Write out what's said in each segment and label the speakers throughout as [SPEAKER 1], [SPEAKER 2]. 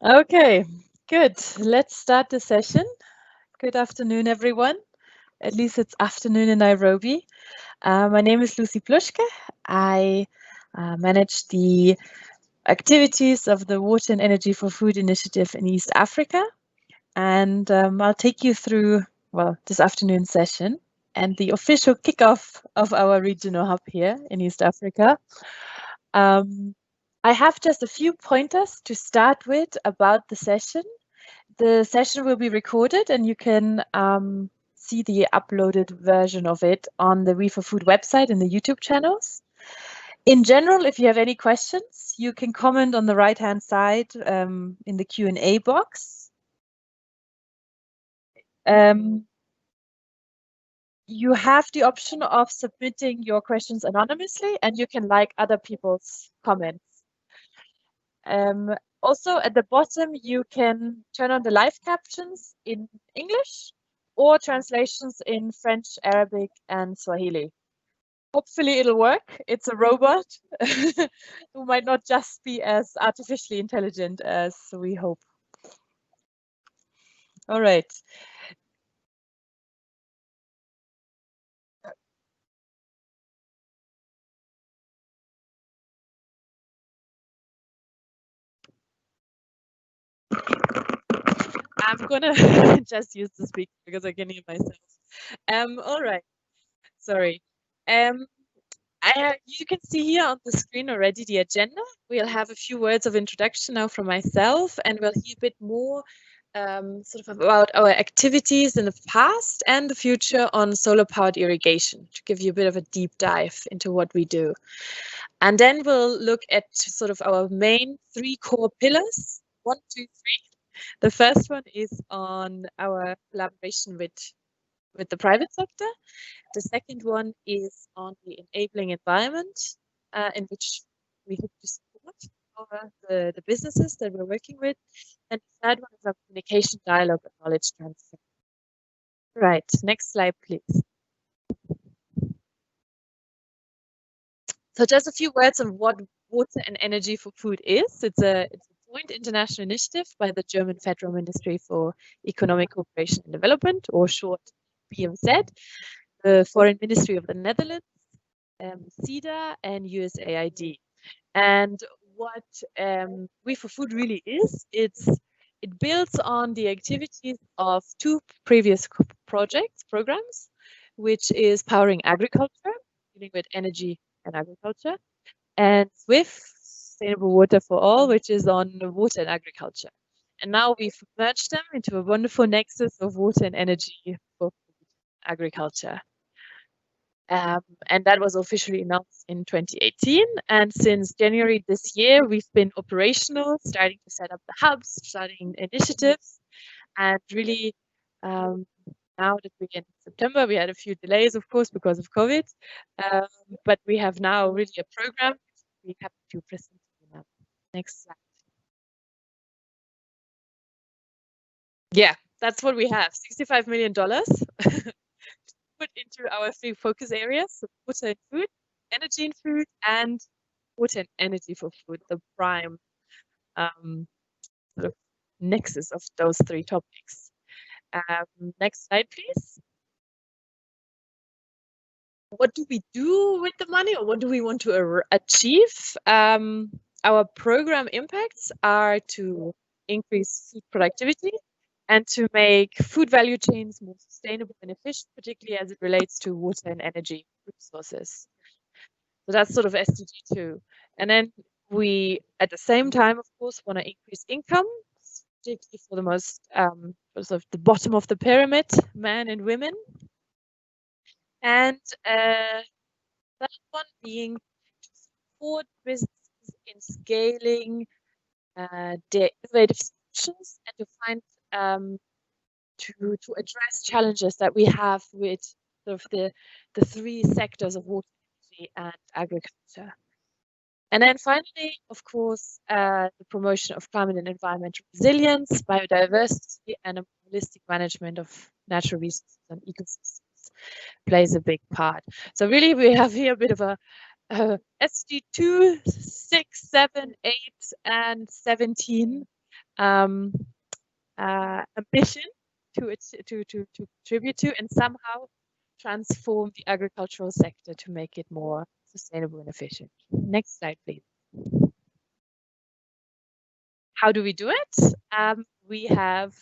[SPEAKER 1] Okay, good. Let's start the session. Good afternoon, everyone. At least it's afternoon in Nairobi. My name is Lucy Pluschke. I manage the activities of the Water and Energy for Food initiative in East Africa. And I'll take you through, well, this afternoon session and the official kickoff of our regional hub here in East Africa. I have just a few pointers to start with about the session. The session will be recorded and you can see the uploaded version of it on the We4Food website and the YouTube channels. In general, if you have any questions, you can comment on the right-hand side in the Q&A box. You have the option of submitting your questions anonymously, and you can like other people's comments. Also, at the bottom, you can turn on the live captions in English or translations in French, Arabic, and Swahili. Hopefully it'll work. It's a robot who might not just be as artificially intelligent as we hope. All right. I'm gonna just use the speaker because I can hear myself. All right. Sorry. You can see here on the screen already the agenda. We'll have a few words of introduction now from myself, and we'll hear a bit more sort of about our activities in the past and the future on solar-powered irrigation, to give you a bit of a deep dive into what we do. And then we'll look at sort of our main 3 core pillars, 1, 2, 3. The first one is on our collaboration with the private sector. The second one is on the enabling environment in which we hope to support the businesses that we're working with. And the third one is our communication, dialogue, and knowledge transfer. Right, next slide, please. So just a few words on what Water and Energy for Food is. It's a joint international initiative by the German Federal Ministry for Economic Cooperation and Development, or short BMZ, the Foreign Ministry of the Netherlands, CEDA, and USAID. And what We4Food really is, it builds on the activities of 2 previous programs, which is Powering Agriculture, dealing with energy and agriculture, and SWIFT, Sustainable Water for All, which is on water and agriculture. And now we've merged them into a wonderful nexus of water and energy for agriculture. And that was officially announced in 2018. And since January this year, we've been operational, starting to set up the hubs, starting initiatives, and really now that we're in September, we had a few delays, of course, because of COVID, but we have now really a program. We have to present to you now. Next slide. Yeah, that's what we have, $65 million put into our 3 focus areas, so water and food, energy and food, and water and energy for food, the prime sort of nexus of those 3 topics. Next slide, please. What do we do with the money, or what do we want to achieve? Our program impacts are to increase food productivity and to make food value chains more sustainable and efficient, particularly as it relates to water and energy resources. So that's sort of SDG 2. And then we, at the same time, of course, want to increase income, particularly for the most sort of the bottom of the pyramid, men and women. And that one being to support businesses in scaling their innovative solutions and to find to address challenges that we have with sort of the 3 sectors of water, energy, and agriculture. And then finally, of course, the promotion of climate and environmental resilience, biodiversity, and a holistic management of natural resources and ecosystems plays a big part. So really, we have here a bit of a SDG 2, 6, 7, 8, and 17 ambition to contribute to and somehow transform the agricultural sector to make it more sustainable and efficient. Next slide, please. How do we do it? We have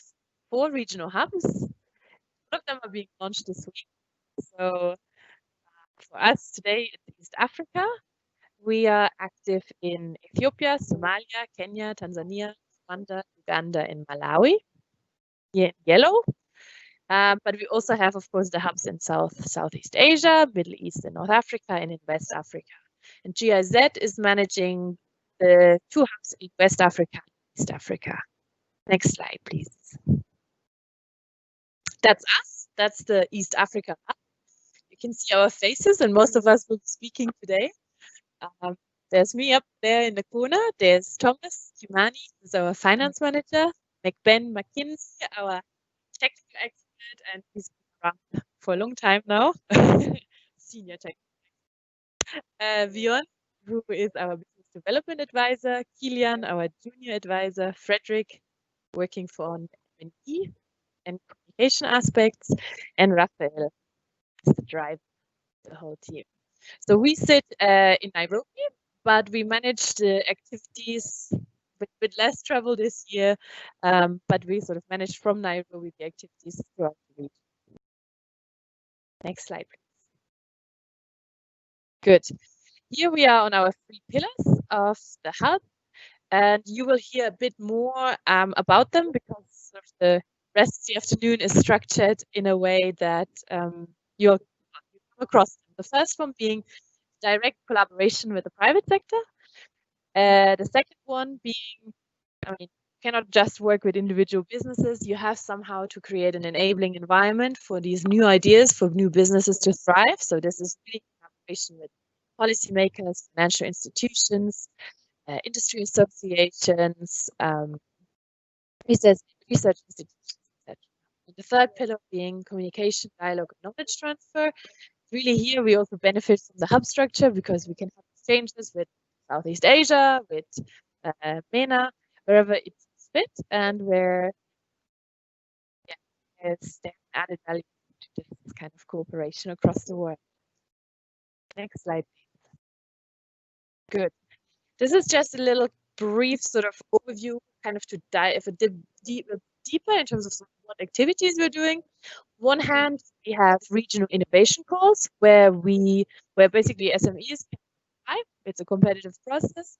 [SPEAKER 1] 4 regional hubs. All of them are being launched this week. So for us today, it's East Africa. We are active in Ethiopia, Somalia, Kenya, Tanzania, Rwanda, Uganda, and Malawi. Here in yellow. But we also have, of course, the hubs in Southeast Asia, Middle East and North Africa, and in West Africa. And GIZ is managing the 2 hubs in West Africa and East Africa. Next slide, please. That's us. That's the East Africa hub. You can see our faces, and most of us will be speaking today. There's me up there in the corner. There's Thomas Humani, who's our finance manager. Ben McKinsey, our technical expert, and he's been around for a long time now. Senior tech. Vion, who is our business development advisor. Kilian, our junior advisor. Frederick, working for M&E and communication aspects. And Raphael is the driver of the whole team. So we sit in Nairobi, but we manage the activities with less travel this year, but we sort of managed from Nairobi the activities throughout the region. Next slide, please. Good. Here we are on our 3 pillars of the hub, and you will hear a bit more about them because sort of the rest of the afternoon is structured in a way that you'll come across them. The first one being direct collaboration with the private sector. The second one being, I mean, you cannot just work with individual businesses. You have somehow to create an enabling environment for these new ideas, for new businesses to thrive. So this is really collaboration with policymakers, financial institutions, industry associations, research institutions, etc. And the third pillar being communication, dialogue, and knowledge transfer. Really here we also benefit from the hub structure because we can have exchanges with Southeast Asia, with MENA, wherever it's fit and where there's added value to this kind of cooperation across the world. Next slide, please. Good. This is just a little brief sort of overview, kind of to dive a dip deeper in terms of what activities we're doing. One hand, we have regional innovation calls where basically SMEs can apply. It's a competitive process,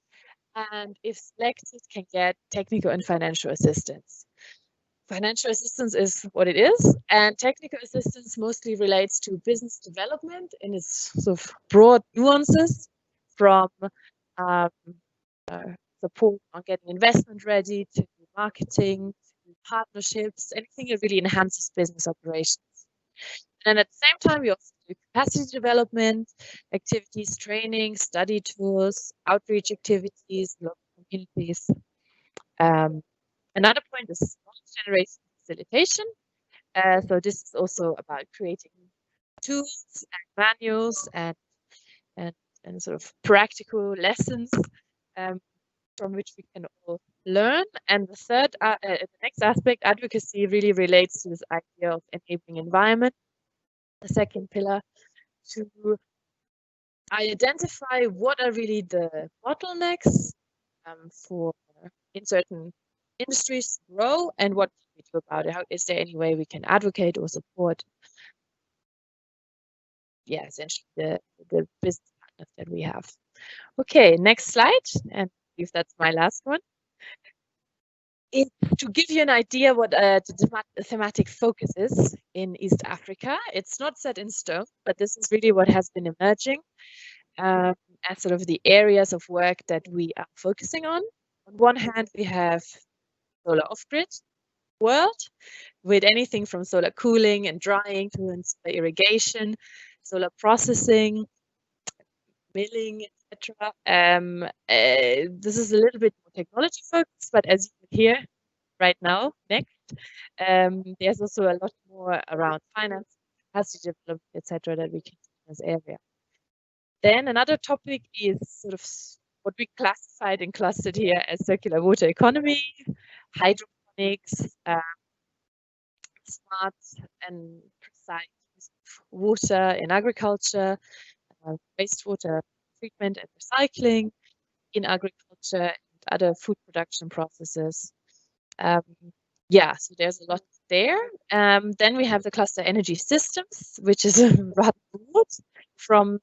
[SPEAKER 1] and if selected, can get technical and financial assistance. Financial assistance is what it is, and technical assistance mostly relates to business development in its sort of broad nuances, from support on getting investment ready to marketing, to partnerships, anything that really enhances business operations. And at the same time, we also do capacity development activities, training, study tours, outreach activities, local communities. Another point is knowledge generation facilitation. So this is also about creating tools and manuals and sort of practical lessons from which we can all learn. And the third, the next aspect, advocacy, really relates to this idea of enabling environment. The second pillar, to identify what are really the bottlenecks for in certain industries to grow and what can we do about it. How is there any way we can advocate or support? Yeah, essentially the business partners that we have. Okay, next slide, and if that's my last one. It's to give you an idea what the thematic focus is in East Africa. It's not set in stone, but this is really what has been emerging as sort of the areas of work that we are focusing on. On one hand, we have solar off-grid world, with anything from solar cooling and drying to solar irrigation, solar processing, milling, etc. This is a little bit more technology focused, but as you can hear right now, next, there's also a lot more around finance, capacity development, etc. that we can do in this area. Then another topic is sort of what we classified and clustered here as circular water economy, hydroponics, smart and precise use of water in agriculture, wastewater treatment and recycling in agriculture and other food production processes. Yeah, so there's a lot there. Then we have the cluster energy systems, which is rather broad, from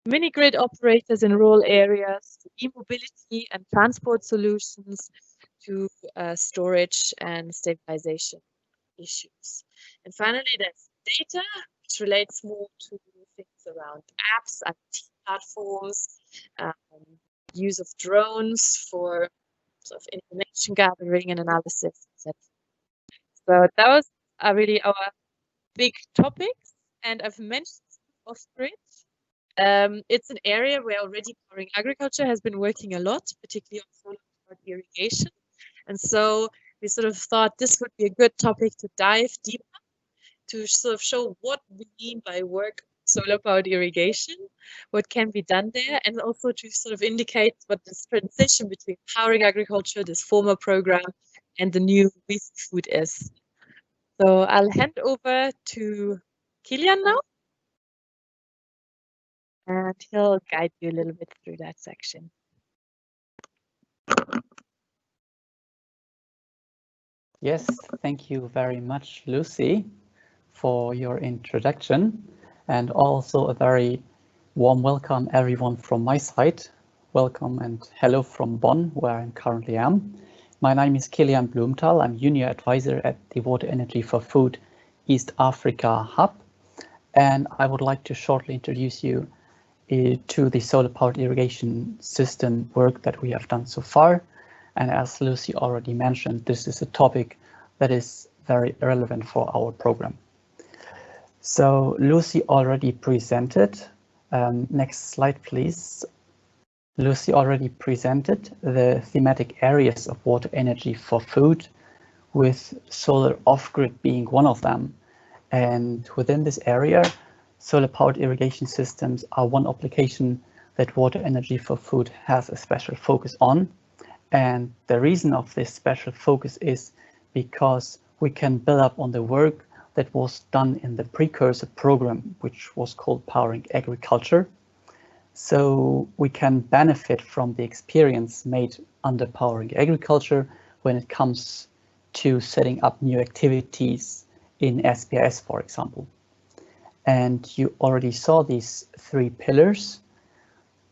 [SPEAKER 1] mini grid operators in rural areas to e-mobility and transport solutions to storage and stabilization issues. And finally, there's data, which relates more to things around apps, IT platforms, use of drones for sort of information gathering and analysis, etc. So those are really our big topics. And I've mentioned off-grid. It's an area where already Powering Agriculture has been working a lot, particularly on solar-powered irrigation. And so we sort of thought this would be a good topic to dive deeper, to sort of show what we mean by work solar-powered irrigation, what can be done there, and also to sort of indicate what this transition between Powering Agriculture, this former program, and the new Food is. So I'll hand over to Kilian now, and he'll guide you a little bit through that section.
[SPEAKER 2] Yes, thank you very much, Lucy, for your introduction, and also a very warm welcome everyone from my side. Welcome and hello from Bonn, where I currently am. My name is Kilian Blumenthal. I'm Junior Advisor at the Water Energy for Food East Africa Hub, and I would like to shortly introduce you to the solar-powered irrigation system work that we have done so far. And as Lucy already mentioned, this is a topic that is very relevant for our program. So Lucy already presented, next slide please. Lucy already presented the thematic areas of water energy for food, with solar off-grid being one of them. And within this area, solar-powered irrigation systems are one application that Water Energy for Food has a special focus on. And the reason of this special focus is because we can build up on the work that was done in the precursor program, which was called Powering Agriculture. So we can benefit from the experience made under Powering Agriculture when it comes to setting up new activities in SPIS, for example. And you already saw these three pillars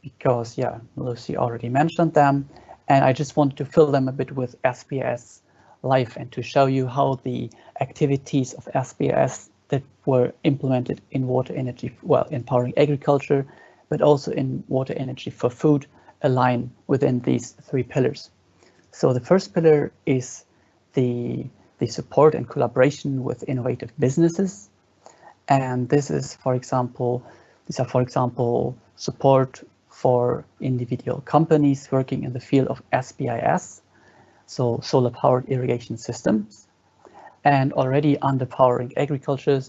[SPEAKER 2] because, yeah, Lucy already mentioned them. And I just wanted to fill them a bit with SPIS life and to show you how the activities of SPIS that were implemented in water energy, well, in Powering Agriculture, but also in Water Energy for Food align within these three pillars. So the first pillar is the support and collaboration with innovative businesses. And this is, for example, support for individual companies working in the field of SPIS, so solar powered irrigation systems. And already under Powering Agriculture,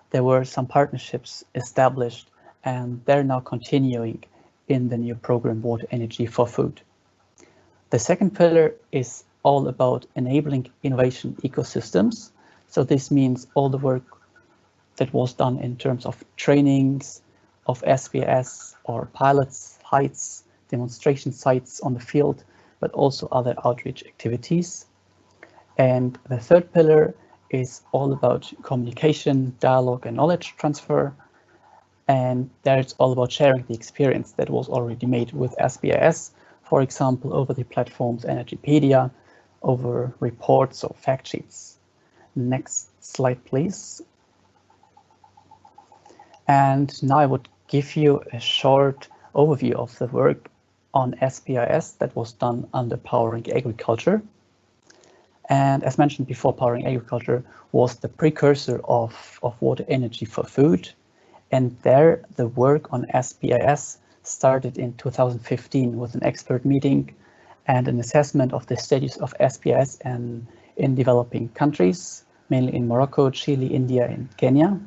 [SPEAKER 2] there were some partnerships established, and they're now continuing in the new program Water Energy for Food. The second pillar is all about enabling innovation ecosystems. So this means all the work that was done in terms of trainings of SPIS or pilots, heights, demonstration sites on the field, but also other outreach activities. And the third pillar is all about communication, dialogue, and knowledge transfer. And there it's all about sharing the experience that was already made with SPIS, for example, over the platforms Energypedia, over reports or fact sheets. Next slide, please. And now I would give you a short overview of the work on SPIS that was done under Powering Agriculture. And as mentioned before, Powering Agriculture was the precursor of Water Energy for Food. And there the work on SPIS started in 2015 with an expert meeting and an assessment of the status of SPIS in developing countries, mainly in Morocco, Chile, India, and Kenya.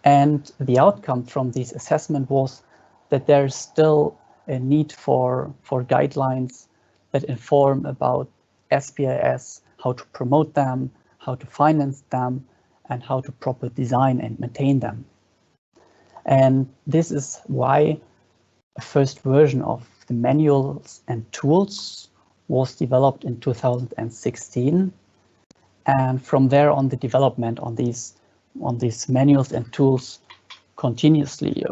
[SPEAKER 2] And the outcome from this assessment was that there's still a need for guidelines that inform about SPIS, how to promote them, how to finance them, and how to properly design and maintain them. And this is why a first version of the manuals and tools was developed in 2016. And from there on, the development on these manuals and tools continuously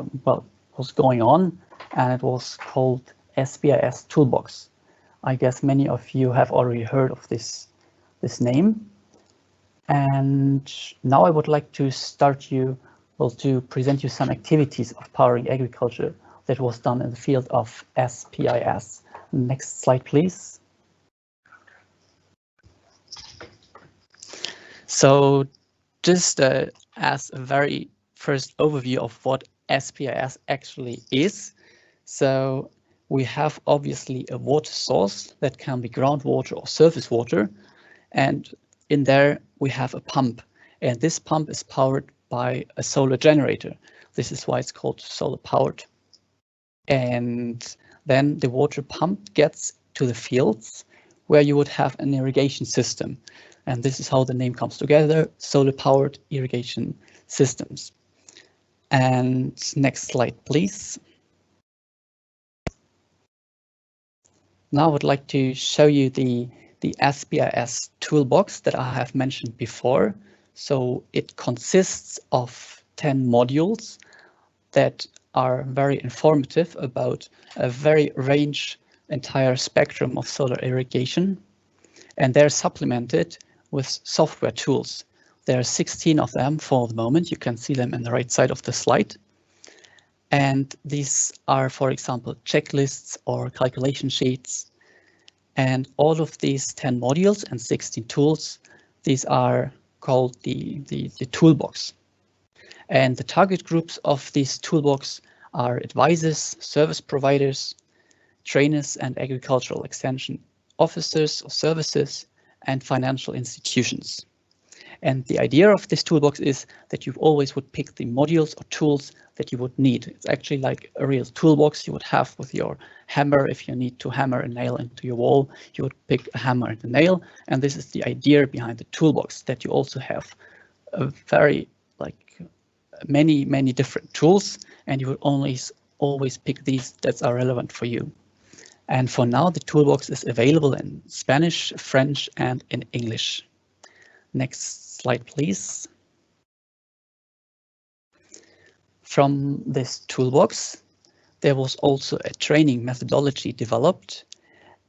[SPEAKER 2] was going on, and it was called SPIS Toolbox. I guess many of you have already heard of this name. And now I would like to to present you some activities of powering agriculture that was done in the field of SPIS. Next slide, please. So just as a very first overview of what SPIS actually is. So we have obviously a water source that can be groundwater or surface water. And in there we have a pump, and this pump is powered by a solar generator. This is why it's called solar powered. And then the water pump gets to the fields where you would have an irrigation system. And this is how the name comes together, solar powered irrigation systems. And next slide, please. Now I would like to show you the SPIS toolbox that I have mentioned before. So it consists of 10 modules that are very informative about a very entire spectrum of solar irrigation. And they're supplemented with software tools. There are 16 of them for the moment. You can see them on the right side of the slide. And these are, for example, checklists or calculation sheets. And all of these 10 modules and 16 tools, these are called the toolbox. And the target groups of this toolbox are advisors, service providers, trainers, and agricultural extension officers or services, and financial institutions. And the idea of this toolbox is that you always would pick the modules or tools that you would need. It's actually like a real toolbox you would have with your hammer. If you need to hammer a nail into your wall, you would pick a hammer and a nail. And this is the idea behind the toolbox, that you also have a very many different tools, and you would always pick these that are relevant for you. And for now, the toolbox is available in Spanish, French, and in English. Next slide, please. From this toolbox, there was also a training methodology developed,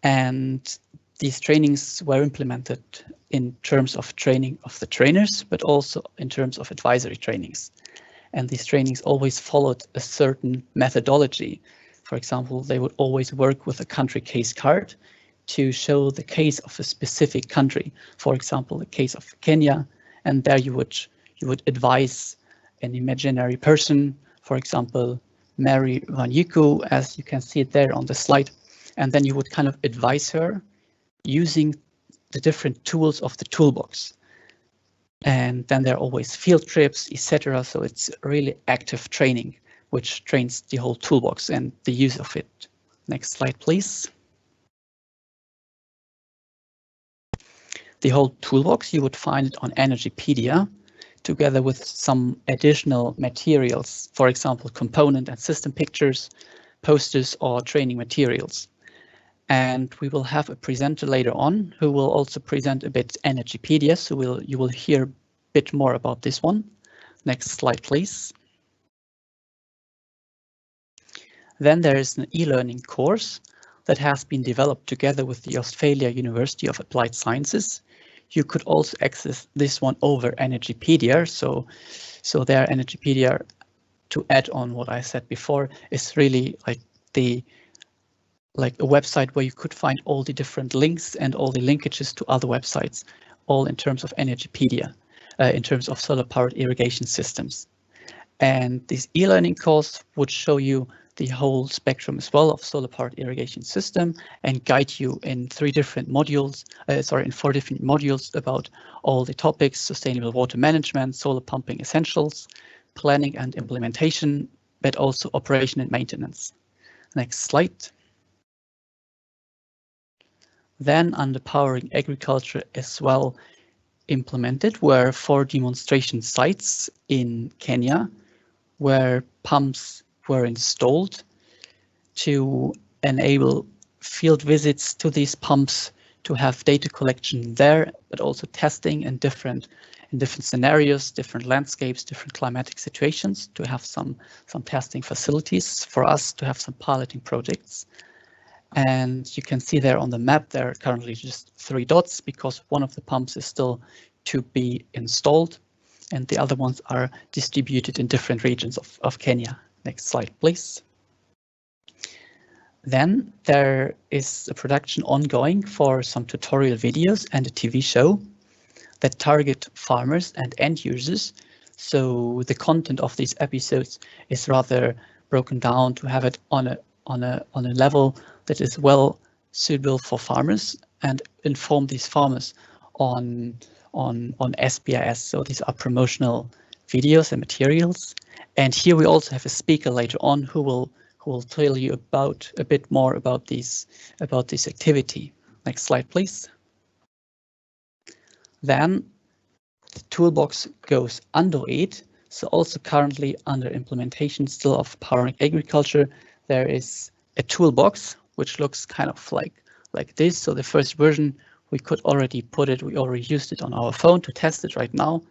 [SPEAKER 2] and these trainings were implemented in terms of training of the trainers, but also in terms of advisory trainings. And these trainings always followed a certain methodology. For example, they would always work with a country case card to show the case of a specific country. For example, the case of Kenya, and there you would advise an imaginary person, for example, Mary Wanyuku, as you can see it there on the slide, and then you would kind of advise her using the different tools of the toolbox. And then there are always field trips, etc. So it's really active training, which trains the whole toolbox and the use of it. Next slide, please. The whole toolbox, you would find it on Energypedia, together with some additional materials, for example, component and system pictures, posters, or training materials. And we will have a presenter later on who will also present a bit Energypedia, so you will hear a bit more about this one. Next slide, please. Then there is an e-learning course that has been developed together with the Australia University of Applied Sciences. You could also access this one over Energypedia. So there, Energypedia, to add on what I said before, is really like a website where you could find all the different links and all the linkages to other websites, all in terms of Energypedia, in terms of solar powered irrigation systems. And this e-learning course would show you the whole spectrum as well of solar powered irrigation system and guide you in 4 different modules about all the topics: sustainable water management, solar pumping essentials, planning and implementation, but also operation and maintenance. Next slide. Then under Powering Agriculture as well implemented were 4 demonstration sites in Kenya where pumps were installed to enable field visits to these pumps, to have data collection there, but also testing in different scenarios, different landscapes, different climatic situations, to have some testing facilities for us, to have some piloting projects. And you can see there on the map, there are currently just 3 dots because one of the pumps is still to be installed and the other ones are distributed in different regions of Kenya. Next slide, please. Then there is a production ongoing for some tutorial videos and a TV show that target farmers and end users. So the content of these episodes is rather broken down to have it on a level that is well suitable for farmers and inform these farmers on SPIS. So these are promotional videos and materials. And here we also have a speaker later on who will tell you about a bit more about this activity. Next slide, please. Then the toolbox goes under it. So also currently under implementation still of Powering Agriculture, there is a toolbox which looks kind of like this. So the first version we could already we already used it on our phone to test it right now.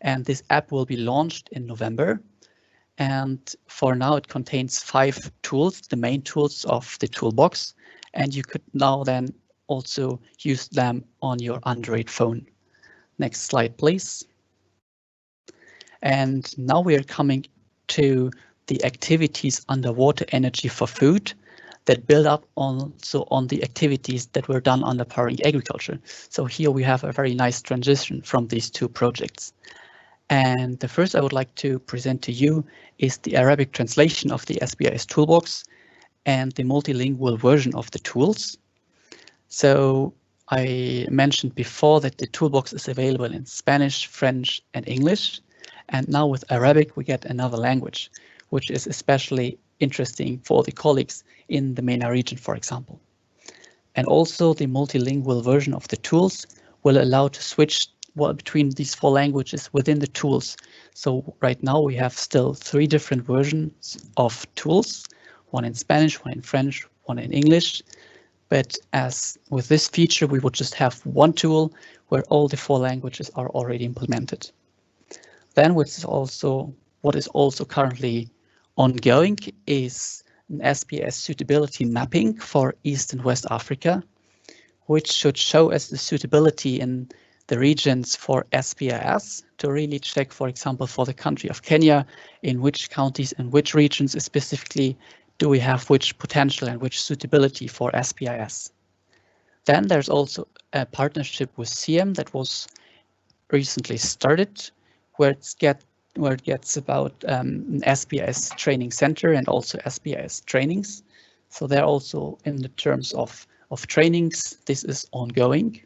[SPEAKER 2] And this app will be launched in November. And for now it contains 5 tools, the main tools of the toolbox. And you could now then also use them on your Android phone. Next slide, please. And now we are coming to the activities under water energy for food that build up also on the activities that were done under Powering Agriculture. So here we have a very nice transition from these 2 projects. And the first I would like to present to you is the Arabic translation of the SPIS toolbox and the multilingual version of the tools. So I mentioned before that the toolbox is available in Spanish, French, and English. And now with Arabic, we get another language, which is especially interesting for the colleagues in the MENA region, for example. And also the multilingual version of the tools will allow to switch between these 4 languages within the tools. So right now we have still 3 different versions of tools, one in Spanish, one in French, one in English. But as with this feature, we would just have 1 tool where all the 4 languages are already implemented. Then what is also currently ongoing is an SPIS suitability mapping for East and West Africa, which should show us the suitability in the regions for SPIS to really check, for example, for the country of Kenya, in which counties and which regions specifically do we have which potential and which suitability for SPIS. Then there's also a partnership with CM that was recently started, where it gets about an SPIS training center and also SPIS trainings. So they're also in the terms of trainings, this is ongoing.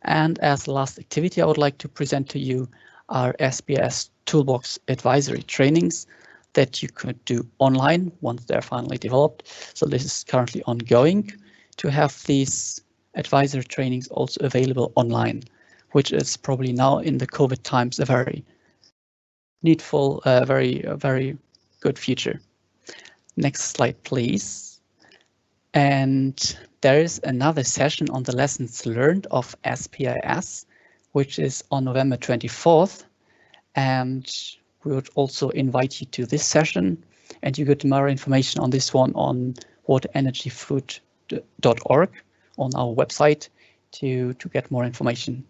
[SPEAKER 2] And as the last activity I would like to present to you are SPIS Toolbox advisory trainings that you could do online once they're finally developed. So this is currently ongoing to have these advisory trainings also available online, which is probably now in the COVID times a very needful, very good feature. Next slide, please. And there is another session on the lessons learned of SPIS, which is on November 24th. And we would also invite you to this session, and you get more information on this one on waterenergyfood.org on our website to get more information.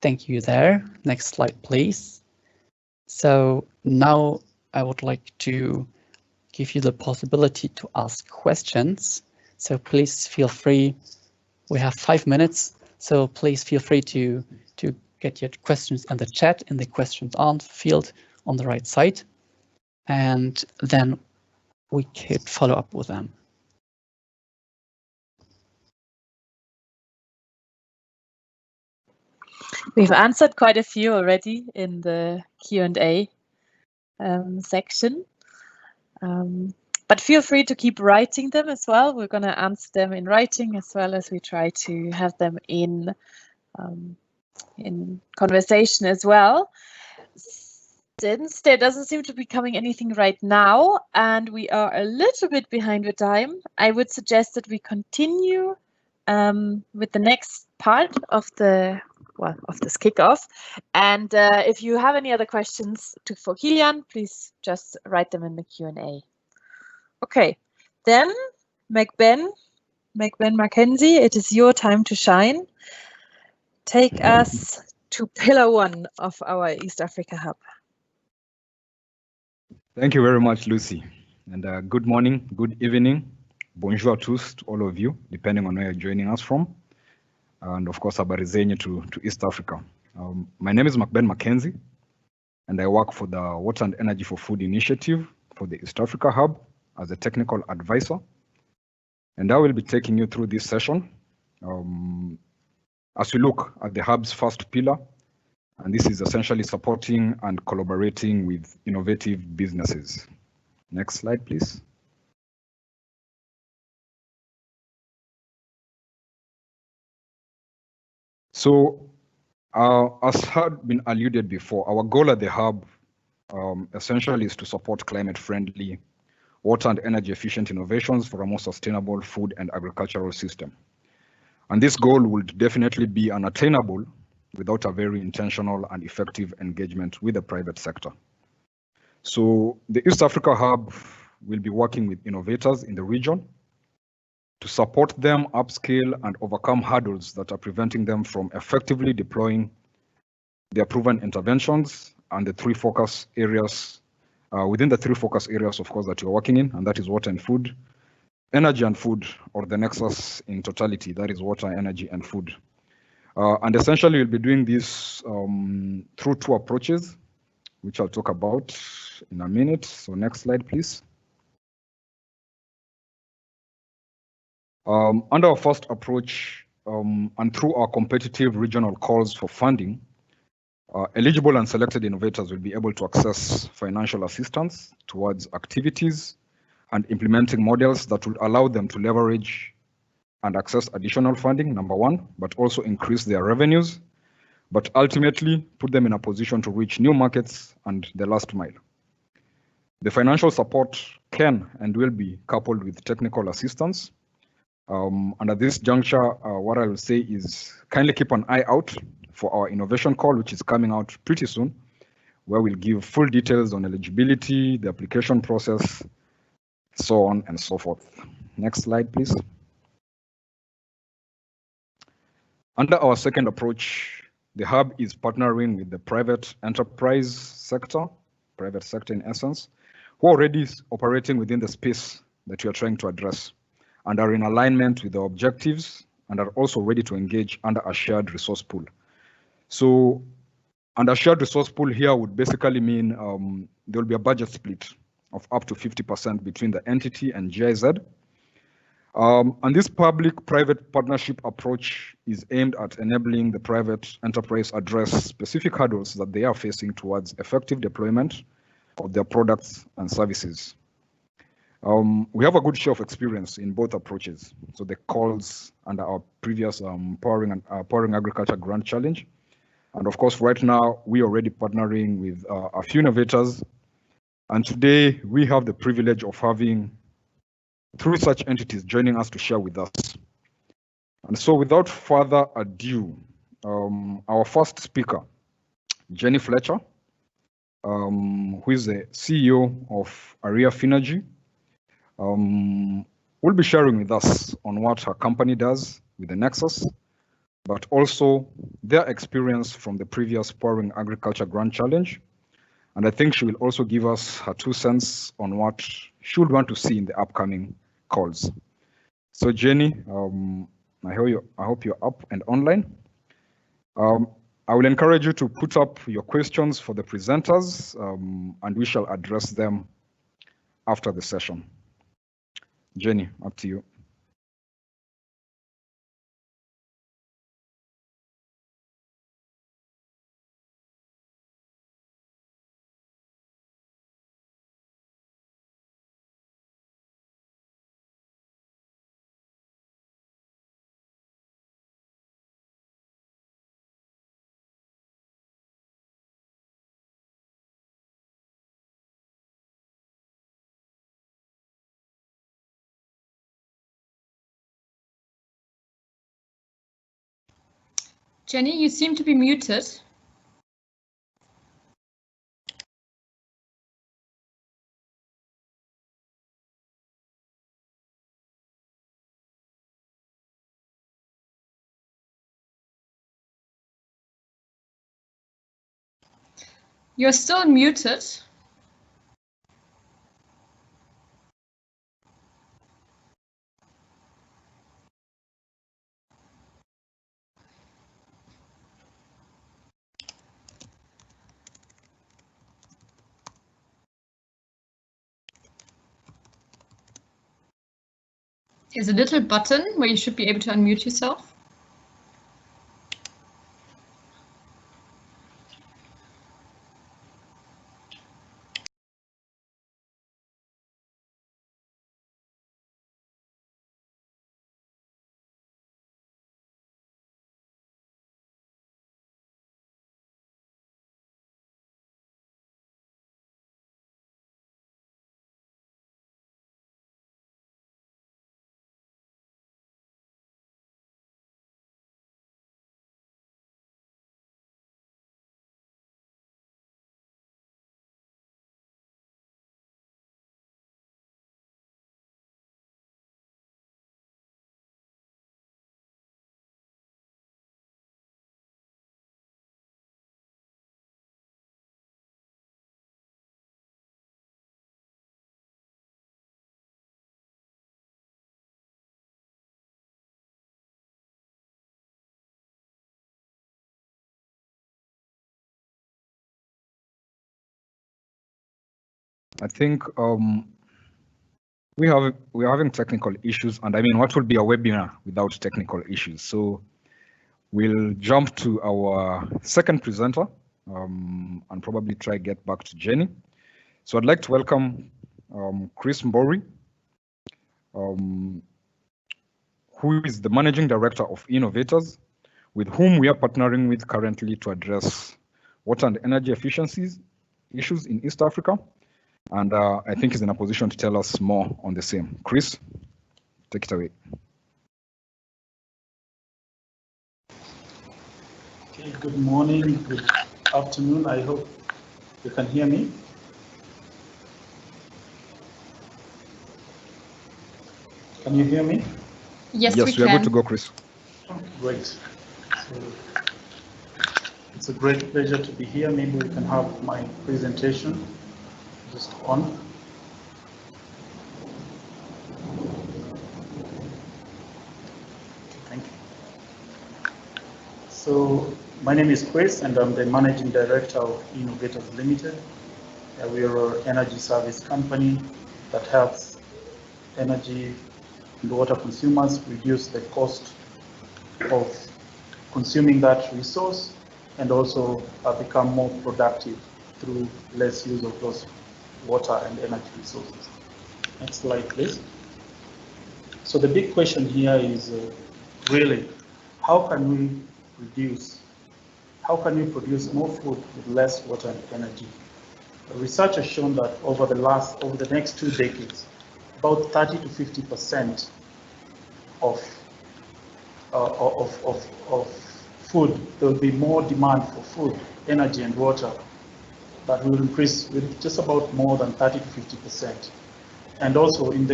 [SPEAKER 2] Thank you there. Next slide, please. So now I would like to give you the possibility to ask questions. So please feel free. We have 5 minutes, so please feel free to get your questions in the chat in the questions answer field on the right side, and then we could follow up with them.
[SPEAKER 1] We've answered quite a few already in the Q&A section. But feel free to keep writing them as well. We're going to answer them in writing as well as we try to have them in conversation as well. Since there doesn't seem to be coming anything right now, and we are a little bit behind with time, I would suggest that we continue with the next part of this kickoff. And if you have any other questions for Kilian, please just write them in the Q&A. Okay, then McBen Mackenzie, it is your time to shine. Take us to pillar 1 of our East Africa Hub.
[SPEAKER 3] Thank you very much, Lucy. And good morning, good evening, bonjour à tous to all of you, depending on where you're joining us from. And of course, habari zenyu to East Africa. My name is McBen Mackenzie, and I work for the Water and Energy for Food initiative for the East Africa Hub as a technical advisor. And I will be taking you through this session as we look at the Hub's first pillar. And this is essentially supporting and collaborating with innovative businesses. Next slide, please. So, as had been alluded before, our goal at the Hub essentially is to support climate-friendly, water and energy efficient innovations for a more sustainable food and agricultural system. And this goal would definitely be unattainable without a very intentional and effective engagement with the private sector. So the East Africa Hub will be working with innovators in the region to support them upscale and overcome hurdles that are preventing them from effectively deploying their proven interventions and the three focus areas, within the three focus areas, of course, that you're working in, and that is water and food, energy and food, or the nexus in totality, that is water, energy, and food. And essentially, we'll be doing this through two approaches, which I'll talk about in a minute. So next slide, please. Under our first approach, and through our competitive regional calls for funding, eligible and selected innovators will be able to access financial assistance towards activities and implementing models that will allow them to leverage and access additional funding, number one, but also increase their revenues, but ultimately put them in a position to reach new markets and the last mile. The financial support can and will be coupled with technical assistance. And at this juncture, what I will say is kindly keep an eye out for our innovation call, which is coming out pretty soon, where we'll give full details on eligibility, the application process, so on and so forth. Next slide, please. Under our second approach, the Hub is partnering with the private enterprise sector, private sector in essence, who are already operating within the space that we are trying to address and are in alignment with the objectives and are also ready to engage under a shared resource pool. So under shared resource pool here would basically mean there will be a budget split of up to 50% between the entity and GIZ. And this public-private partnership approach is aimed at enabling the private enterprise address specific hurdles that they are facing towards effective deployment of their products and services. We have a good share of experience in both approaches. So the calls under our previous Powering Agriculture Grant Challenge. And of course, right now, we are already partnering with a few innovators. And today, we have the privilege of having 3 such entities joining us to share with us. And so without further ado, our first speaker, Jenny Fletcher, who is the CEO of Area Finergy, will be sharing with us on what her company does with the Nexus, but also their experience from the previous Powering Agriculture Grant Challenge. And I think she will also give us her 2 cents on what she would want to see in the upcoming calls. So Jenny, I hope you're up and online. I will encourage you to put up your questions for the presenters, and we shall address them after the session. Jenny, up to you.
[SPEAKER 4] Jenny, you seem to be muted. You're still muted. There's a little button where you should be able to unmute yourself.
[SPEAKER 3] I think we're having technical issues, and I mean, what would be a webinar without technical issues? So we'll jump to our second presenter and probably try get back to Jenny. So I'd like to welcome Chris Mbori, who is the Managing Director of EENOVATORS, with whom we are partnering with currently to address water and energy efficiencies issues in East Africa. And I think he's in a position to tell us more on the same. Chris, take it away.
[SPEAKER 5] Okay, good morning, good afternoon. I hope you can hear me. Can you hear me?
[SPEAKER 4] Yes,
[SPEAKER 3] yes, we are good to go, Chris.
[SPEAKER 5] Oh, great. So, it's a great pleasure to be here. Maybe we can have my presentation just on. Thank you. So my name is Chris, and I'm the Managing Director of EENOVATORS Limited. We are an energy service company that helps energy and water consumers reduce the cost of consuming that resource and also become more productive through less use of those water and energy resources. Next slide, please. So the big question here is really, how can we produce more food with less water and energy? Research has shown that over the next 2 decades, about 30 to 50% of food, there will be more demand for food, energy, and water. That will increase with just about more than 30 to 50%. And also in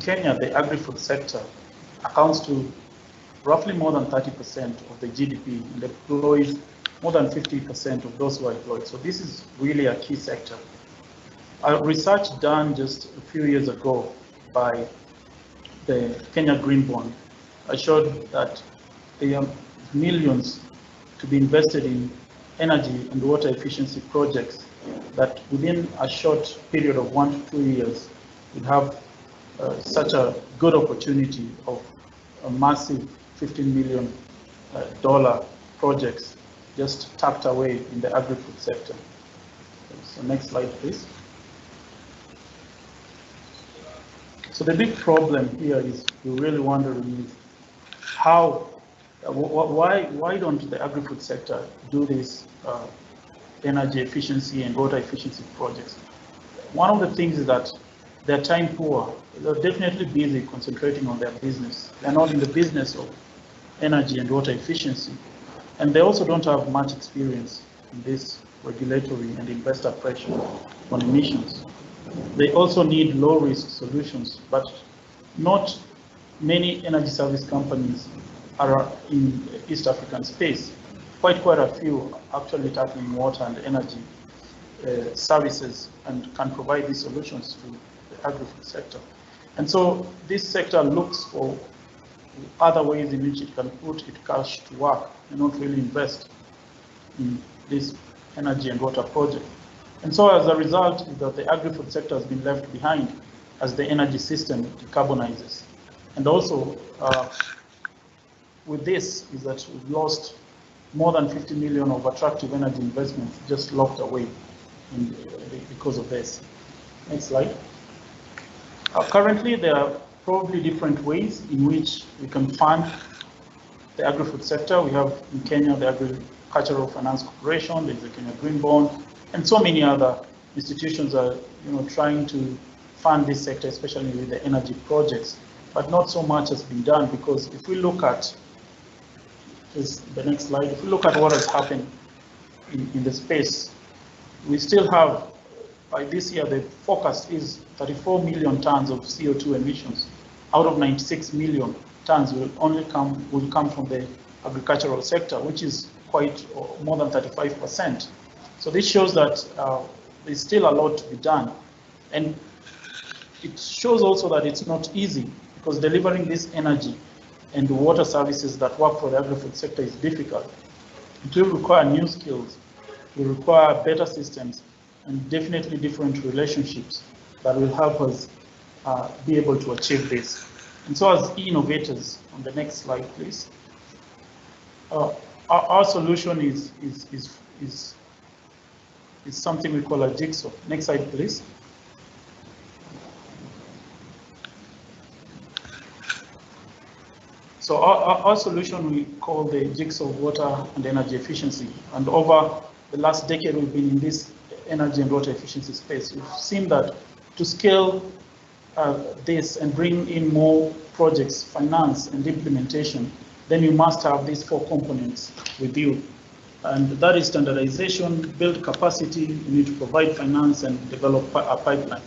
[SPEAKER 5] Kenya, the agri-food sector accounts to roughly more than 30% of the GDP and employs more than 50% of those who are employed. So this is really a key sector. A research done just a few years ago by the Kenya Green Bond showed that there are millions to be invested in energy and water efficiency projects that within a short period of 1 to 2 years would have such a good opportunity of a massive $15 million projects just tucked away in the agri-food sector. So next slide, please. So the big problem here is we're really wondering is why don't the agri-food sector do this energy efficiency and water efficiency projects? One of the things is that they're time poor. They're definitely busy concentrating on their business. They're not in the business of energy and water efficiency. And they also don't have much experience in this regulatory and investor pressure on emissions. They also need low-risk solutions, but not many energy service companies are in East African space. Quite a few actually tackling water and energy services and can provide these solutions to the agri-food sector. And so this sector looks for other ways in which it can put its cash to work and not really invest in this energy and water project. And so as a result is that the agri-food sector has been left behind as the energy system decarbonizes. And also with this is that we've lost more than 50 million of attractive energy investments just locked away because of this. Next slide. Currently, there are probably different ways in which we can fund the agri-food sector. We have in Kenya the Agricultural Finance Corporation, there's the Kenya Green Bond, and so many other institutions are trying to fund this sector, especially with the energy projects. But not so much has been done, because if we look at the next slide, if we look at what has happened in the space, we still have, by this year, the forecast is 34 million tons of CO2 emissions. Out of 96 million tons will come from the agricultural sector, which is quite more than 35%. So this shows that there's still a lot to be done. And it shows also that it's not easy, because delivering this energy and the water services that work for the agri-food sector is difficult. It will require new skills, it will require better systems, and definitely different relationships that will help us be able to achieve this. And so as innovators, on the next slide, please, our solution is something we call a jigsaw. Next slide, please. So our solution we call the jigsaw of water and energy efficiency. And over the last decade, we've been in this energy and water efficiency space. We've seen that to scale this and bring in more projects, finance and implementation, then you must have these 4 components with you. And that is standardization, build capacity, you need to provide finance and develop a pipeline.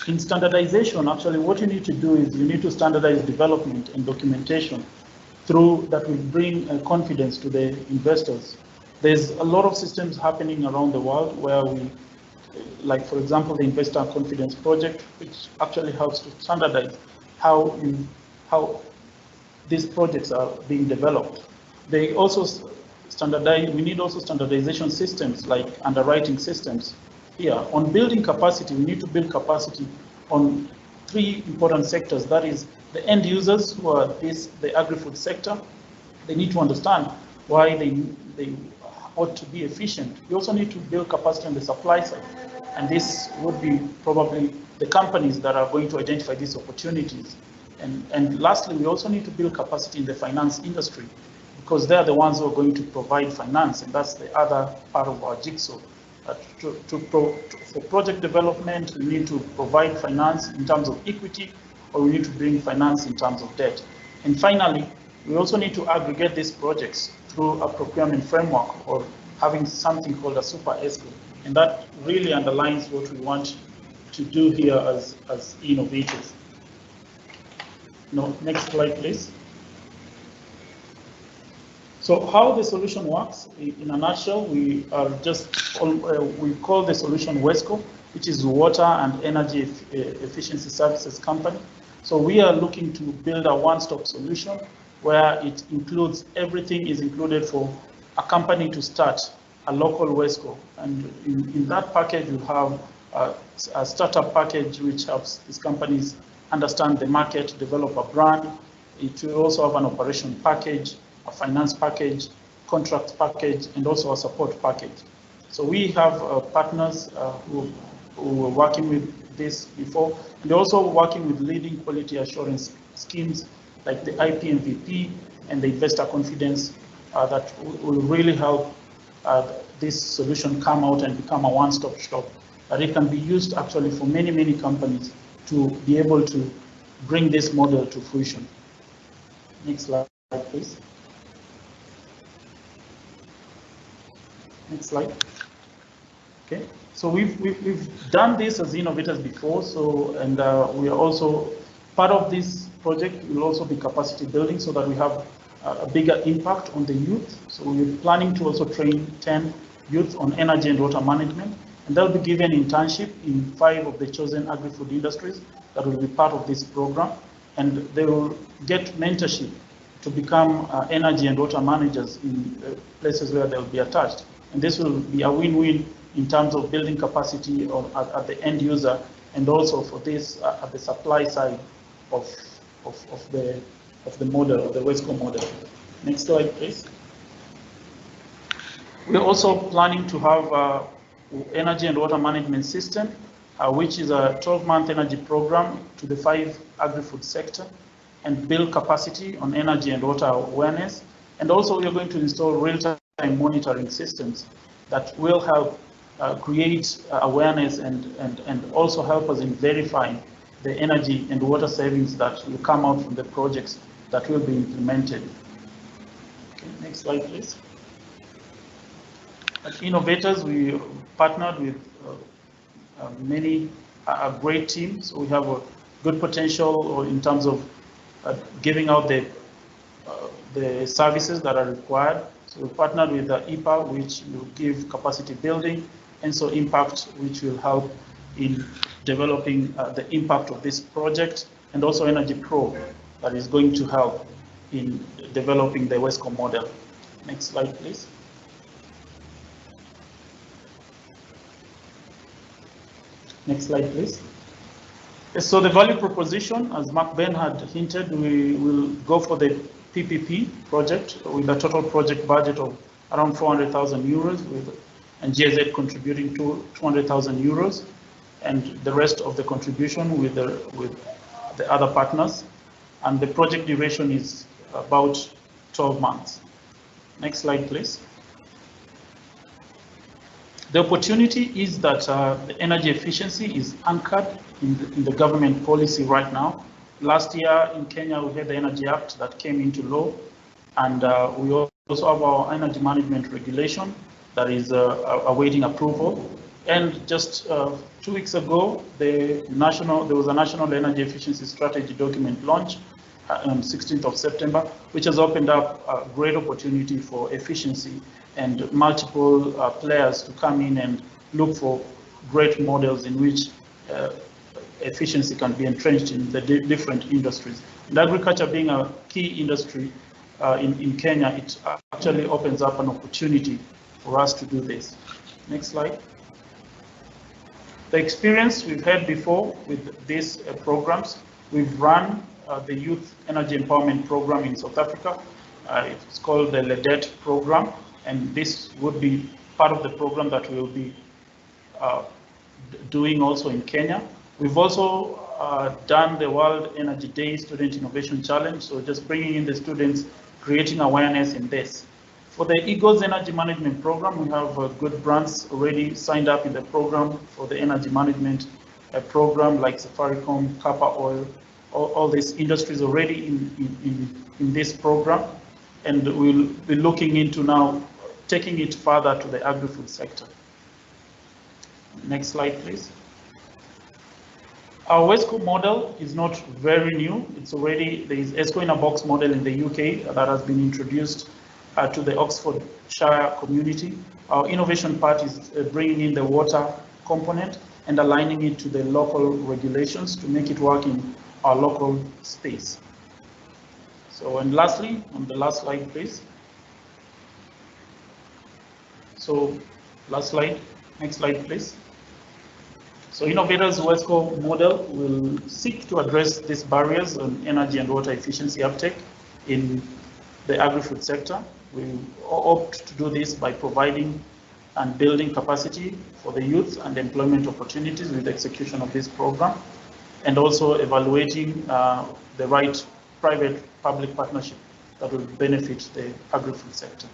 [SPEAKER 5] In standardization, actually, what you need to do is you need to standardize development and documentation through that will bring confidence to the investors. There's a lot of systems happening around the world where we, like for example, the Investor Confidence Project, which actually helps to standardize how these projects are being developed. They also standardize, we need also standardization systems like underwriting systems. Here, on building capacity, we need to build capacity on 3 important sectors. That is the end users, who are the agri-food sector. They need to understand why they ought to be efficient. We also need to build capacity on the supply side. And this would be probably the companies that are going to identify these opportunities. And lastly, we also need to build capacity in the finance industry, because they're the ones who are going to provide finance. And that's the other part of our jigsaw. For project development, we need to provide finance in terms of equity, or we need to bring finance in terms of debt. And finally, we also need to aggregate these projects through a procurement framework, or having something called a super ESCO. And that really underlines what we want to do here as innovators. No, next slide, please. So how the solution works, in a nutshell, we are we call the solution WESCO, which is Water and Energy Efficiency Services Company. So we are looking to build a one-stop solution where it includes, everything is included for a company to start a local WESCO. And in that package, you have a startup package which helps these companies understand the market, develop a brand. It will also have an operation package, a finance package, contract package, and also a support package. So we have partners who were working with this before, and they're also working with leading quality assurance schemes like the IPMVP and the Investor Confidence that will really help this solution come out and become a one-stop shop, that it can be used actually for many, many companies to be able to bring this model to fruition. Next slide, please. Next slide. Okay, so we've done this as innovators before, so and we are also part of this project will also be capacity building so that we have a bigger impact on the youth. So we're planning to also train 10 youth on energy and water management, and they'll be given internship in 5 of the chosen agri-food industries that will be part of this program, and they will get mentorship to become energy and water managers in places where they'll be attached. And this will be a win-win in terms of building capacity at the end user, and also for this at the supply side of the model, of the ESCO model. Next slide, please. We're also planning to have energy and water management system, which is a 12-month energy program to the 5 agri-food sector, and build capacity on energy and water awareness. And also we are going to install real-time monitoring systems that will help create awareness and also help us in verifying the energy and water savings that will come out from the projects that will be implemented. Okay, next slide, please. At Innovators, we partnered with many great teams. We have a good potential in terms of giving out the services that are required. So we partnered with the IPA, which will give capacity building, and so impact, which will help in developing the impact of this project, and also Energy Pro, that is going to help in developing the ESCO model. Next slide, please. Next slide, please. So the value proposition, as Mark Ben had hinted, we will go for the PPP project with a total project budget of around 400,000 euros, and GIZ contributing to 200,000 euros, and the rest of the contribution with the other partners. And the project duration is about 12 months. Next slide, please. The opportunity is that the energy efficiency is anchored in the government policy right now. Last year in Kenya, we had the Energy Act that came into law, and we also have our energy management regulation that is awaiting approval. And just 2 weeks ago, there was a national energy efficiency strategy document launched on 16th of September, which has opened up a great opportunity for efficiency and multiple players to come in and look for great models in which efficiency can be entrenched in the different industries. And agriculture being a key industry in Kenya, it actually opens up an opportunity for us to do this. Next slide. The experience we've had before with these programs, we've run the Youth Energy Empowerment Program in South Africa. It's called the LEDET program, and this would be part of the program that we'll be doing also in Kenya. We've also done the World Energy Day Student Innovation Challenge, so just bringing in the students, creating awareness in this. For the EGO's Energy Management Program, we have good brands already signed up in the program for the energy management program, like Safaricom, Kappa Oil, all these industries already in this program. And we'll be looking into now taking it further to the agri-food sector. Next slide, please. Our ESCO model is not very new. It's already, there is ESCO in a box model in the UK that has been introduced to the Oxfordshire community. Our innovation part is bringing in the water component and aligning it to the local regulations to make it work in our local space. So, and lastly, on the last slide, please. So, last slide, next slide, please. So, Innovators ESCO model will seek to address these barriers on energy and water efficiency uptake in the agri-food sector. We opt to do this by providing and building capacity for the youth and employment opportunities with the execution of this program, and also evaluating the right private-public partnership that will benefit the agri-food sector.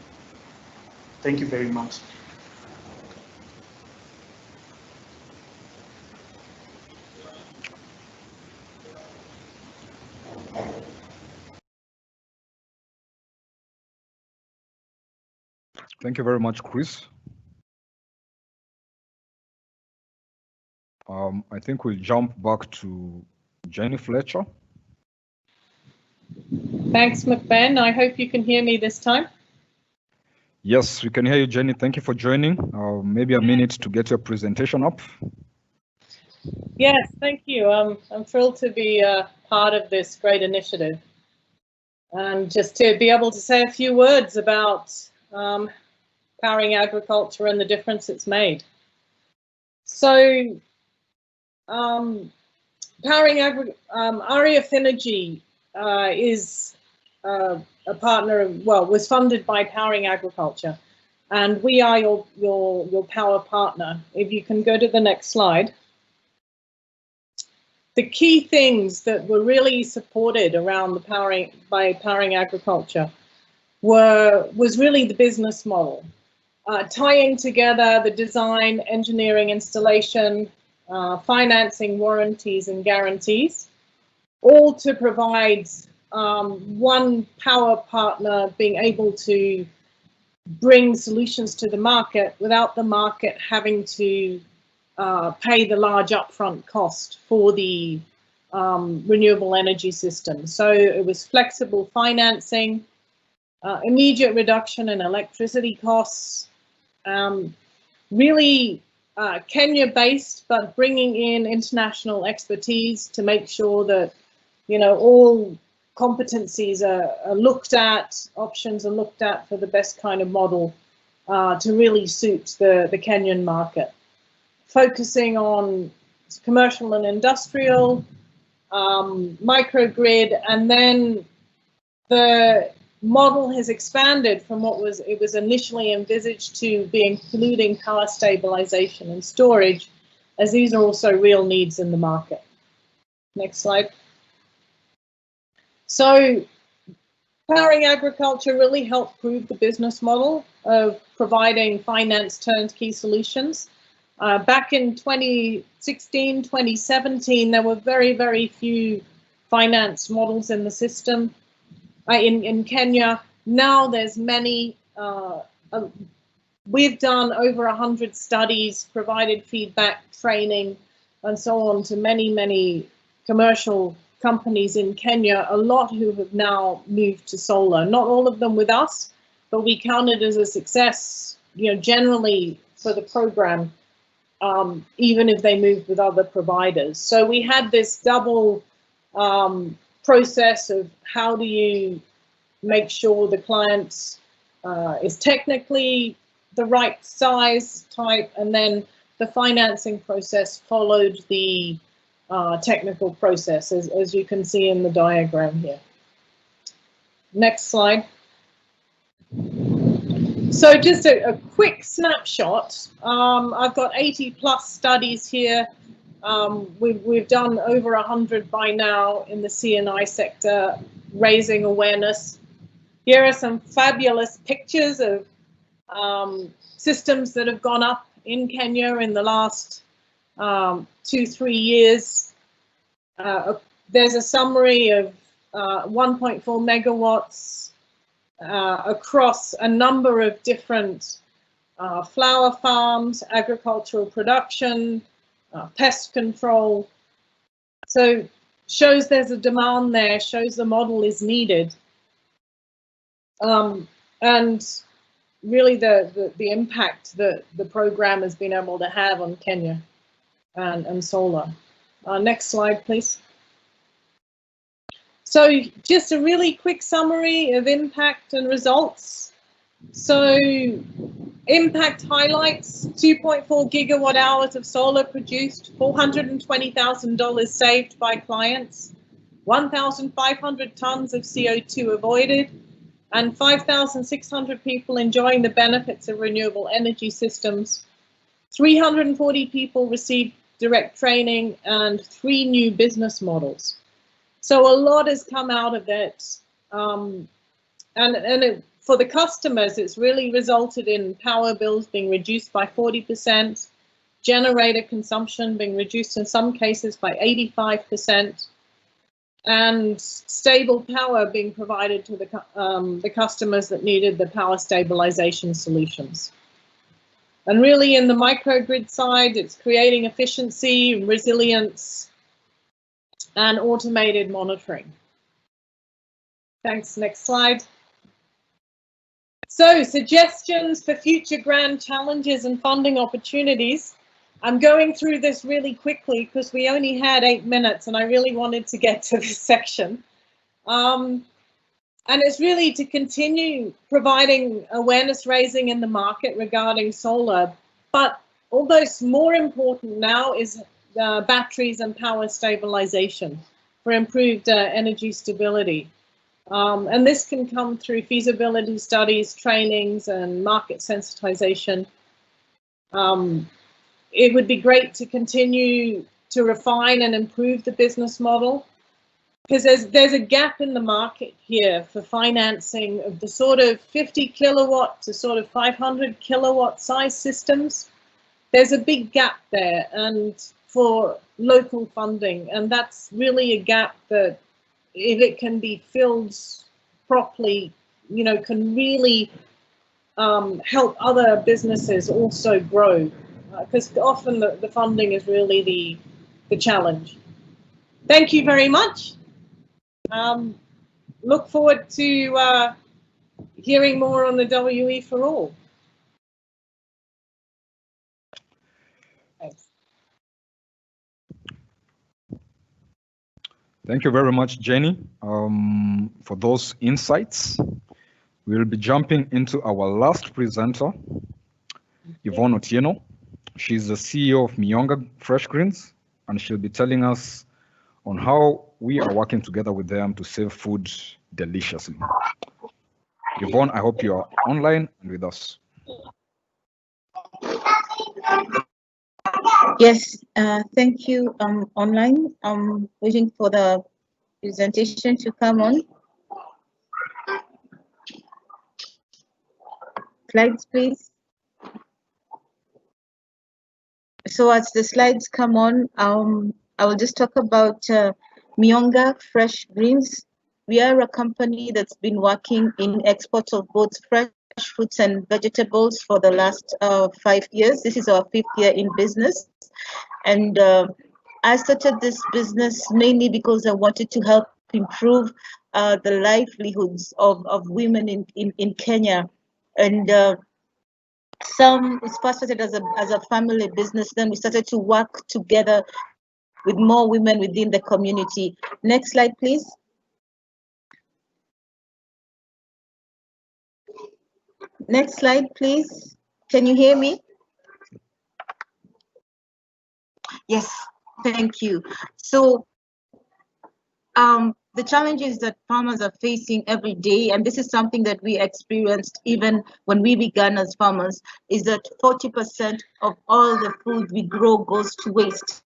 [SPEAKER 5] Thank you very much.
[SPEAKER 3] Thank you very much, Chris. I think we'll jump back to Jenny Fletcher.
[SPEAKER 6] Thanks, McBen. I hope you can hear me this time.
[SPEAKER 3] Yes, we can hear you, Jenny. Thank you for joining. Maybe a minute to get your presentation up.
[SPEAKER 6] Yes, thank you. I'm thrilled to be part of this great initiative and just to be able to say a few words about powering agriculture and the difference it's made. So, powering RIF Energy is a partner, well, was funded by Powering Agriculture, and we are your power partner. If you can go to the next slide. The key things that were really supported around the Powering Agriculture was really the business model, tying together the design, engineering, installation, financing, warranties and guarantees, all to provide one power partner being able to bring solutions to the market without the market having to pay the large upfront cost for the renewable energy system. So it was flexible financing, immediate reduction in electricity costs, really Kenya-based, but bringing in international expertise to make sure that, you know, all competencies are looked at, options are looked at for the best kind of model to really suit the Kenyan market. Focusing on commercial and industrial, microgrid, and then the model has expanded from what it was initially envisaged to be including power stabilization and storage, as these are also real needs in the market. Next slide. So Powering Agriculture really helped prove the business model of providing finance turnkey solutions. Back in 2016, 2017, there were very, very few finance models in the system in Kenya. Now there's many. We've done over 100 studies, provided feedback, training, and so on to many, many commercial companies in Kenya, a lot who have now moved to solar. Not all of them with us, but we count it as a success, you know, generally for the program. Even if they moved with other providers. So we had this double process of how do you make sure the client is technically the right size, type, and then the financing process followed the technical process, as you can see in the diagram here. Next slide. So just a quick snapshot. I've got 80+ studies here. We've done over 100 by now in the C&I sector, raising awareness. Here are some fabulous pictures of systems that have gone up in Kenya in the last 2-3 years. There's a summary of 1.4 megawatts across a number of different flower farms, agricultural production, pest control. So shows there's a demand there, shows the model is needed. And really the impact that the program has been able to have on Kenya and solar. Next slide, please. So just a really quick summary of impact and results. So impact highlights: 2.4 gigawatt hours of solar produced, $420,000 saved by clients, 1,500 tons of CO2 avoided, and 5,600 people enjoying the benefits of renewable energy systems. 340 people received direct training and 3 new business models. So a lot has come out of it, for the customers, it's really resulted in power bills being reduced by 40%, generator consumption being reduced in some cases by 85%, and stable power being provided to the customers that needed the power stabilization solutions. And really in the microgrid side, it's creating efficiency, resilience, and automated monitoring. Thanks, next slide. So, suggestions for future grand challenges and funding opportunities. I'm going through this really quickly because we only had 8 minutes and I really wanted to get to this section. And it's really to continue providing awareness raising in the market regarding solar. But almost more important now is batteries and power stabilization for improved energy stability. And this can come through feasibility studies, trainings, and market sensitization. It would be great to continue to refine and improve the business model, because there's a gap in the market here for financing of the sort of 50 kilowatt to sort of 500 kilowatt size systems. There's a big gap there, and for local funding, and that's really a gap that, if it can be filled properly, you know, can really help other businesses also grow, because often the funding is really the challenge. Thank you very much. Look forward to hearing more on the WE for All. Thanks.
[SPEAKER 3] Thank you very much, Jenny, for those insights. We'll be jumping into our last presenter, Yvonne Otieno. She's the CEO of Miyonga Fresh Greens, and she'll be telling us on how we are working together with them to save food deliciously. Yvonne, I hope you are online and with us.
[SPEAKER 7] Yes, thank you. Online. I'm waiting for the presentation to come on. Slides, please. So as the slides come on, I will just talk about Miyonga Fresh Greens. We are a company that's been working in exports of both fresh fruits and vegetables for the last 5 years. This is our 5th year in business. And I started this business mainly because I wanted to help improve the livelihoods of women in Kenya. And it first started as a family business. Then we started to work together with more women within the community. Next slide, please. Next slide, please. Can you hear me? Yes, thank you. So the challenges that farmers are facing every day, and this is something that we experienced even when we began as farmers, is that 40% of all the food we grow goes to waste.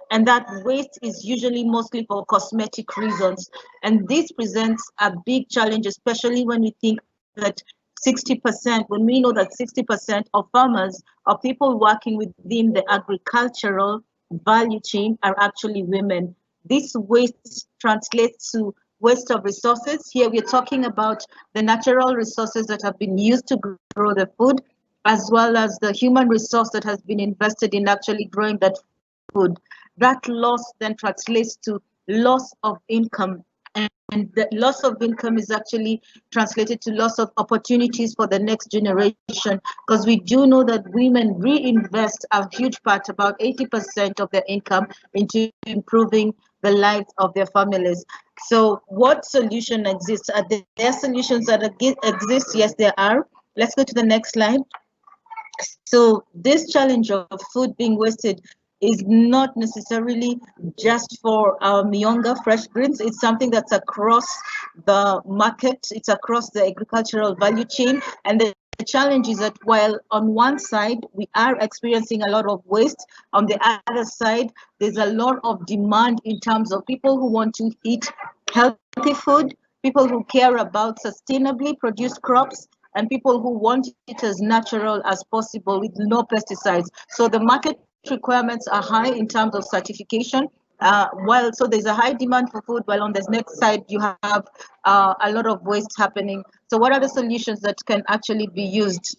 [SPEAKER 7] And that waste is usually mostly for cosmetic reasons. And this presents a big challenge, especially when we think that 60%, when we know that 60% of farmers or people working within the agricultural value chain are actually women. This waste translates to waste of resources. Here we're talking about the natural resources that have been used to grow the food, as well as the human resource that has been invested in actually growing that food. That loss then translates to loss of income. And the loss of income is actually translated to loss of opportunities for the next generation, because we do know that women reinvest a huge part, about 80% of their income, into improving the lives of their families. So what solution exists? Are there solutions that exist? Yes, there are. Let's go to the next slide. So this challenge of food being wasted is not necessarily just for Miyonga Fresh Greens. It's something that's across the market. It's across the agricultural value chain. And the challenge is that while on one side, we are experiencing a lot of waste, on the other side, there's a lot of demand in terms of people who want to eat healthy food, people who care about sustainably produced crops, and people who want it as natural as possible with no pesticides. So the market requirements are high in terms of certification. So there's a high demand for food, while on the next side you have a lot of waste happening. So what are the solutions that can actually be used?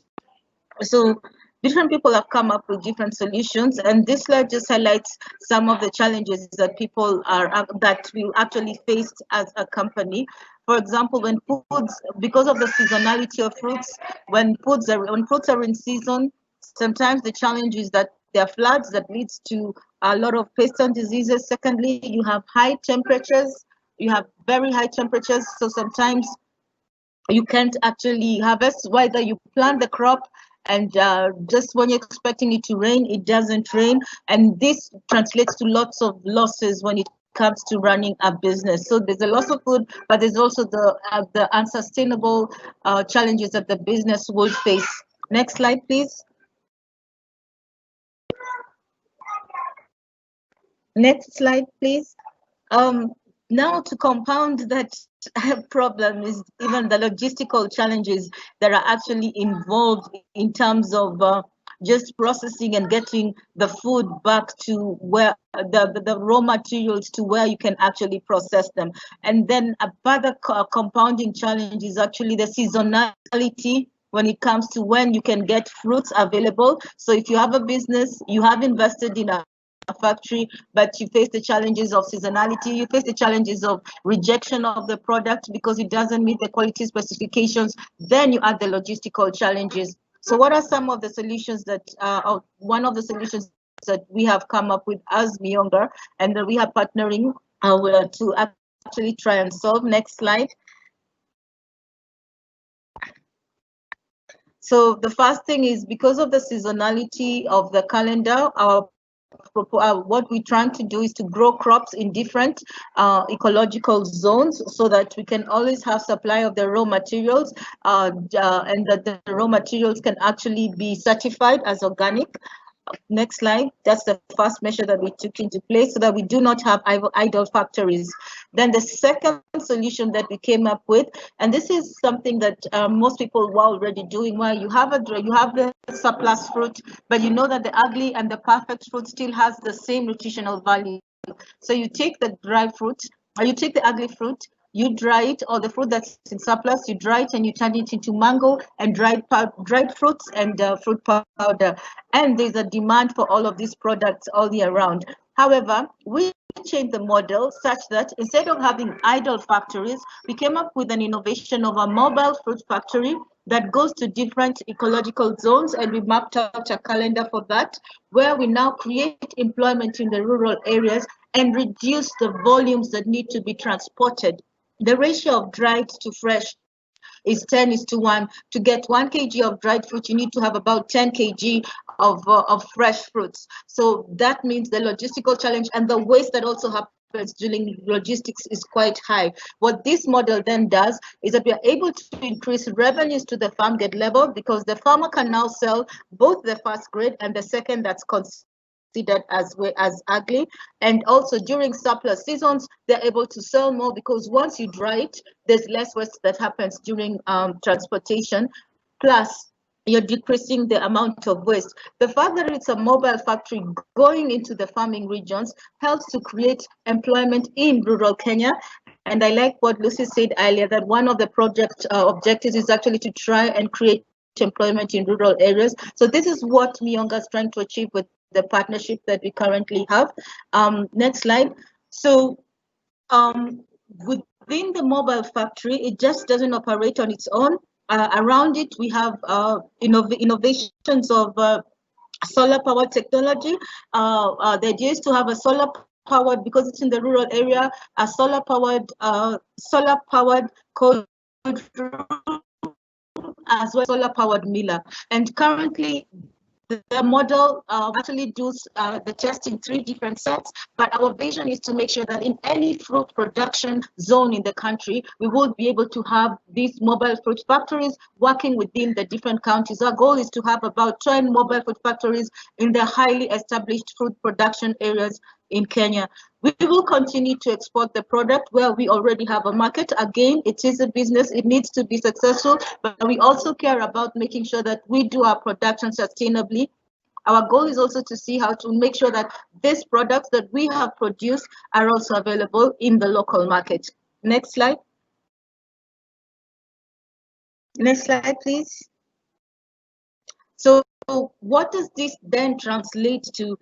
[SPEAKER 7] So Different people have come up with different solutions, and this slide just highlights some of the challenges that people that we actually faced as a company. For example, when foods, because of the seasonality of fruits, when fruits are in season, sometimes the challenge is that there are floods that leads to a lot of pests and diseases. Secondly, you have high temperatures. You have very high temperatures, so sometimes you can't actually harvest, whether you plant the crop and just when you're expecting it to rain, it doesn't rain. And this translates to lots of losses when it comes to running a business. So there's a loss of food, but there's also the unsustainable challenges that the business would face. Next slide, please. Next slide, please. Now to compound that problem is even the logistical challenges that are actually involved in terms of just processing and getting the food back to where the raw materials to where you can actually process them. And then a further compounding challenge is actually the seasonality when it comes to when you can get fruits available. So if you have a business, you have invested in a factory, but you face the challenges of seasonality, you face the challenges of rejection of the product because it doesn't meet the quality specifications, then you add the logistical challenges. So what are some of the solutions that, one of the solutions that we have come up with as Mionga, and that we are partnering to actually try and solve? Next slide. So the first thing is, because of the seasonality of the calendar, what we're trying to do is to grow crops in different ecological zones so that we can always have supply of the raw materials and that the raw materials can actually be certified as organic. Next slide. That's the first measure that we took into place so that we do not have idle factories. Then the second solution that we came up with, and this is something that most people were already doing, where you have the surplus fruit, but you know that the ugly and the perfect fruit still has the same nutritional value. So you take the dry fruit, or you take the ugly fruit, you dry it, or the fruit that's in surplus, you dry it and you turn it into mango and dried fruits and fruit powder. And there's a demand for all of these products all year round. However, we changed the model such that instead of having idle factories, we came up with an innovation of a mobile fruit factory that goes to different ecological zones, and we mapped out a calendar for that, where we now create employment in the rural areas and reduce the volumes that need to be transported. The ratio of dried to fresh is 10:1. To get 1 kg of dried fruit, you need to have about 10 kg of fresh fruits. So that means the logistical challenge and the waste that also happens during logistics is quite high. What this model then does is that we are able to increase revenues to the farm gate level, because the farmer can now sell both the first grade and the second that's considered as ugly. And also during surplus seasons, they're able to sell more, because once you dry it, there's less waste that happens during transportation. Plus, you're decreasing the amount of waste. The fact that it's a mobile factory going into the farming regions helps to create employment in rural Kenya. And I like what Lucy said earlier, that one of the project objectives is actually to try and create employment in rural areas. So this is what Mionga is trying to achieve with the partnership that we currently have. Next slide. So within the mobile factory, it just doesn't operate on its own. Around it, we have innovations of solar powered technology. The idea is to have a solar powered, because it's in the rural area, a solar powered cold as well as solar powered miller. And currently, the model actually does the test in 3 different sets, but our vision is to make sure that in any fruit production zone in the country, we will be able to have these mobile fruit factories working within the different counties. Our goal is to have about 10 mobile fruit factories in the highly established fruit production areas in Kenya. We will continue to export the product where we already have a market. Again, it is a business, it needs to be successful, but we also care about making sure that we do our production sustainably. Our goal is also to see how to make sure that these products that we have produced are also available in the local market. Next slide. Next slide, please. So what does this then translate to?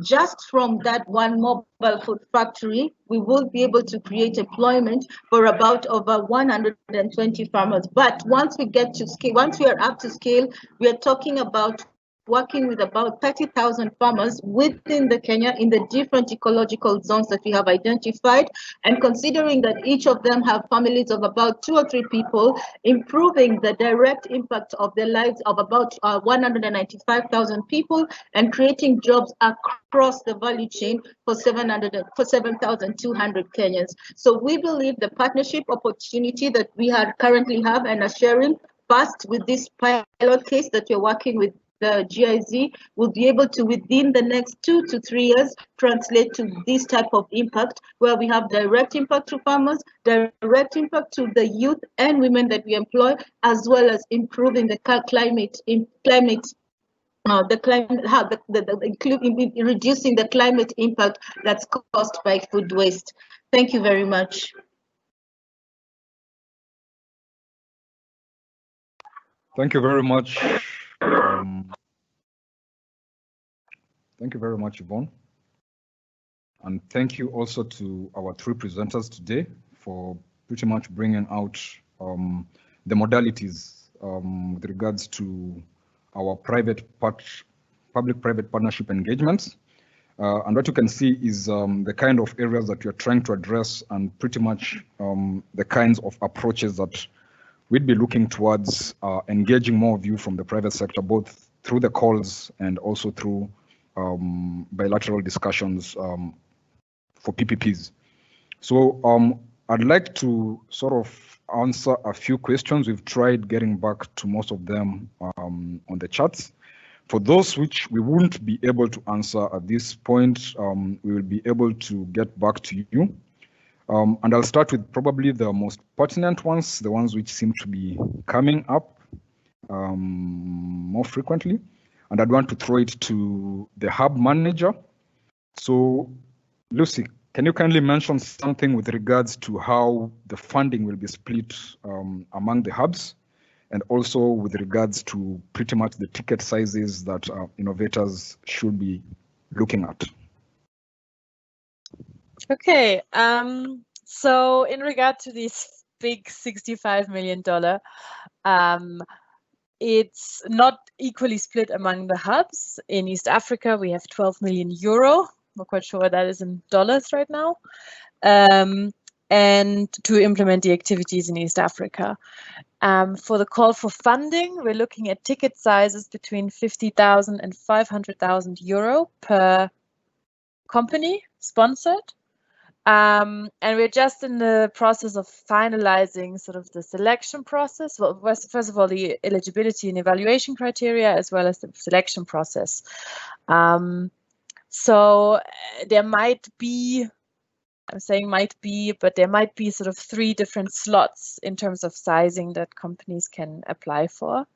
[SPEAKER 7] Just from that one mobile food factory, we will be able to create employment for about over 120 farmers. But once we get to scale, once we are up to scale, we are talking about working with about 30,000 farmers within the Kenya in the different ecological zones that we have identified. And considering that each of them have families of about 2 or 3 people, improving the direct impact of the lives of about 195,000 people and creating jobs across the value chain for 7,200 Kenyans. So we believe the partnership opportunity that we currently have and are sharing first with this pilot case that you're working with the GIZ will be able to, within the next 2 to 3 years, translate to this type of impact, where we have direct impact to farmers, direct impact to the youth and women that we employ, as well as improving the reducing the climate impact that's caused by food waste. Thank you very much.
[SPEAKER 3] Thank you very much. Thank you very much, Yvonne. And thank you also to our 3 presenters today for pretty much bringing out the modalities with regards to our public-private partnership engagements. And what you can see is the kind of areas that we are trying to address and pretty much the kinds of approaches that we'd be looking towards engaging more of you from the private sector, both through the calls and also through bilateral discussions for PPPs. So I'd like to sort of answer a few questions. We've tried getting back to most of them on the chats. For those which we won't be able to answer at this point, we will be able to get back to you. And I'll start with probably the most pertinent ones, the ones which seem to be coming up more frequently. And I'd want to throw it to the hub manager. So, Lucy, can you kindly mention something with regards to how the funding will be split among the hubs, and also with regards to pretty much the ticket sizes that innovators should be looking at?
[SPEAKER 1] Okay, so in regard to this big $65 million, it's not equally split among the hubs. In East Africa, we have 12 million euro. Not quite sure what that is in dollars right now. And to implement the activities in East Africa. For the call for funding, we're looking at ticket sizes between 50,000 and 500,000 euro per company sponsored. And we're just in the process of finalizing sort of the selection process. Well, first of all, the eligibility and evaluation criteria, as well as the selection process. So there might be, I'm saying might be, but there might be sort of 3 different slots in terms of sizing that companies can apply for.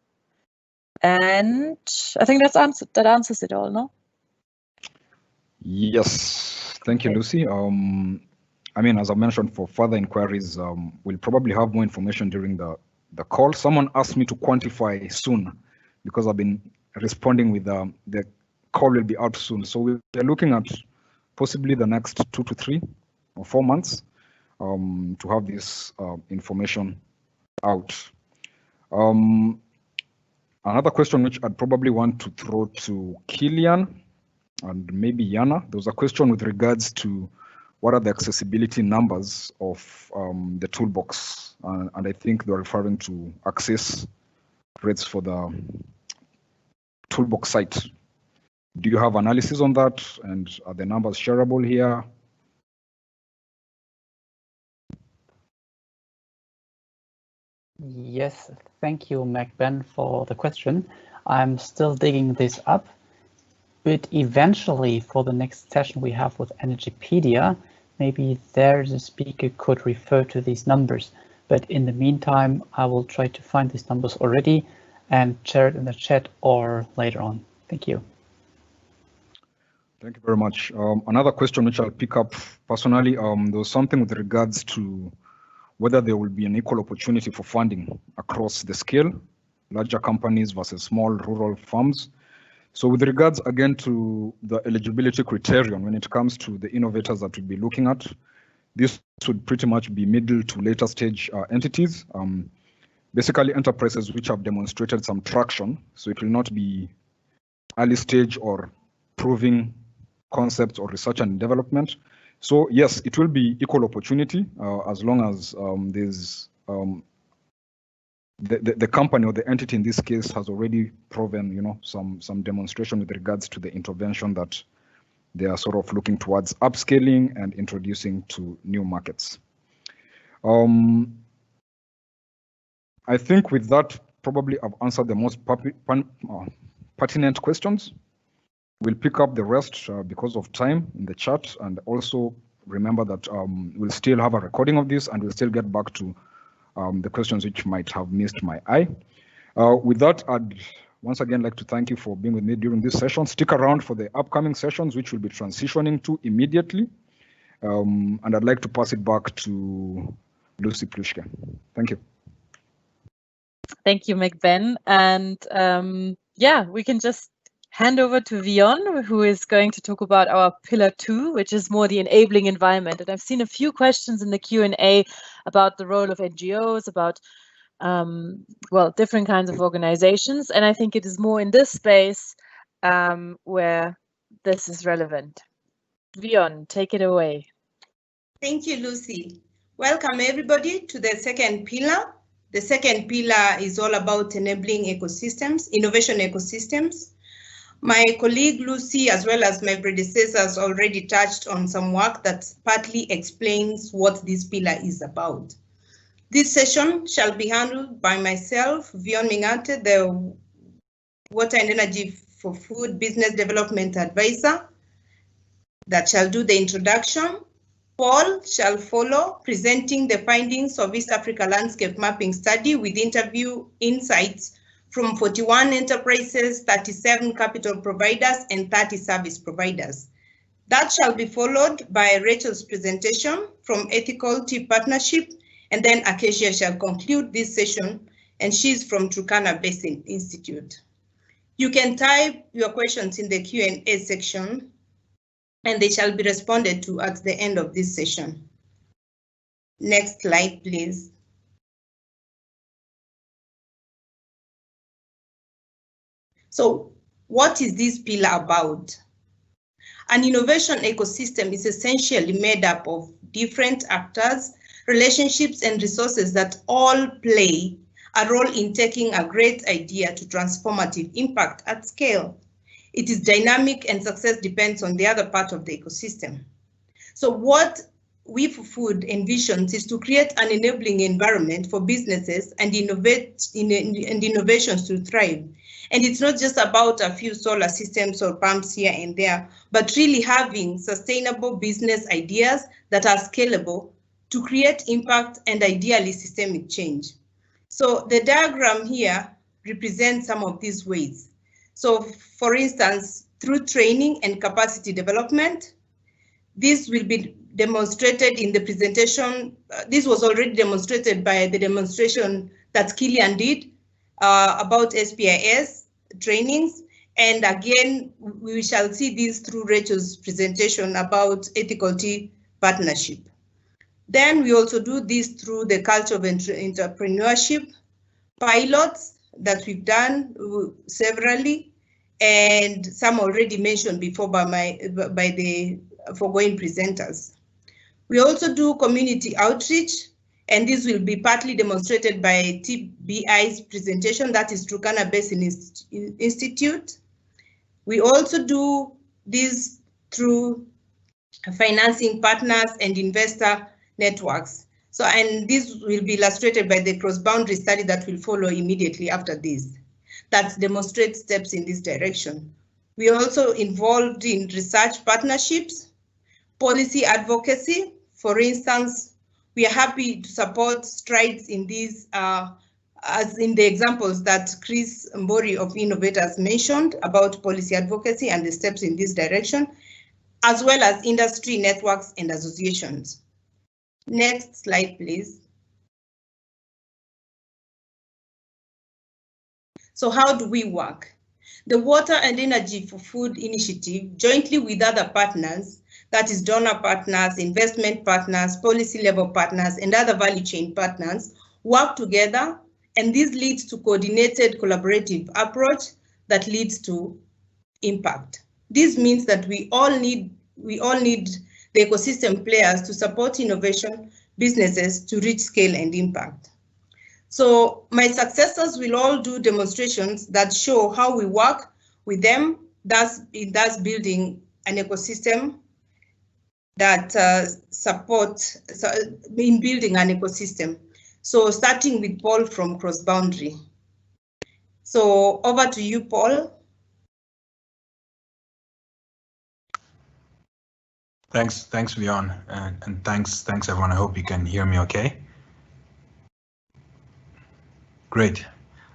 [SPEAKER 1] And I think that answers it all, no?
[SPEAKER 3] Yes, thank you, Lucy. I mean, as I mentioned, for further inquiries, we'll probably have more information during the call. Someone asked me to quantify soon because I've been responding with the call will be out soon. So we're looking at possibly the next 2 to 3 or 4 months to have this information out. Another question which I'd probably want to throw to Kilian and maybe Yana. There was a question with regards to what are the accessibility numbers of the toolbox, and I think they're referring to access rates for the toolbox site. Do you have analysis on that, and are the numbers shareable here?
[SPEAKER 2] Yes, thank you, MacBen, for the question. I'm still digging this up, but eventually for the next session we have with Energypedia, maybe there the speaker could refer to these numbers. But in the meantime, I will try to find these numbers already and share it in the chat or later on. Thank you.
[SPEAKER 3] Thank you very much. Another question which I'll pick up personally, there was something with regards to whether there will be an equal opportunity for funding across the scale larger companies versus small rural farms. So with regards again to the eligibility criterion when it comes to the innovators that we'll be looking at, this would pretty much be middle to later stage entities, basically enterprises which have demonstrated some traction. So it will not be early stage or proving concepts or research and development. So yes, it will be equal opportunity as long as there's the company or the entity in this case has already proven, you know, some demonstration with regards to the intervention that they are sort of looking towards upscaling and introducing to new markets. I think with that, probably I've answered the most pertinent questions. We'll pick up the rest because of time in the chat, and also remember that we'll still have a recording of this and we'll still get back to the questions which might have missed my eye. With that, I'd once again like to thank you for being with me during this session. Stick around for the upcoming sessions, which we'll be transitioning to immediately. And I'd like to pass it back to Lucy Plushke. Thank you.
[SPEAKER 1] Thank you, McBen. And yeah, we can just hand over to Vion, who is going to talk about our pillar 2, which is more the enabling environment. And I've seen a few questions in the Q&A about the role of NGOs, about well, different kinds of organizations. And I think it is more in this space where this is relevant. Vion, take it away.
[SPEAKER 8] Thank you, Lucy. Welcome everybody to the second pillar. The second pillar is all about enabling ecosystems, innovation ecosystems. My colleague Lucy, as well as my predecessors, already touched on some work that partly explains what this pillar is about. This session shall be handled by myself, Vion Mingate, the Water and Energy for Food Business Development Advisor, that shall do the introduction. Paul shall follow, presenting the findings of East Africa Landscape Mapping Study with interview insights from 41 enterprises, 37 capital providers, and 30 service providers. That shall be followed by Rachel's presentation from Ethical Tea Partnership, and then Acacia shall conclude this session, and she's from Turkana Basin Institute. You can type your questions in the Q&A section, and they shall be responded to at the end of this session. Next slide, please. So what is this pillar about? An innovation ecosystem is essentially made up of different actors, relationships, and resources that all play a role in taking a great idea to transformative impact at scale. It is dynamic and success depends on the other part of the ecosystem. So what We for Food envisions is to create an enabling environment for businesses and innovations to thrive. And it's not just about a few solar systems or pumps here and there, but really having sustainable business ideas that are scalable to create impact and ideally systemic change. So the diagram here represents some of these ways. So for instance, through training and capacity development, this will be demonstrated in the presentation. This was already demonstrated by the demonstration that Kilian did about SPIS trainings. And again, we shall see this through Rachel's presentation about ethical tea partnership. Then we also do this through the culture of entrepreneurship pilots that we've done severally, and some already mentioned before by the foregoing presenters. We also do community outreach, and this will be partly demonstrated by TBI's presentation, that is Turkana Basin Institute. We also do this through financing partners and investor networks. So, and this will be illustrated by the cross-boundary study that will follow immediately after this, that demonstrates steps in this direction. We are also involved in research partnerships, policy advocacy. For instance, we are happy to support strides in these, as in the examples that Chris Mbori of EENOVATORS mentioned about policy advocacy and the steps in this direction, as well as industry networks and associations. Next slide, please. So how do we work? The Water and Energy for Food Initiative, jointly with other partners, that is donor partners, investment partners, policy level partners, and other value chain partners, work together, and this leads to coordinated collaborative approach that leads to impact. This means that we all need the ecosystem players to support innovation businesses to reach scale and impact. So my successors will all do demonstrations that show how we work with them, thus building an ecosystem that in building an ecosystem. So starting with Paul from Cross Boundary. So over to you, Paul.
[SPEAKER 9] Thanks, Vion, and thanks everyone. I hope you can hear me okay. Great.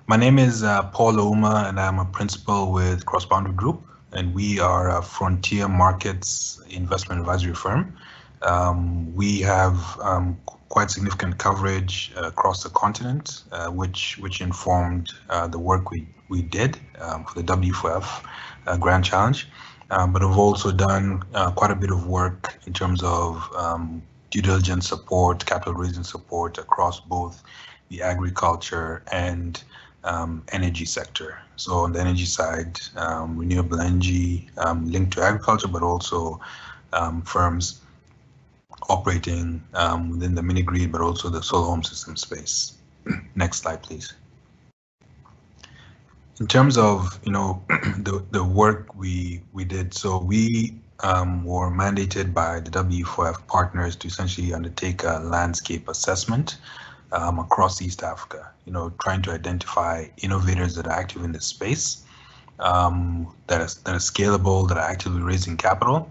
[SPEAKER 9] My name is Paul Ouma, and I'm a principal with Cross Boundary Group, and we are a frontier markets investment advisory firm. We have quite significant coverage across the continent, which informed the work we did for the W4F Grand Challenge. But I've also done quite a bit of work in terms of due diligence support, capital raising support across both the agriculture and energy sector. So on the energy side, renewable energy linked to agriculture, but also firms operating within the mini-grid, but also the solar home system space. Next slide, please. In terms of the work we did, so we were mandated by the W4F partners to essentially undertake a landscape assessment across East Africa. Trying to identify innovators that are active in this space, that are scalable, that are actively raising capital,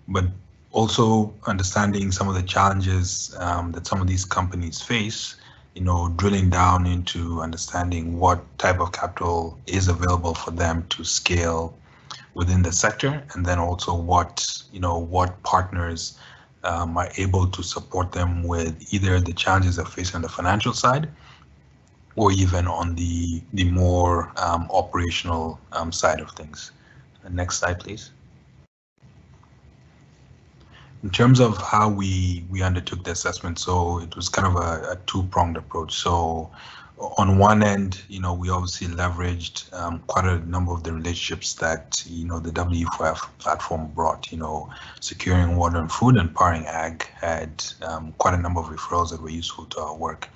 [SPEAKER 9] but also understanding some of the challenges that some of these companies face. Drilling down into understanding what type of capital is available for them to scale within the sector, and then also what partners are able to support them with either the challenges they're facing on the financial side, or even on the more operational side of things. Next slide, please. In terms of how we undertook the assessment, so it was kind of a two-pronged approach. So on one end, we obviously leveraged quite a number of the relationships that the W4F platform brought. Securing water and food and powering ag had quite a number of referrals that were useful to our work.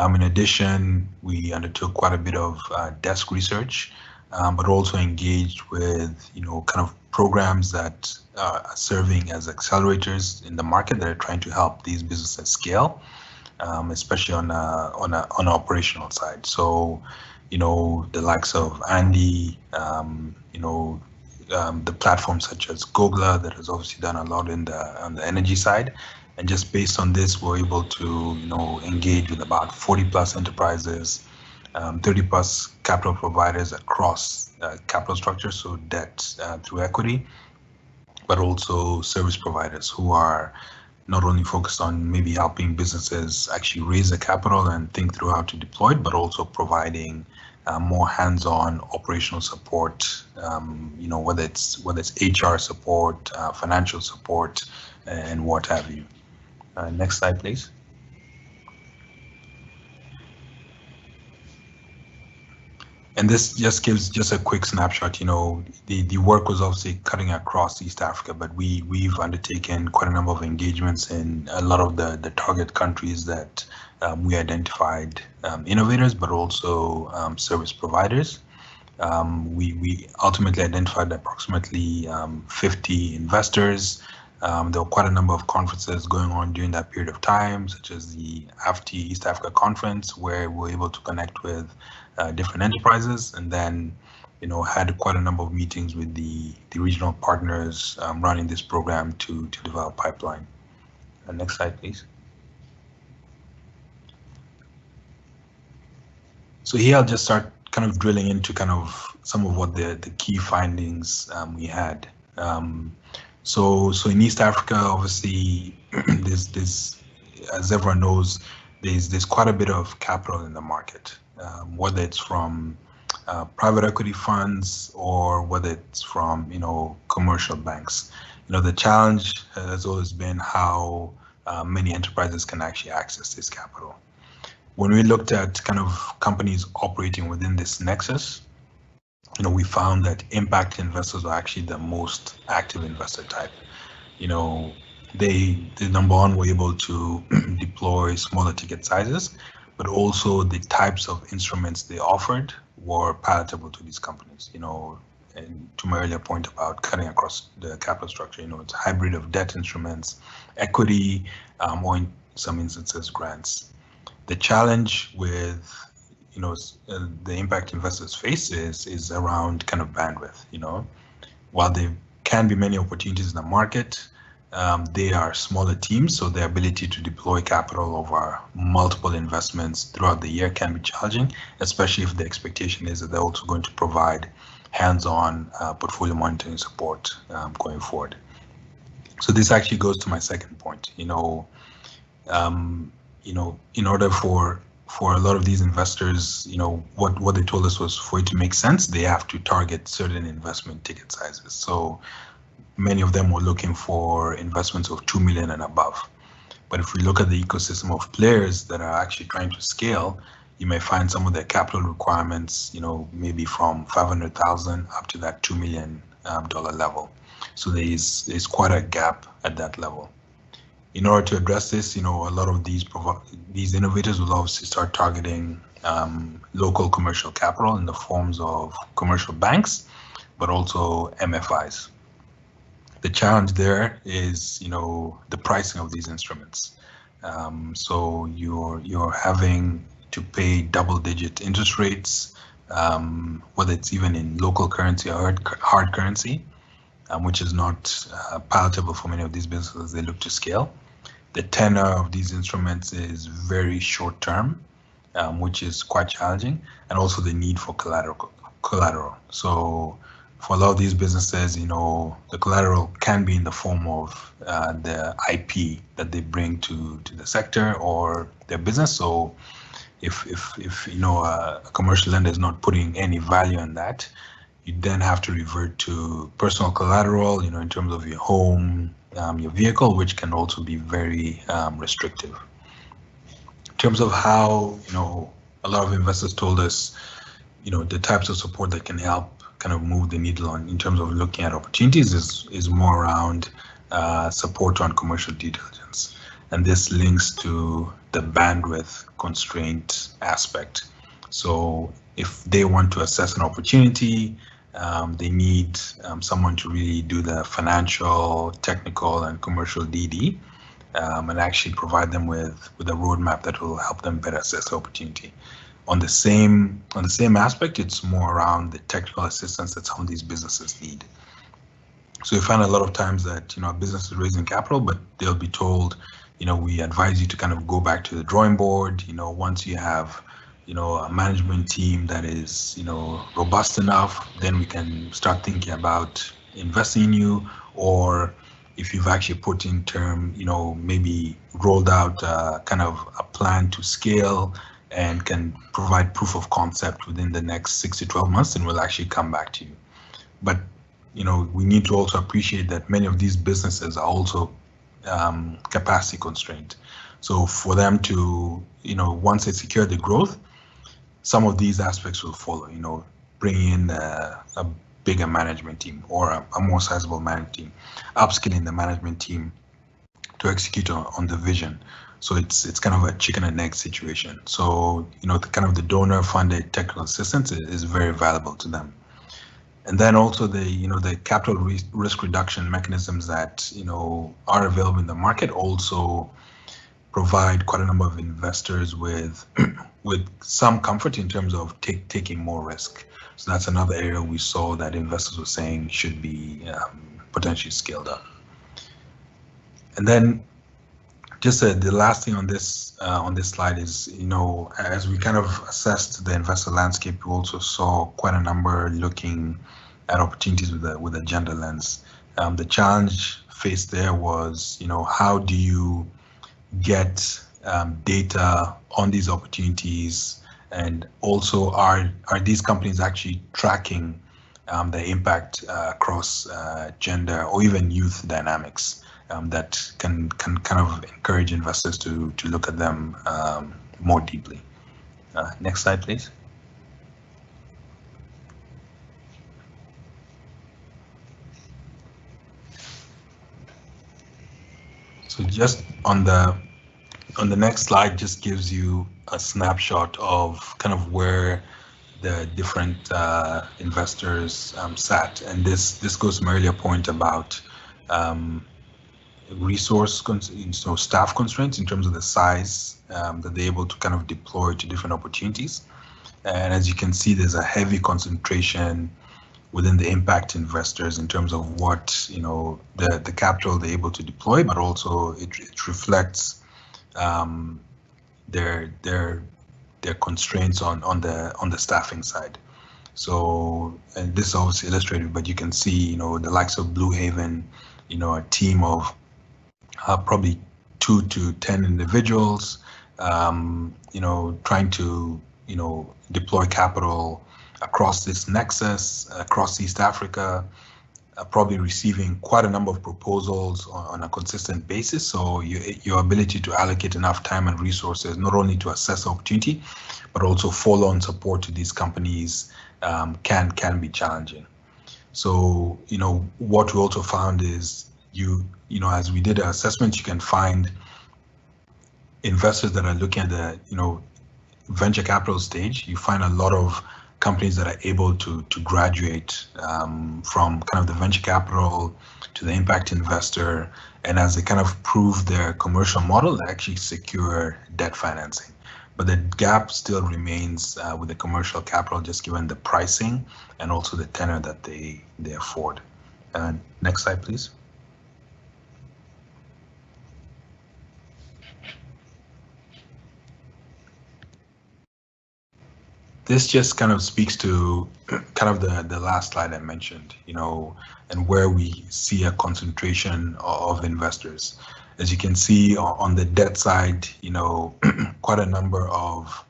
[SPEAKER 9] In addition, we undertook quite a bit of desk research, but also engaged with kind of programs that are serving as accelerators in the market that are trying to help these businesses scale, especially on an operational side. So, the likes of Andy, the platforms such as Gogla that has obviously done a lot on the energy side, and just based on this, we're able to engage with about 40 plus enterprises, 30 plus capital providers across capital structures, so debt through equity, but also service providers who are not only focused on maybe helping businesses actually raise the capital and think through how to deploy it, but also providing more hands-on operational support, whether it's HR support, financial support, and what have you. Next slide, please. And this just gives just a quick snapshot. The work was obviously cutting across East Africa, but we've undertaken quite a number of engagements in a lot of the target countries that we identified, innovators, but also service providers. We ultimately identified approximately 50 investors. There were quite a number of conferences going on during that period of time, such as the AFTI East Africa Conference, where we were able to connect with different enterprises, and then had quite a number of meetings with the regional partners running this program to develop pipeline. Next slide, please. So here I'll just start kind of drilling into kind of some of what the key findings we had. So in East Africa, obviously, there's as everyone knows, there's quite a bit of capital in the market, whether it's from private equity funds or whether it's from, commercial banks. The challenge has always been how many enterprises can actually access this capital. When we looked at kind of companies operating within this nexus, we found that impact investors are actually the most active investor type. The number one were able to deploy smaller ticket sizes, but also the types of instruments they offered were palatable to these companies. And to my earlier point about cutting across the capital structure, it's a hybrid of debt instruments, equity, or in some instances, grants. The challenge with the impact investors face is around kind of bandwidth. While there can be many opportunities in the market, they are smaller teams, so the ability to deploy capital over multiple investments throughout the year can be challenging, especially if the expectation is that they're also going to provide hands-on portfolio monitoring support going forward. So this actually goes to my second point. In order for a lot of these investors, what they told us was for it to make sense, they have to target certain investment ticket sizes. So many of them were looking for investments of 2 million and above. But if we look at the ecosystem of players that are actually trying to scale, you may find some of their capital requirements, maybe from 500,000 up to that $2 million level. So there's quite a gap at that level. In order to address this, a lot of these innovators will obviously start targeting local commercial capital in the forms of commercial banks, but also MFIs. The challenge there is, the pricing of these instruments. So you're having to pay double-digit interest rates, whether it's even in local currency or hard currency, which is not palatable for many of these businesses as they look to scale. The tenor of these instruments is very short-term, which is quite challenging, and also the need for collateral. So for a lot of these businesses, the collateral can be in the form of the IP that they bring to the sector or their business. So if a commercial lender is not putting any value in that, you then have to revert to personal collateral, in terms of your home, your vehicle, which can also be very restrictive. In terms of how, a lot of investors told us, the types of support that can help kind of move the needle on in terms of looking at opportunities is more around support on commercial due diligence. And this links to the bandwidth constraint aspect. So if they want to assess an opportunity, they need someone to really do the financial, technical, and commercial DD, and actually provide them with a roadmap that will help them better assess the opportunity. On the same aspect, it's more around the technical assistance that some of these businesses need. So you find a lot of times that a business is raising capital, but they'll be told, we advise you to kind of go back to the drawing board. Once you have a management team that is robust enough, then we can start thinking about investing in you. Or if you've actually put in term, maybe rolled out kind of a plan to scale and can provide proof of concept within the next 6 to 12 months, then we'll actually come back to you. But we need to also appreciate that many of these businesses are also capacity constrained. So for them to, once they secure the growth, some of these aspects will follow, bringing in a bigger management team or a more sizable management team, upskilling the management team to execute on the vision. So it's kind of a chicken and egg situation. So, the donor funded technical assistance is very valuable to them. And then also the capital risk reduction mechanisms that, are available in the market also provide quite a number of investors with some comfort in terms of taking more risk. So that's another area we saw that investors were saying should be potentially scaled up. And then just the last thing on this slide is, as we kind of assessed the investor landscape, we also saw quite a number looking at opportunities with a gender lens. The challenge faced there was, how do you get data on these opportunities And also, are these companies actually tracking the impact across gender or even youth dynamics that can kind of encourage investors to look at them more deeply. Next slide, please. So just on the next slide, just gives you a snapshot of kind of where the different investors sat, and this goes to my earlier point about staff constraints in terms of the size that they're able to kind of deploy to different opportunities. And as you can see, there's a heavy concentration within the impact investors in terms of what, you know, the capital they're able to deploy, but also it reflects their constraints on the staffing side. So, and this is obviously illustrated, but you can see, you know, the likes of Blue Haven, you know, a team of probably 2 to 10 individuals, you know, trying to, you know, deploy capital across this nexus, across East Africa, probably receiving quite a number of proposals on a consistent basis. So your ability to allocate enough time and resources, not only to assess the opportunity, but also follow on support to these companies can be challenging. So, you know, what we also found is you know, as we did our assessment, you can find investors that are looking at the, you know, venture capital stage. You find a lot of companies that are able to graduate from kind of the venture capital to the impact investor, and as they kind of prove their commercial model, they actually secure debt financing. But the gap still remains with the commercial capital, just given the pricing and also the tenor that they afford. Next slide, please. This just kind of speaks to kind of the last slide I mentioned, you know, and where we see a concentration of investors. As you can see on the debt side, you know, quite a number of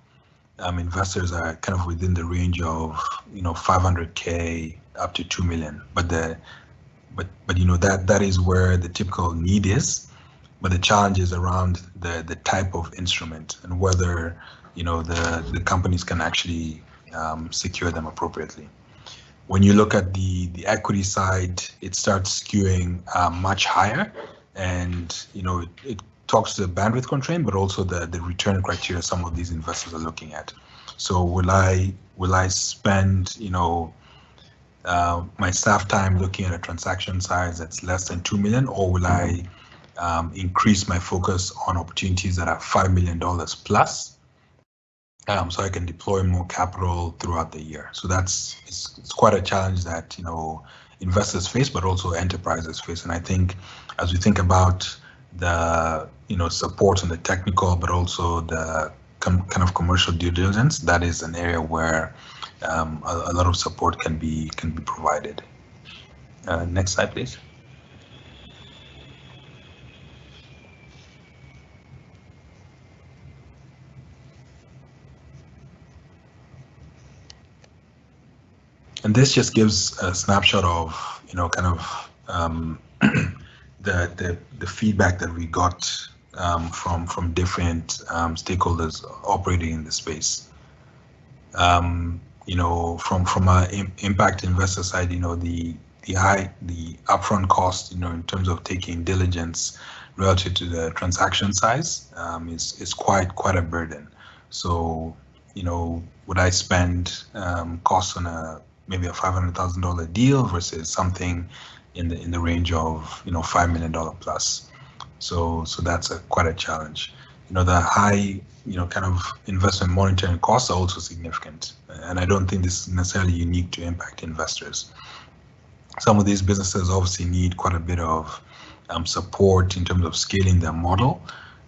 [SPEAKER 9] investors are kind of within the range of, you know, 500K up to 2 million. But you know, that is where the typical need is. But the challenge is around the type of instrument and whether, you know, the companies can actually secure them appropriately. When you look at the equity side, it starts skewing much higher, and you know, it talks to the bandwidth constraint, but also the return criteria some of these investors are looking at. So will I spend, you know, my staff time looking at a transaction size that's less than 2 million, or will I increase my focus on opportunities that are $5 million plus? So I can deploy more capital throughout the year. So it's quite a challenge that, you know, investors face, but also enterprises face. And I think as we think about the, you know, support on the technical, but also the kind of commercial due diligence, that is an area where a lot of support can be provided. Next slide, please. And this just gives a snapshot of, you know, kind of the feedback that we got from different stakeholders operating in the space. You know, from an impact investor side, you know, the upfront cost, you know, in terms of taking diligence relative to the transaction size is quite a burden. So, you know, would I spend costs on maybe a $500,000 deal versus something in the range of, you know, $5 million plus? So that's quite a challenge. You know, the high, you know, kind of investment monitoring costs are also significant, and I don't think this is necessarily unique to impact investors. Some of these businesses obviously need quite a bit of support in terms of scaling their model,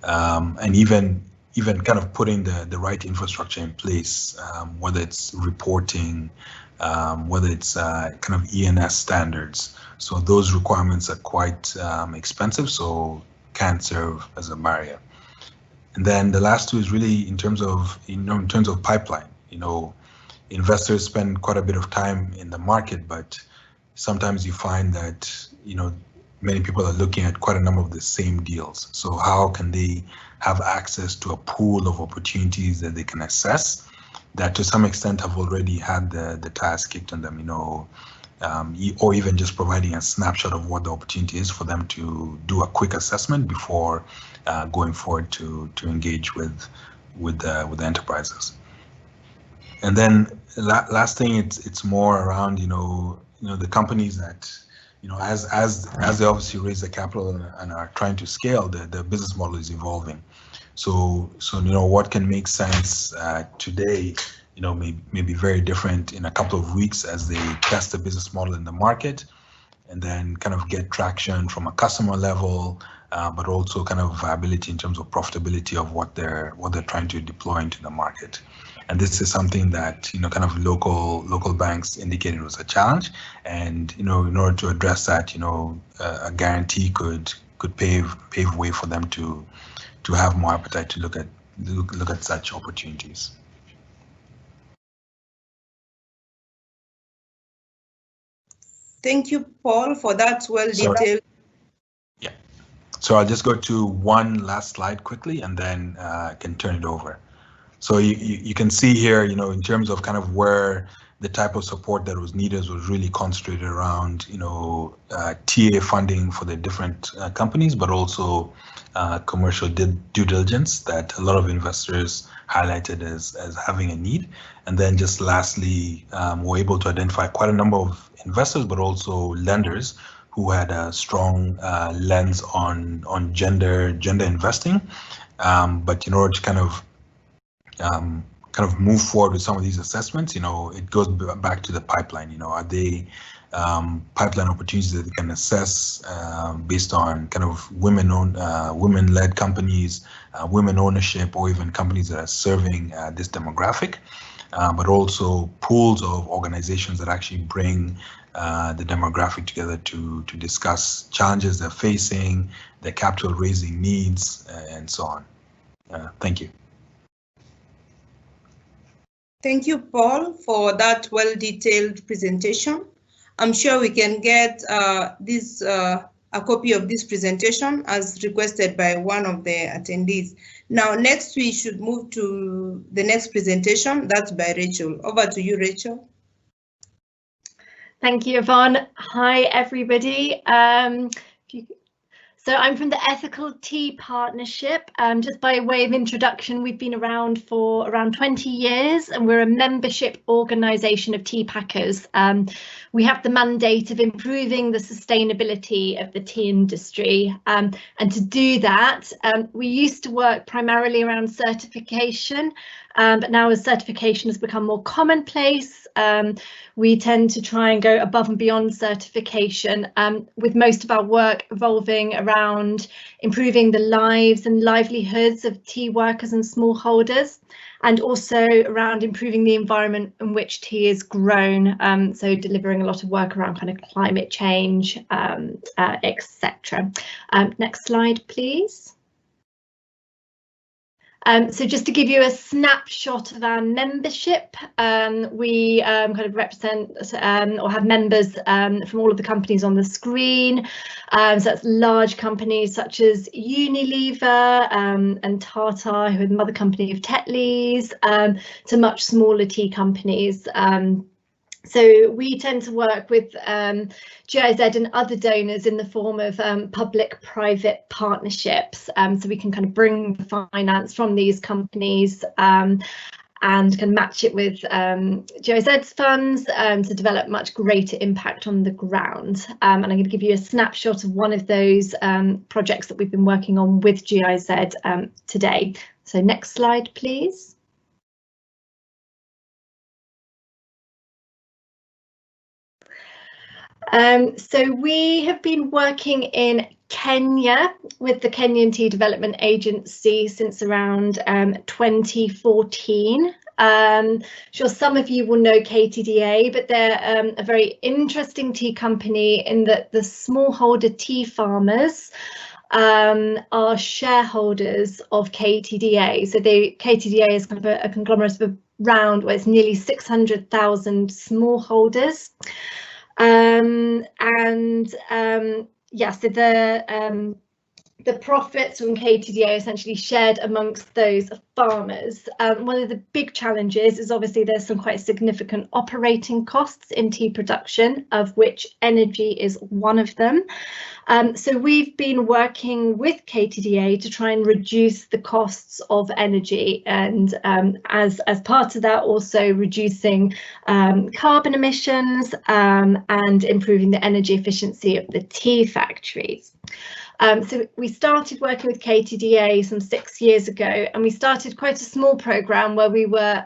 [SPEAKER 9] and even kind of putting the right infrastructure in place, whether it's reporting, whether it's kind of ENS standards. So those requirements are quite expensive, so can serve as a barrier. And then the last two is really in terms of pipeline. Investors spend quite a bit of time in the market, but sometimes you find that many people are looking at quite a number of the same deals. So how can they have access to a pool of opportunities that they can assess that to some extent have already had the tires kicked on them, or even just providing a snapshot of what the opportunity is for them to do a quick assessment before going forward to engage with the enterprises. And then last thing, it's more around the companies that as they obviously raise the capital and are trying to scale, the business model is evolving. So what can make sense today, may be very different in a couple of weeks as they test the business model in the market, and then kind of get traction from a customer level, but also kind of viability in terms of profitability of what they're trying to deploy into the market. And this is something that kind of local banks indicated was a challenge, and in order to address that, a guarantee could pave way for them to have more appetite to look at such opportunities.
[SPEAKER 8] Thank you, Paul, for that well-detailed.
[SPEAKER 9] Yeah. So I'll just go to one last slide quickly, and then I can turn it over. So you can see here, in terms of kind of where the type of support that was needed was really concentrated around, TA funding for the different companies, but also commercial due diligence that a lot of investors highlighted as having a need. And then just lastly, we're able to identify quite a number of investors, but also lenders who had a strong lens on gender investing. But in order to kind of move forward with some of these assessments, it goes back to the pipeline. Are they pipeline opportunities that they can assess based on kind of women-led companies, women ownership, or even companies that are serving this demographic, but also pools of organizations that actually bring the demographic together to discuss challenges they're facing, their capital raising needs, and so on. Thank you.
[SPEAKER 8] Thank you, Paul, for that well-detailed presentation. I'm sure we can get a copy of this presentation as requested by one of the attendees. Now, next we should move to the next presentation. That's by Rachel. Over to you, Rachel.
[SPEAKER 10] Thank you, Yvonne. Hi, everybody. So I'm from the Ethical Tea Partnership. Just by way of introduction, we've been around for around 20 years, and we're a membership organisation of tea packers. We have the mandate of improving the sustainability of the tea industry. And to do that, we used to work primarily around certification, but now as certification has become more commonplace, we tend to try and go above and beyond certification, with most of our work evolving around improving the lives and livelihoods of tea workers and smallholders, and also around improving the environment in which tea is grown, so delivering a lot of work around kind of climate change, etc. Next slide, please. So just to give you a snapshot of our membership, we kind of represent or have members from all of the companies on the screen. So that's large companies such as Unilever and Tata, who are the mother company of Tetley's, to much smaller tea companies. So we tend to work with GIZ and other donors in the form of public-private partnerships, so we can kind of bring the finance from these companies and can match it with GIZ's funds to develop much greater impact on the ground. And I'm going to give you a snapshot of one of those projects that we've been working on with GIZ today. So next slide, please. So we have been working in Kenya with the Kenyan Tea Development Agency since around 2014. Sure, some of you will know KTDA, but they're a very interesting tea company in that the smallholder tea farmers are shareholders of KTDA. So KTDA is kind of a conglomerate of around, well, it's nearly 600,000 smallholders. Yeah, so the profits from KTDA are essentially shared amongst those farmers. One of the big challenges is obviously there's some quite significant operating costs in tea production, of which energy is one of them. So we've been working with KTDA to try and reduce the costs of energy, and as part of that, also reducing carbon emissions and improving the energy efficiency of the tea factories. So we started working with KTDA some 6 years ago, and we started quite a small programme where we were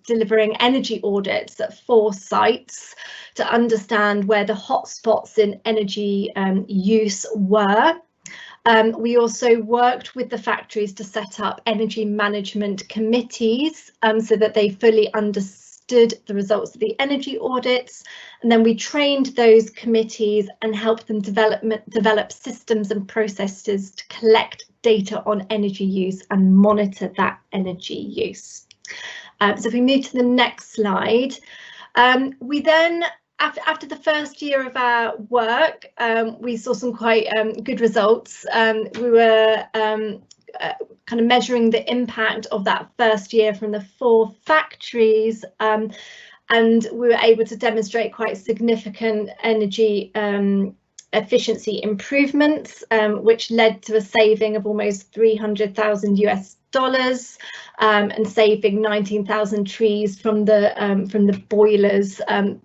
[SPEAKER 10] delivering energy audits at 4 sites to understand where the hotspots in energy use were. We also worked with the factories to set up energy management committees so that they fully understood the results of the energy audits, and then we trained those committees and helped them develop systems and processes to collect data on energy use and monitor that energy use. So if we move to the next slide, we then, after the first year of our work, we saw some quite good results. We were kind of measuring the impact of that first year from the 4 factories, and we were able to demonstrate quite significant energy efficiency improvements, which led to a saving of almost $300,000 US, and saving 19,000 trees from the boilers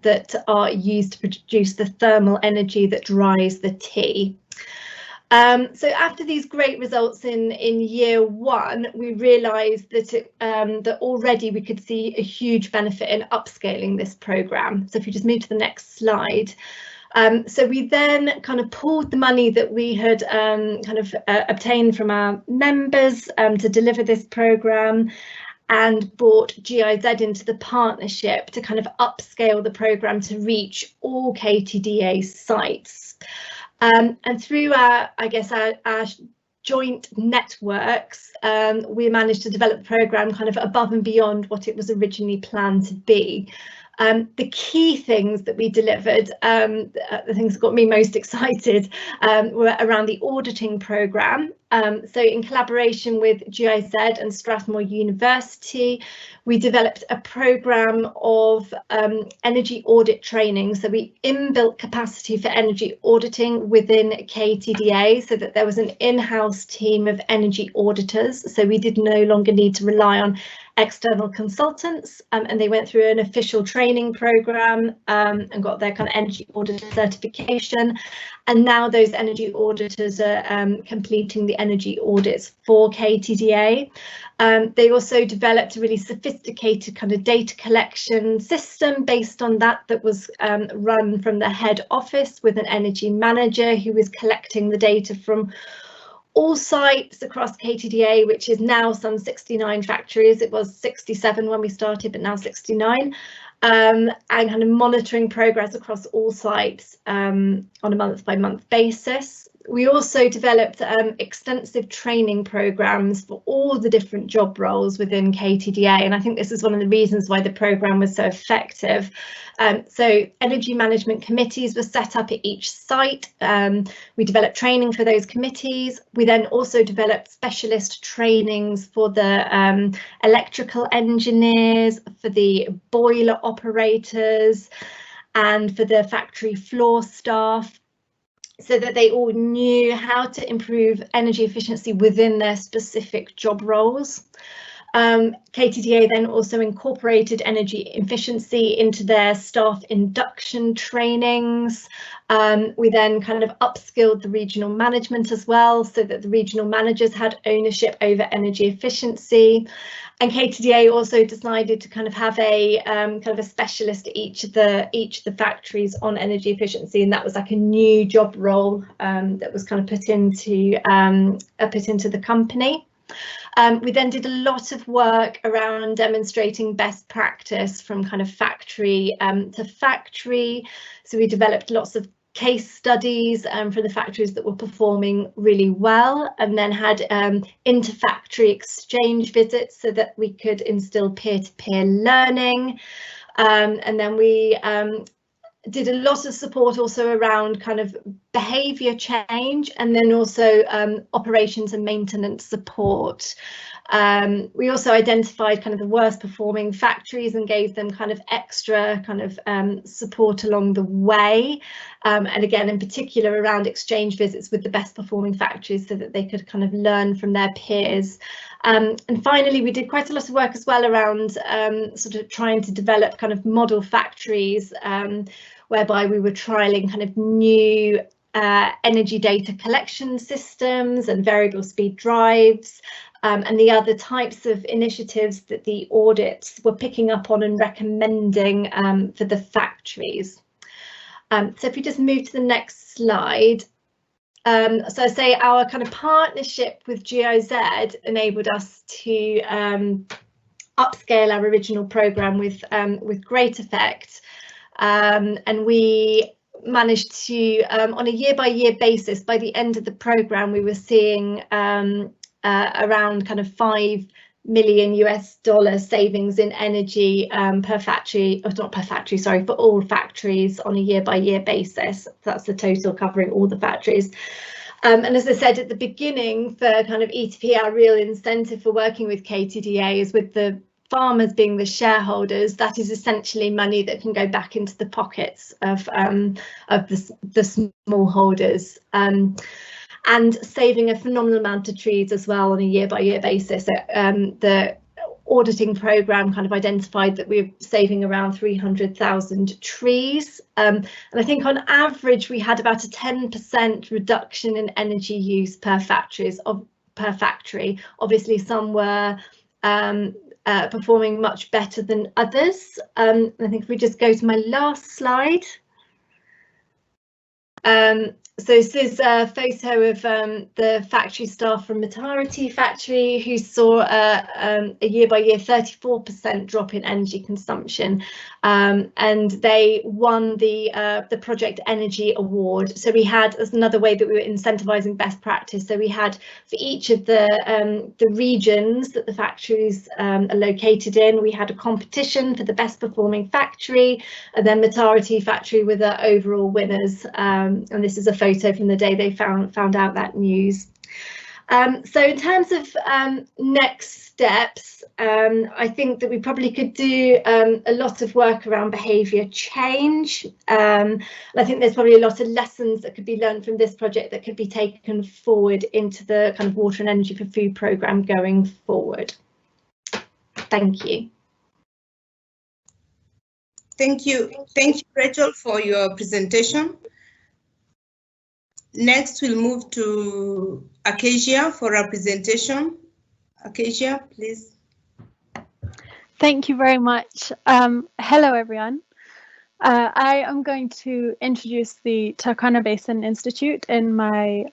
[SPEAKER 10] that are used to produce the thermal energy that dries the tea. So after these great results in year 1, we realised that that already we could see a huge benefit in upscaling this programme. So if you just move to the next slide. So we then kind of pooled the money that we had obtained from our members to deliver this programme, and brought GIZ into the partnership to kind of upscale the programme to reach all KTDA sites. And through our joint networks, we managed to develop the programme kind of above and beyond what it was originally planned to be. The key things that we delivered, the things that got me most excited, were around the auditing programme. So in collaboration with GIZ and Strathmore University, we developed a programme of energy audit training. So we inbuilt capacity for energy auditing within KTDA, so that there was an in-house team of energy auditors. So we did no longer need to rely on external consultants, and they went through an official training programme and got their kind of energy auditor certification. And now those energy auditors are completing the energy audits for KTDA. They also developed a really sophisticated kind of data collection system based on that was run from the head office, with an energy manager who was collecting the data from all sites across KTDA, which is now some 69 factories. It was 67 when we started, but now 69, and kind of monitoring progress across all sites on a month-by-month basis. We also developed extensive training programs for all the different job roles within KTDA, and I think this is one of the reasons why the programme was so effective. So energy management committees were set up at each site. We developed training for those committees. We then also developed specialist trainings for the electrical engineers, for the boiler operators, and for the factory floor staff, so that they all knew how to improve energy efficiency within their specific job roles. KTDA then also incorporated energy efficiency into their staff induction trainings. We then kind of upskilled the regional management as well, so that the regional managers had ownership over energy efficiency. And KTDA also decided to kind of have a kind of a specialist at each of the factories on energy efficiency, and that was like a new job role that was kind of put into the company. We then did a lot of work around demonstrating best practice from kind of factory to factory. So we developed lots of case studies for the factories that were performing really well, and then had inter-factory exchange visits so that we could instill peer-to-peer learning. And then we did a lot of support also around kind of behaviour change, and then also operations and maintenance support. We also identified kind of the worst performing factories and gave them kind of extra kind of support along the way, and again in particular around exchange visits with the best performing factories so that they could kind of learn from their peers. And finally, we did quite a lot of work as well around sort of trying to develop kind of model factories, whereby we were trialling kind of new energy data collection systems and variable speed drives, and the other types of initiatives that the audits were picking up on and recommending for the factories. So if you just move to the next slide. So I say our kind of partnership with GIZ enabled us to upscale our original programme with great effect. And we managed to, on a year-by-year basis, by the end of the programme, we were seeing around kind of $5 million savings in energy per factory, or not per factory, sorry, for all factories on a year-by-year basis. That's the total covering all the factories. And as I said at the beginning, for kind of ETP, our real incentive for working with KTDA is with the farmers being the shareholders. That is essentially money that can go back into the pockets of the smallholders, and saving a phenomenal amount of trees as well on a year-by-year basis. The auditing programme kind of identified that we're saving around 300,000 trees, and I think on average we had about a 10% reduction in energy use per factory. Obviously, some were performing much better than others. I think if we just go to my last slide. So this is a photo of the factory staff from Matara Tea Factory, who saw a year-by-year 34% drop in energy consumption, and they won the Project Energy Award. So we had, as another way that we were incentivising best practice, so we had for each of the regions that the factories are located in, we had a competition for the best performing factory, and then Matara Tea Factory were the overall winners. And this is a photo from the day they found out that news. So in terms of next steps, I think that we probably could do a lot of work around behaviour change. And I think there's probably a lot of lessons that could be learned from this project that could be taken forward into the kind of Water and Energy for Food programme going forward. Thank you.
[SPEAKER 8] Thank you, Rachel, for your presentation. Next, we'll move to Acacia for our presentation. Acacia, please.
[SPEAKER 11] Thank you very much. Hello, everyone. I am going to introduce the Turkana Basin Institute in my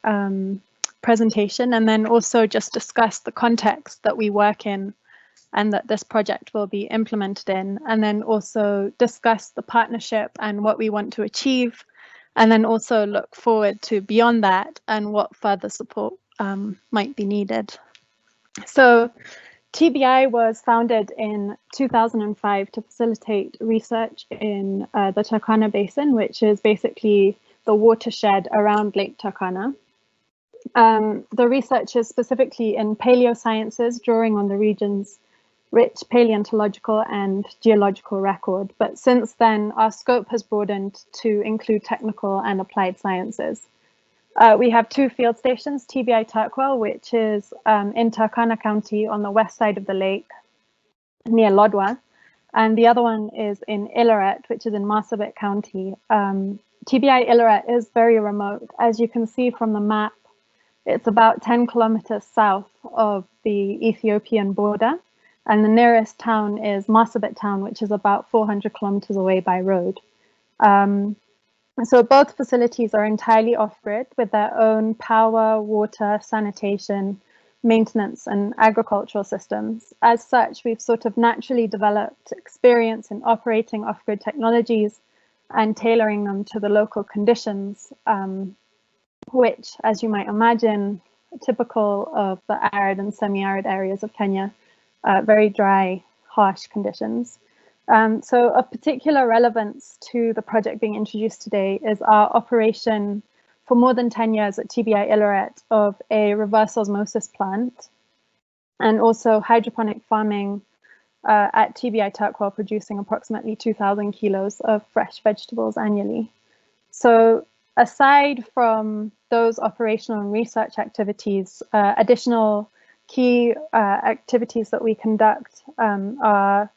[SPEAKER 11] presentation, and then also just discuss the context that we work in and that this project will be implemented in, and then also discuss the partnership and what we want to achieve, and then also look forward to beyond that and what further support might be needed. So TBI was founded in 2005 to facilitate research in the Turkana Basin, which is basically the watershed around Lake Turkana. The research is specifically in paleosciences, drawing on the region's rich paleontological and geological record, but since then our scope has broadened to include technical and applied sciences. We have two field stations, TBI Turkwell, which is in Turkana County on the west side of the lake near Lodwar, and the other one is in Ileret, which is in Marsabit County. TBI Ileret is very remote. As you can see from the map, it's about 10 kilometers south of the Ethiopian border. And the nearest town is Marsabit town, which is about 400 kilometers away by road. So both facilities are entirely off-grid with their own power, water, sanitation, maintenance and agricultural systems. As such, we've sort of naturally developed experience in operating off-grid technologies and tailoring them to the local conditions, which, as you might imagine, typical of the arid and semi-arid areas of Kenya, very dry, harsh conditions. So of particular relevance to the project being introduced today is our operation for more than 10 years at TBI Illoret of a reverse osmosis plant, and also hydroponic farming at TBI Turkwell, producing approximately 2,000 kilos of fresh vegetables annually. So aside from those operational and research activities, additional key activities that we conduct are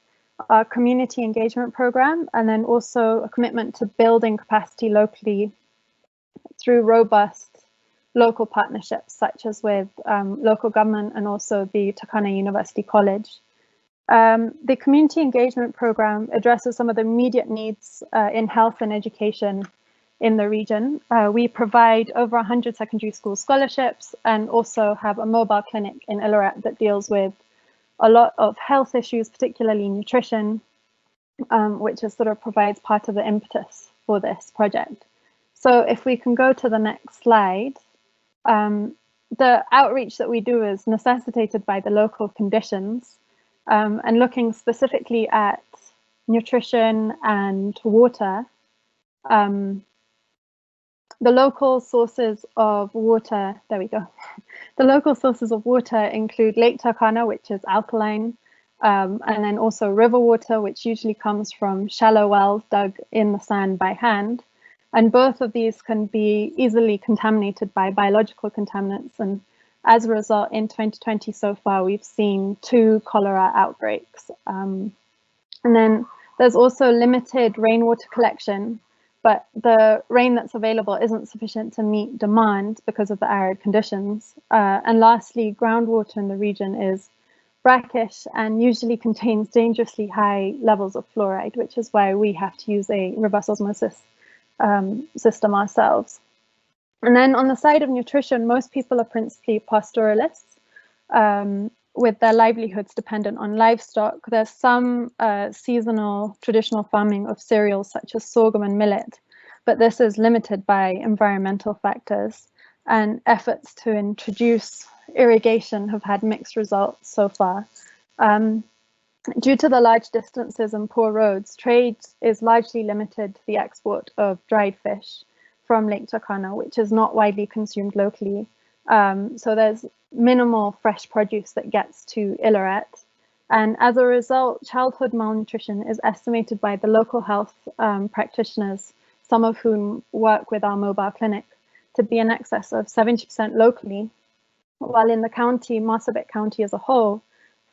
[SPEAKER 11] our community engagement program, and then also a commitment to building capacity locally through robust local partnerships, such as with local government and also the Turkana University College. The community engagement program addresses some of the immediate needs in health and education in the region. We provide over 100 secondary school scholarships and also have a mobile clinic in Illoret that deals with a lot of health issues, particularly nutrition, which is sort of provides part of the impetus for this project. So if we can go to the next slide, the outreach that we do is necessitated by the local conditions, and looking specifically at nutrition and water. The local sources of water, there we go. The local sources of water include Lake Turkana, which is alkaline, and then also river water, which usually comes from shallow wells dug in the sand by hand. And both of these can be easily contaminated by biological contaminants. And as a result, in 2020 so far, we've seen 2 cholera outbreaks. And then there's also limited rainwater collection, but the rain that's available isn't sufficient to meet demand because of the arid conditions. And lastly, groundwater in the region is brackish and usually contains dangerously high levels of fluoride, which is why we have to use a reverse osmosis system ourselves. And then on the side of nutrition, most people are principally pastoralists, with their livelihoods dependent on livestock. There's some seasonal traditional farming of cereals such as sorghum and millet, but this is limited by environmental factors, and efforts to introduce irrigation have had mixed results so far. Due to the large distances and poor roads, trade is largely limited to the export of dried fish from Lake Turkana, which is not widely consumed locally. So there's minimal fresh produce that gets to Illoret. And as a result, childhood malnutrition is estimated by the local health practitioners, some of whom work with our mobile clinic, to be in excess of 70% locally, while in the county, Marsabit County as a whole,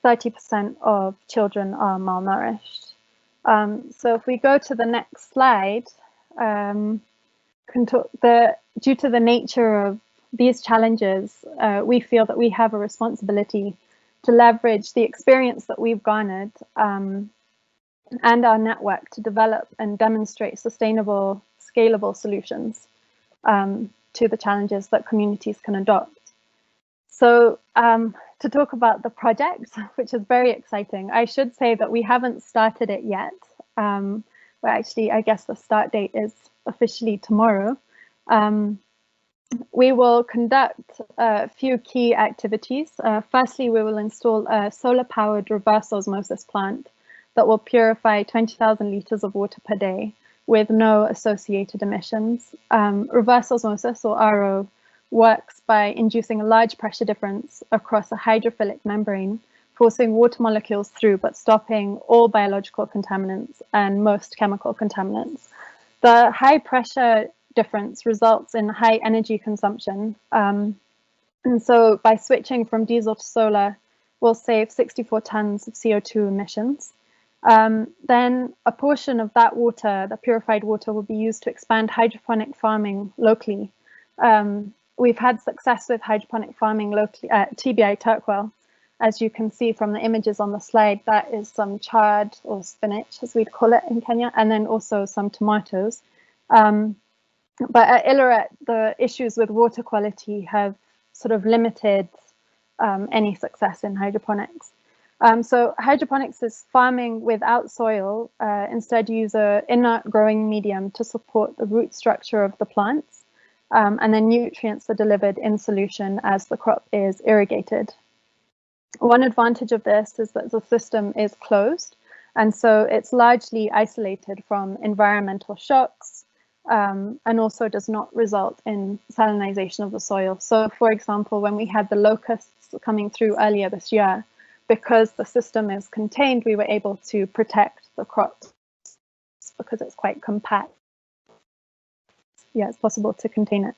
[SPEAKER 11] 30% of children are malnourished. So if we go to the next slide, due to the nature of these challenges, we feel that we have a responsibility to leverage the experience that we've garnered and our network to develop and demonstrate sustainable, scalable solutions to the challenges that communities can adopt. So to talk about the project, which is very exciting, I should say that we haven't started it yet. Well, actually, I guess the start date is officially tomorrow. We will conduct a few key activities. Firstly, we will install a solar-powered reverse osmosis plant that will purify 20,000 litres of water per day with no associated emissions. Reverse osmosis, or RO, works by inducing a large pressure difference across a hydrophilic membrane, forcing water molecules through but stopping all biological contaminants and most chemical contaminants. The high pressure difference results in high energy consumption. And so by switching from diesel to solar, we'll save 64 tons of CO2 emissions. Then a portion of that water, the purified water, will be used to expand hydroponic farming locally. We've had success with hydroponic farming locally at TBI Turkwell. As you can see from the images on the slide, that is some chard or spinach, as we'd call it in Kenya, and then also some tomatoes. But at Illoret, the issues with water quality have sort of limited any success in hydroponics. So hydroponics is farming without soil, instead use an inert growing medium to support the root structure of the plants, and then nutrients are delivered in solution as the crop is irrigated. One advantage of this is that the system is closed, and so it's largely isolated from environmental shocks, and also does not result in salinization of the soil. So for example, when we had the locusts coming through earlier this year, because the system is contained, we were able to protect the crops because it's quite compact. Yeah, it's possible to contain it.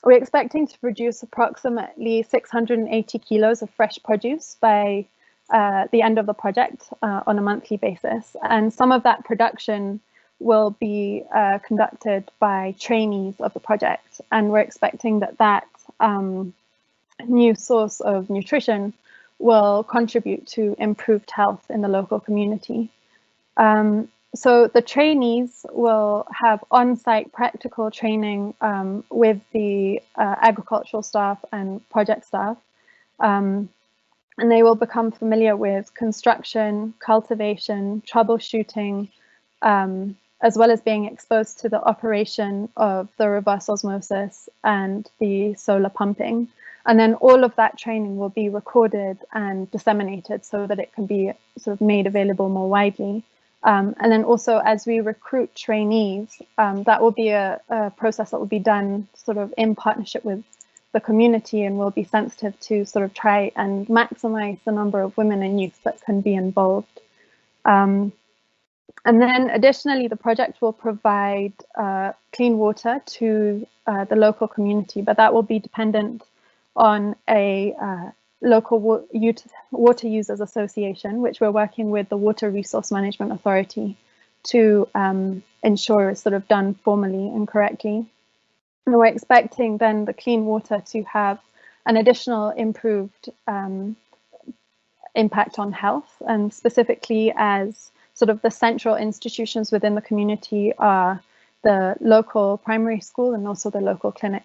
[SPEAKER 11] We're expecting to produce approximately 680 kilos of fresh produce by the end of the project on a monthly basis. And some of that production will be conducted by trainees of the project. And we're expecting that that new source of nutrition will contribute to improved health in the local community. So the trainees will have on-site practical training with the agricultural staff and project staff, and they will become familiar with construction, cultivation, troubleshooting, as well as being exposed to the operation of the reverse osmosis and the solar pumping. And then all of that training will be recorded and disseminated so that it can be sort of made available more widely. And then also as we recruit trainees, that will be a process that will be done sort of in partnership with the community, and will be sensitive to sort of try and maximize the number of women and youth that can be involved. And then additionally, the project will provide clean water to the local community, but that will be dependent on a local water users association, which we're working with the Water Resource Management Authority to ensure is sort of done formally and correctly. And we're expecting then the clean water to have an additional improved impact on health, and specifically as sort of the central institutions within the community are the local primary school and also the local clinic,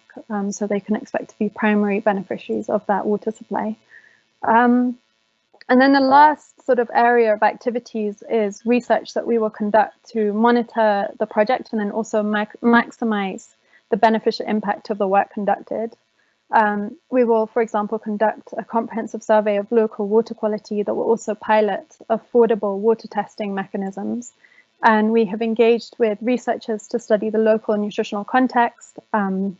[SPEAKER 11] so they can expect to be primary beneficiaries of that water supply. And then the last sort of area of activities is research that we will conduct to monitor the project and then also maximize the beneficial impact of the work conducted. We will, for example, conduct a comprehensive survey of local water quality that will also pilot affordable water testing mechanisms. And we have engaged with researchers to study the local nutritional context, and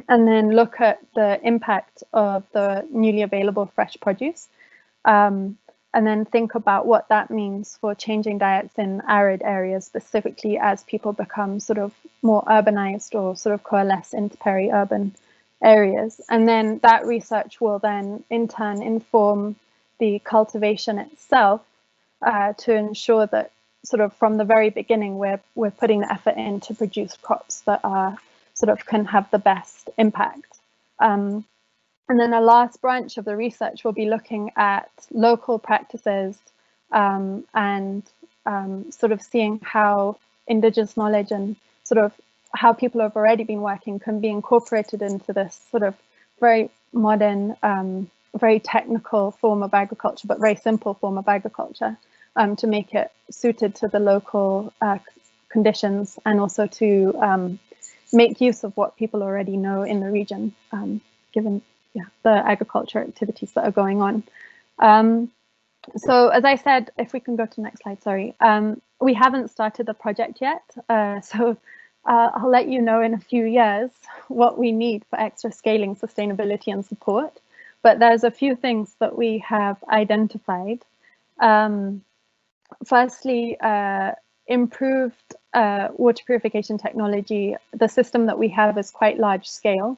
[SPEAKER 11] then look at the impact of the newly available fresh produce, and then think about what that means for changing diets in arid areas, specifically as people become sort of more urbanized or sort of coalesce into peri-urban areas. And then that research will then in turn inform the cultivation itself to ensure that sort of from the very beginning we're putting the effort in to produce crops that are sort of can have the best impact. And then the last branch of the research will be looking at local practices and sort of seeing how indigenous knowledge and sort of how people have already been working can be incorporated into this sort of very modern, very technical form of agriculture, but very simple form of agriculture, to make it suited to the local conditions, and also to make use of what people already know in the region, given the agriculture activities that are going on. So as I said, if we can go to the next slide, sorry, we haven't started the project yet, so I'll let you know in a few years what we need for extra scaling, sustainability and support. But there's a few things that we have identified. Firstly, improved water purification technology. The system that we have is quite large scale.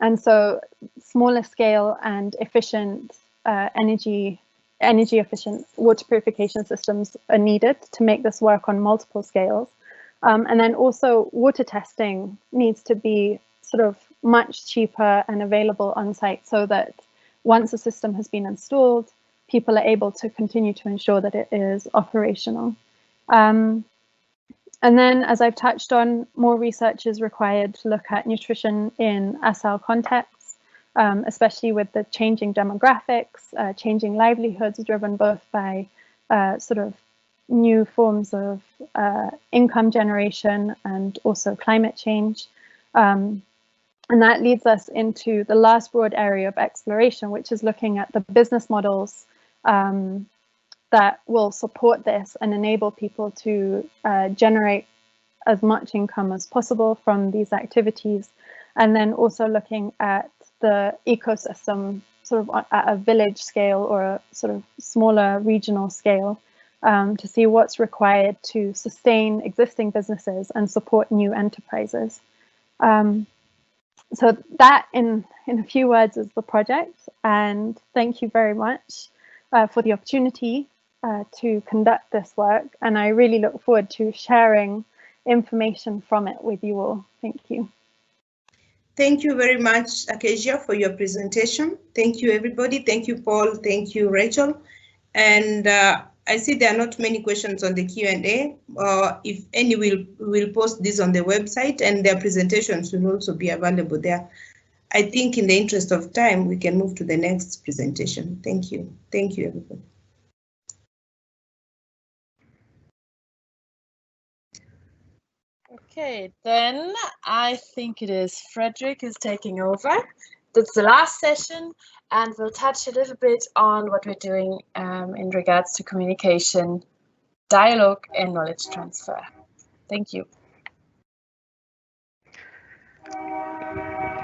[SPEAKER 11] And so smaller scale and efficient energy efficient water purification systems are needed to make this work on multiple scales. And then also water testing needs to be sort of much cheaper and available on site, so that once a system has been installed, people are able to continue to ensure that it is operational. And then, as I've touched on, more research is required to look at nutrition in ASAL contexts, especially with the changing demographics, changing livelihoods driven both by sort of new forms of income generation and also climate change. And that leads us into the last broad area of exploration, which is looking at the business models that will support this and enable people to generate as much income as possible from these activities. And then also looking at the ecosystem sort of at a village scale or a sort of smaller regional scale to see what's required to sustain existing businesses and support new enterprises. So that in a few words is the project, and thank you very much for the opportunity to conduct this work, and I really look forward to sharing information from it with you all. Thank you.
[SPEAKER 8] Thank you very much, Acacia, for your presentation. Thank you, everybody. Thank you, Paul. Thank you, Rachel. And I see there are not many questions on the Q&A. If any, we'll post this on the website, and their presentations will also be available there. I think in the interest of time, we can move to the next presentation. Thank you. Thank you, everybody.
[SPEAKER 1] Okay, then I think it is Frederick is taking over. That's the last session, and we'll touch a little bit on what we're doing in regards to communication, dialogue, and knowledge transfer. Thank you.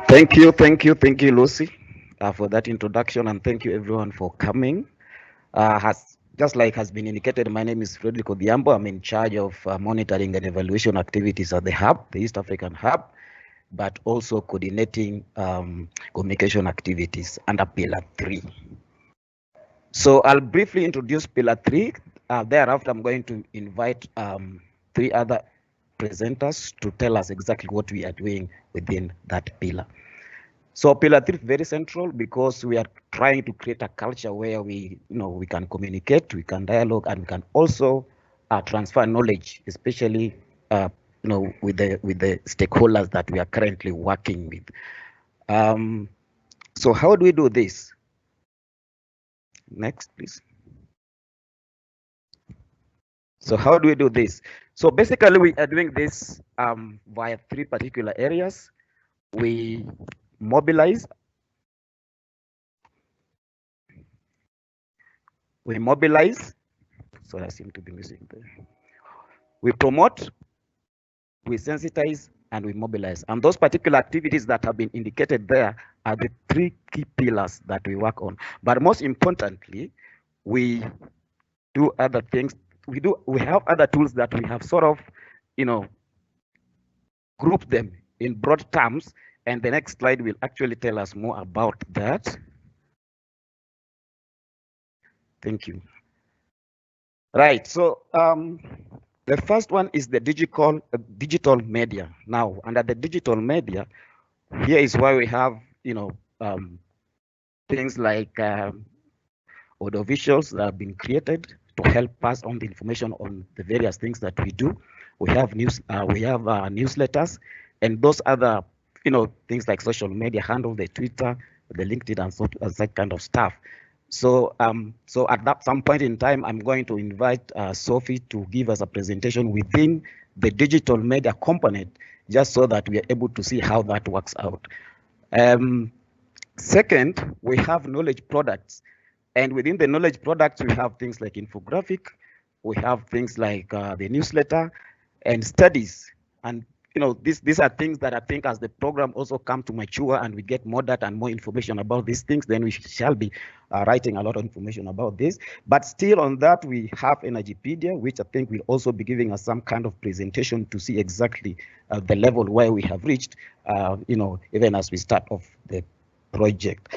[SPEAKER 12] Thank you, Lucy, for that introduction, and thank you everyone for coming. Just like has been indicated, my name is Frederick Odhiambo. I'm in charge of monitoring and evaluation activities at the hub, the East African hub, but also coordinating communication activities under Pillar 3. So I'll briefly introduce Pillar 3. Thereafter, I'm going to invite 3 other presenters to tell us exactly what we are doing within that pillar. So Pillar 3 is very central because we are trying to create a culture where we can communicate, we can dialogue, and we can also transfer knowledge, especially with the stakeholders that we are currently working with. So how do we do this? Next, please. So how do we do this? So basically, we are doing this via 3 particular areas. We mobilize, so I seem to be missing there. We promote, we sensitize, and we mobilize. And those particular activities that have been indicated there are the 3 key pillars that we work on. But most importantly, we do other things. We have other tools that we have sort of, grouped them in broad terms. And the next slide will actually tell us more about that. Thank you. Right, so the first one is the digital media. Now, under the digital media, here is why we have, things like audiovisuals that have been created to help pass on the information on the various things that we do. We have newsletters, and those other things like social media handle, the Twitter, the LinkedIn, and that kind of stuff. So, so at some point in time, I'm going to invite Sophie to give us a presentation within the digital media component, just so that we are able to see how that works out. Second, we have knowledge products, and within the knowledge products, we have things like infographic, we have things like the newsletter, and studies. And these are things that I think as the program also come to mature and we get more data and more information about these things, then we shall be writing a lot of information about this. But still on that, we have Energypedia, which I think will also be giving us some kind of presentation to see exactly the level where we have reached, even as we start off the project.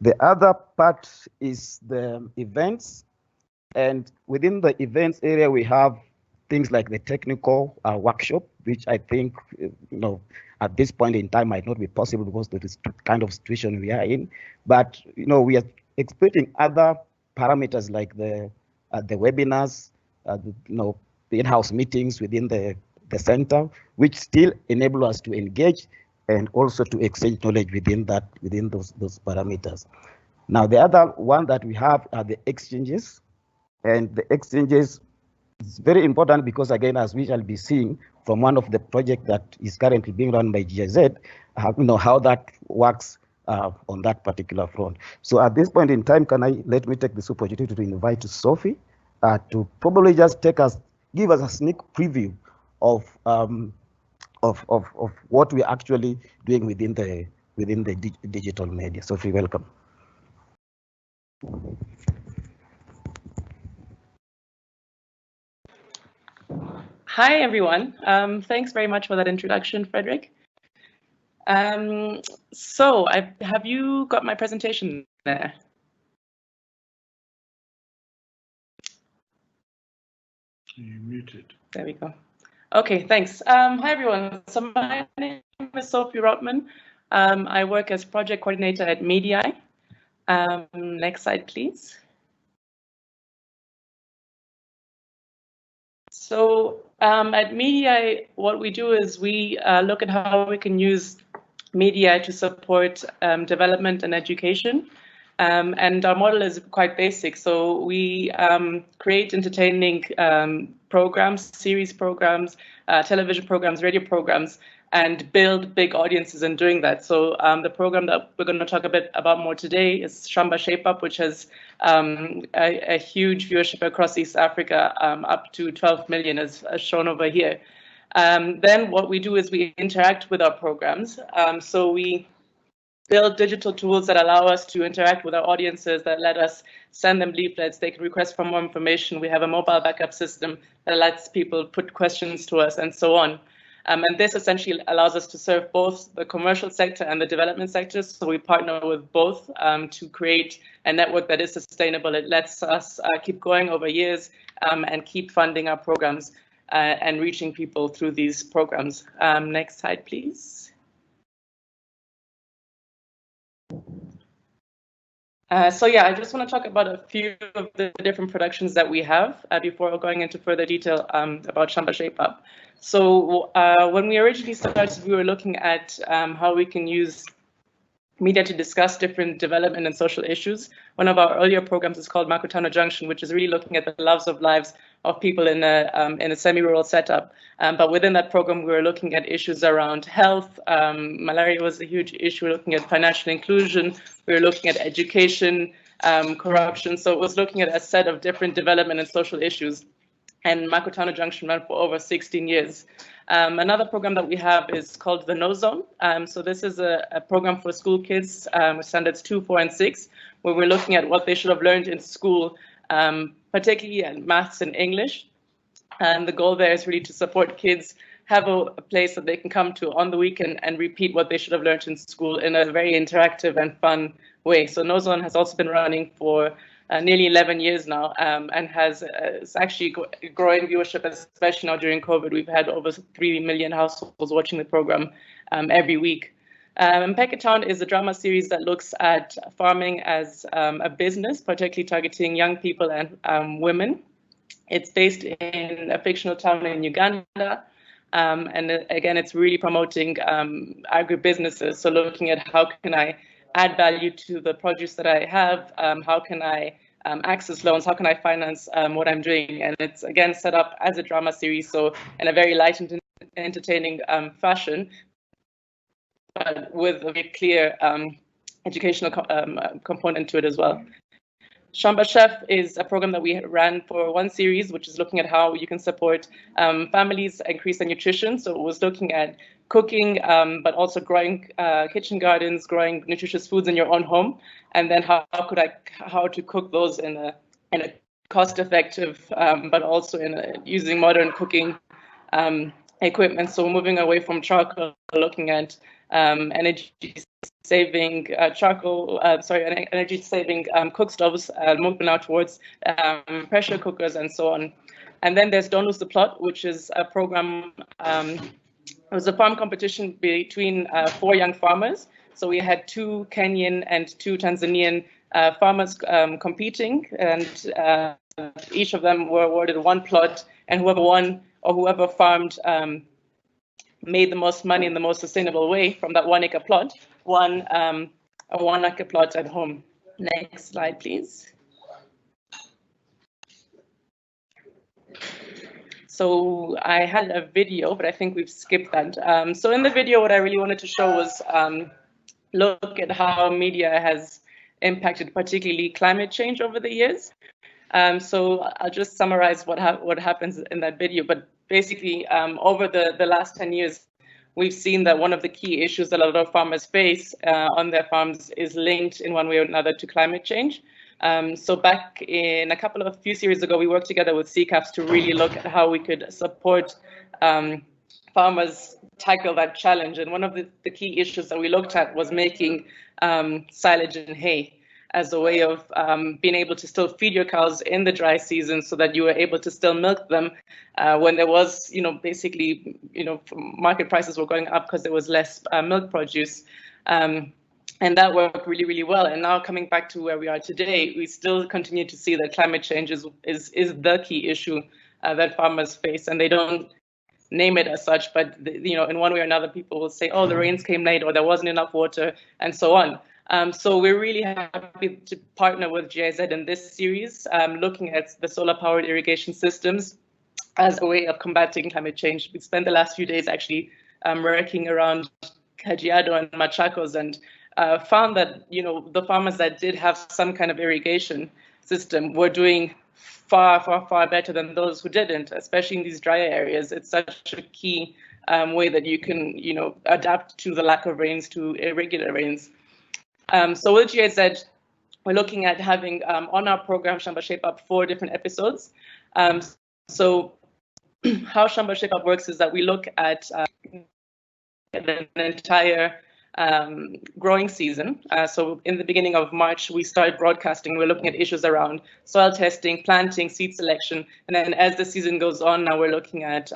[SPEAKER 12] The other part is the events. And within the events area, we have things like the technical workshop, which I think, at this point in time might not be possible because of this kind of situation we are in. But, we are exploiting other parameters like the webinars, the in-house meetings within the center, which still enable us to engage and also to exchange knowledge within those parameters. Now, the other one that we have are the exchanges, and the exchanges is very important because, again, as we shall be seeing from one of the projects that is currently being run by GIZ, how that works on that particular front. So at this point in time, let me take this opportunity to invite Sophie to probably just give us a sneak preview of what we're actually doing within the digital media. Sophie, welcome.
[SPEAKER 13] Hi, everyone. Thanks very much for that introduction, Frederick. So have you got my presentation there?
[SPEAKER 14] You're muted.
[SPEAKER 13] There we go. Okay, thanks. Hi, everyone. So my name is Sophie Rotman. I work as project coordinator at MEDI. Next slide, please. So at MEDI, what we do is we look at how we can use media to support development and education. And our model is quite basic. So we create entertaining programs, series programs, television programs, radio programs, and build big audiences in doing that. So the program that we're going to talk a bit about more today is Shamba Shape Up, which has a huge viewership across East Africa, up to 12 million as shown over here. Then what we do is we interact with our programs. So we build digital tools that allow us to interact with our audiences, that let us send them leaflets. They can request for more information. We have a mobile backup system that lets people put questions to us and so on. And this essentially allows us to serve both the commercial sector and the development sector. So we partner with both to create a network that is sustainable. It lets us keep going over years and keep funding our programs and reaching people through these programs. Next slide, please. So yeah, I just want to talk about a few of the different productions that we have before going into further detail about Shamba Shape Up. So when we originally started, we were looking at how we can use media to discuss different development and social issues. One of our earlier programs is called Makutano Junction, which is really looking at the lives of people in a semi-rural setup. But within that program, we were looking at issues around health. Malaria was a huge issue. We were looking at financial inclusion. We were looking at education, corruption. So it was looking at a set of different development and social issues. And Makutano Junction ran for over 16 years. Another program that we have is called the No Zone. So this is a program for school kids, standards 2, 4, and 6, where we're looking at what they should have learned in school, particularly in maths and English. And the goal there is really to support kids have a place that they can come to on the weekend and repeat what they should have learned in school in a very interactive and fun way. So No Zone has also been running for nearly 11 years now, and has it's actually growing viewership, especially now during COVID. We've had over 3 million households watching the program every week. Mpeketown is a drama series that looks at farming as a business, particularly targeting young people and women. It's based in a fictional town in Uganda. And again, it's really promoting agribusinesses. So looking at how can I add value to the produce that I have, how can I access loans, how can I finance what I'm doing? And it's again set up as a drama series, so in a very light and entertaining fashion, but with a very clear educational component to it as well. Shamba Chef is a program that we ran for one series, which is looking at how you can support families increase their nutrition. So it was looking at cooking, but also growing kitchen gardens, growing nutritious foods in your own home, and then how to cook those in a cost-effective, but also using modern cooking equipment. So moving away from charcoal, looking at energy-saving energy-saving cook stoves, moving now towards pressure cookers and so on. And then there's Don't Lose the Plot, which is a program. It was a farm competition between 4 young farmers. So we had 2 Kenyan and 2 Tanzanian farmers competing, and each of them were awarded 1 plot, and whoever won or whoever farmed made the most money in the most sustainable way from that 1 acre plot, a 1 acre plot at home. Next slide, please. So I had a video, but I think we've skipped that. So in the video, what I really wanted to show was look at how media has impacted particularly climate change over the years. So I'll just summarize what happens in that video. But basically, over the last 10 years, we've seen that one of the key issues that a lot of farmers face on their farms is linked in one way or another to climate change. So back in a few series ago, we worked together with CCAFs to really look at how we could support farmers tackle that challenge. And one of the key issues that we looked at was making silage and hay as a way of being able to still feed your cows in the dry season, so that you were able to still milk them when there was, basically, market prices were going up because there was less milk produce. And that worked really, really well. And now coming back to where we are today, we still continue to see that climate change is the key issue that farmers face, and they don't name it as such, but in one way or another, people will say, oh, the rains came late, or there wasn't enough water, and so on. So we're really happy to partner with GIZ in this series, looking at the solar-powered irrigation systems as a way of combating climate change. We spent the last few days actually working around Kajiado and Machakos, and found that the farmers that did have some kind of irrigation system were doing far, far, far better than those who didn't, especially in these drier areas. It's such a key way that you can adapt to the lack of rains, to irregular rains. So with GIZ, we're looking at having on our program Shamba Shape Up 4 different episodes. So how Shamba Shape Up works is that we look at an entire growing season. So in the beginning of March, we started broadcasting. We're looking at issues around soil testing, planting, seed selection. And then as the season goes on, now we're looking at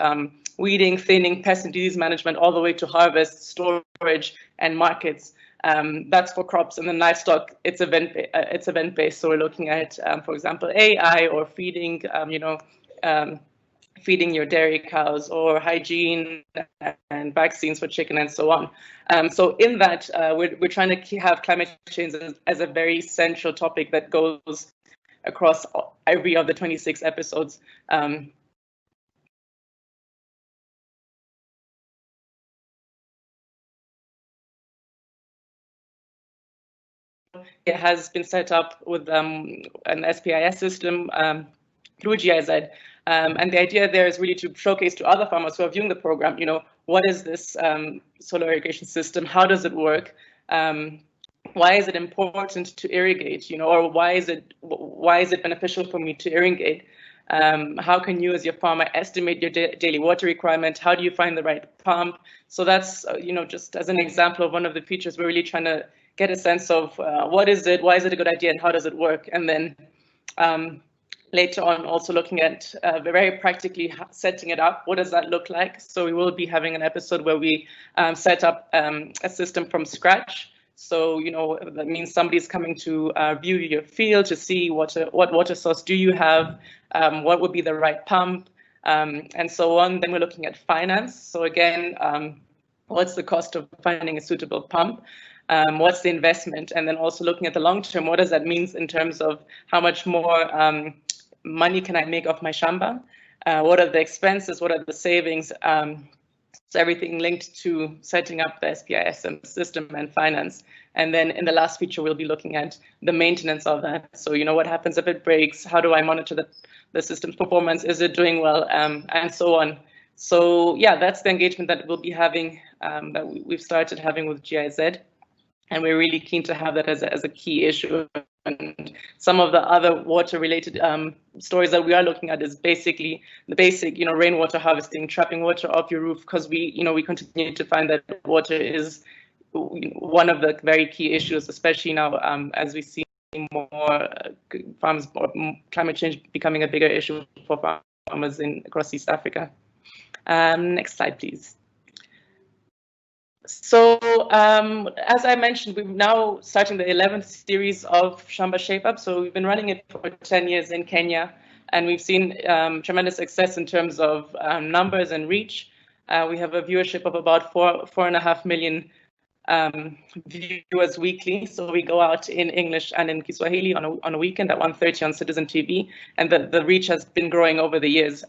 [SPEAKER 13] weeding, thinning, pest and disease management, all the way to harvest, storage, and markets. That's for crops. And then livestock, it's event-based. So we're looking at, for example, AI, or feeding, feeding your dairy cows, or hygiene and vaccines for chicken, and so on. So in that, we're trying to have climate change as a very central topic that goes across every of the 26 episodes. It has been set up with an SPIS system through GIZ. And the idea there is really to showcase to other farmers who are viewing the program, what is this solar irrigation system? How does it work? Why is it important to irrigate? Or why is it beneficial for me to irrigate? How can you, as your farmer, estimate your daily water requirement? How do you find the right pump? So that's, just as an example of one of the features, we're really trying to get a sense of what is it, why is it a good idea, and how does it work? And then later on, also looking at very practically setting it up. What does that look like? So we will be having an episode where we set up a system from scratch. So, that means somebody's coming to view your field to see what water source do you have, what would be the right pump, and so on. Then we're looking at finance. So again, what's the cost of finding a suitable pump? What's the investment? And then also looking at the long term, what does that mean in terms of how much more money can I make off my shamba? What are the expenses? What are the savings? So everything linked to setting up the SPIS system and finance. And then in the last feature, we'll be looking at the maintenance of that. So, what happens if it breaks? How do I monitor the system's performance? Is it doing well? And so on. So yeah, that's the engagement that we'll be having, that we've started having with GIZ. And we're really keen to have that as a key issue. And some of the other water-related stories that we are looking at is basically the basic, rainwater harvesting, trapping water off your roof, because we continue to find that water is one of the very key issues, especially now as we see more farms, or climate change becoming a bigger issue for farmers across East Africa. Next slide, please. So as I mentioned, we're now starting the 11th series of Shamba Shape Up. So we've been running it for 10 years in Kenya, and we've seen tremendous success in terms of numbers and reach. We have a viewership of about 4.5 million viewers weekly. So we go out in English and in Kiswahili on a weekend at 1:30 on Citizen TV, and the reach has been growing over the years.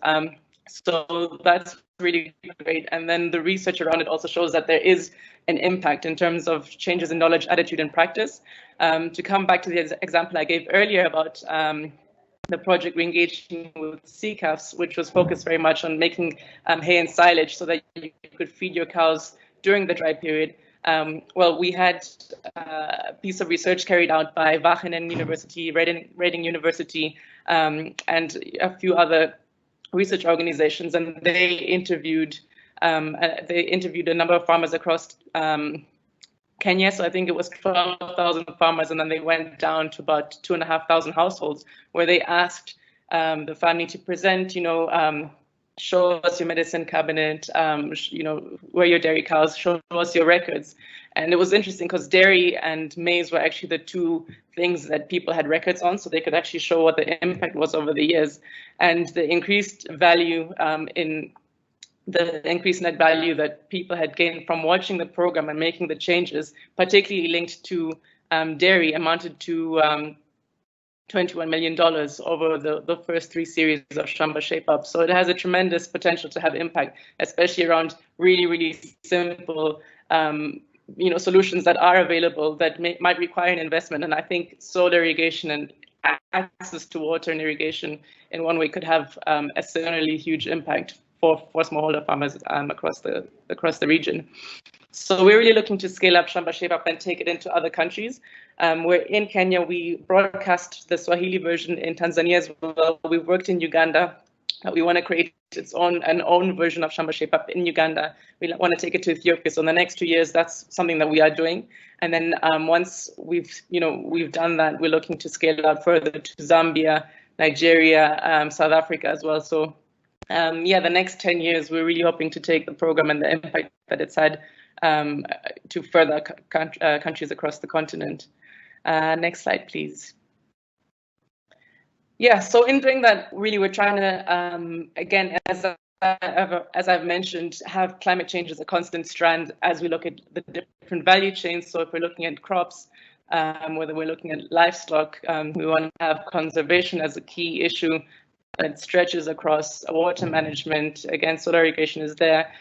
[SPEAKER 13] So that's really great. And then the research around it also shows that there is an impact in terms of changes in knowledge, attitude, and practice. To come back to the example I gave earlier about the project we engaged with CCAFs, which was focused very much on making hay and silage so that you could feed your cows during the dry period. Well, we had a piece of research carried out by Wageningen University, Reading University, and a few other research organizations, and they interviewed a number of farmers across Kenya. So I think it was 12,000 farmers, and then they went down to about 2,500 households, where they asked the family to present, show us your medicine cabinet, where your dairy cows, show us your records. And it was interesting because dairy and maize were actually the two things that people had records on, so they could actually show what the impact was over the years. And the increased value the increased net value that people had gained from watching the program and making the changes, particularly linked to dairy, amounted to $21 million over the first 3 series of Shamba Shape Up. So it has a tremendous potential to have impact, especially around really, really simple solutions that are available that might require an investment. And I think solar irrigation and access to water and irrigation in one way could have a similarly huge impact for smallholder farmers across the region. So we're really looking to scale up Shamba Shape Up and take it into other countries. We're in Kenya. We broadcast the Swahili version in Tanzania as well. We've worked in Uganda. We want to create an own version of Shamba Shape Up in Uganda. We want to take it to Ethiopia. So in the next 2 years, that's something that we are doing. And then once we've done that, we're looking to scale it out further to Zambia, Nigeria, South Africa as well. So the next 10 years, we're really hoping to take the program and the impact that it's had to further countries across the continent. Next slide, please. Yeah, so in doing that, really, we're trying to, again, as I've mentioned, have climate change as a constant strand as we look at the different value chains. So if we're looking at crops, whether we're looking at livestock, we want to have conservation as a key issue that stretches across water management. Again, solar irrigation is there.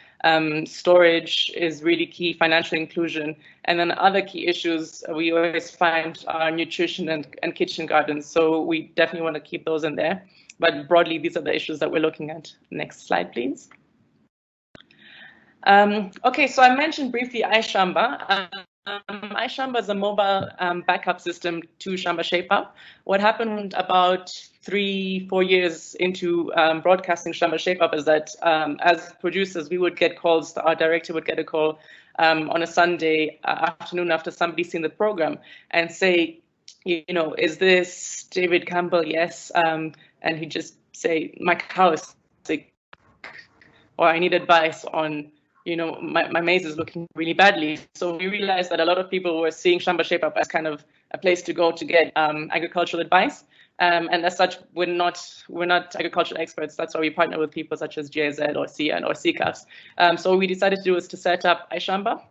[SPEAKER 13] Storage is really key, financial inclusion. And then other key issues we always find are nutrition and kitchen gardens. So we definitely want to keep those in there. But broadly, these are the issues that we're looking at. Next slide, please. Okay, so I mentioned briefly iShamba. iShamba is a mobile backup system to Shamba Shape Up. What happened about 3-4 years into broadcasting Shamba Shape Up is that as producers, we would get calls. Our director would get a call on a Sunday afternoon after somebody seen the program and say, is this David Campbell? Yes. And he'd just say, my cow is sick, or I need advice on, my maize is looking really badly. So we realized that a lot of people were seeing Shamba Shape Up as kind of a place to go to get agricultural advice. And as such, we're not agricultural experts. That's why we partner with people such as GIZ or CN or CCAFs. So what we decided to do is to set up iShamba,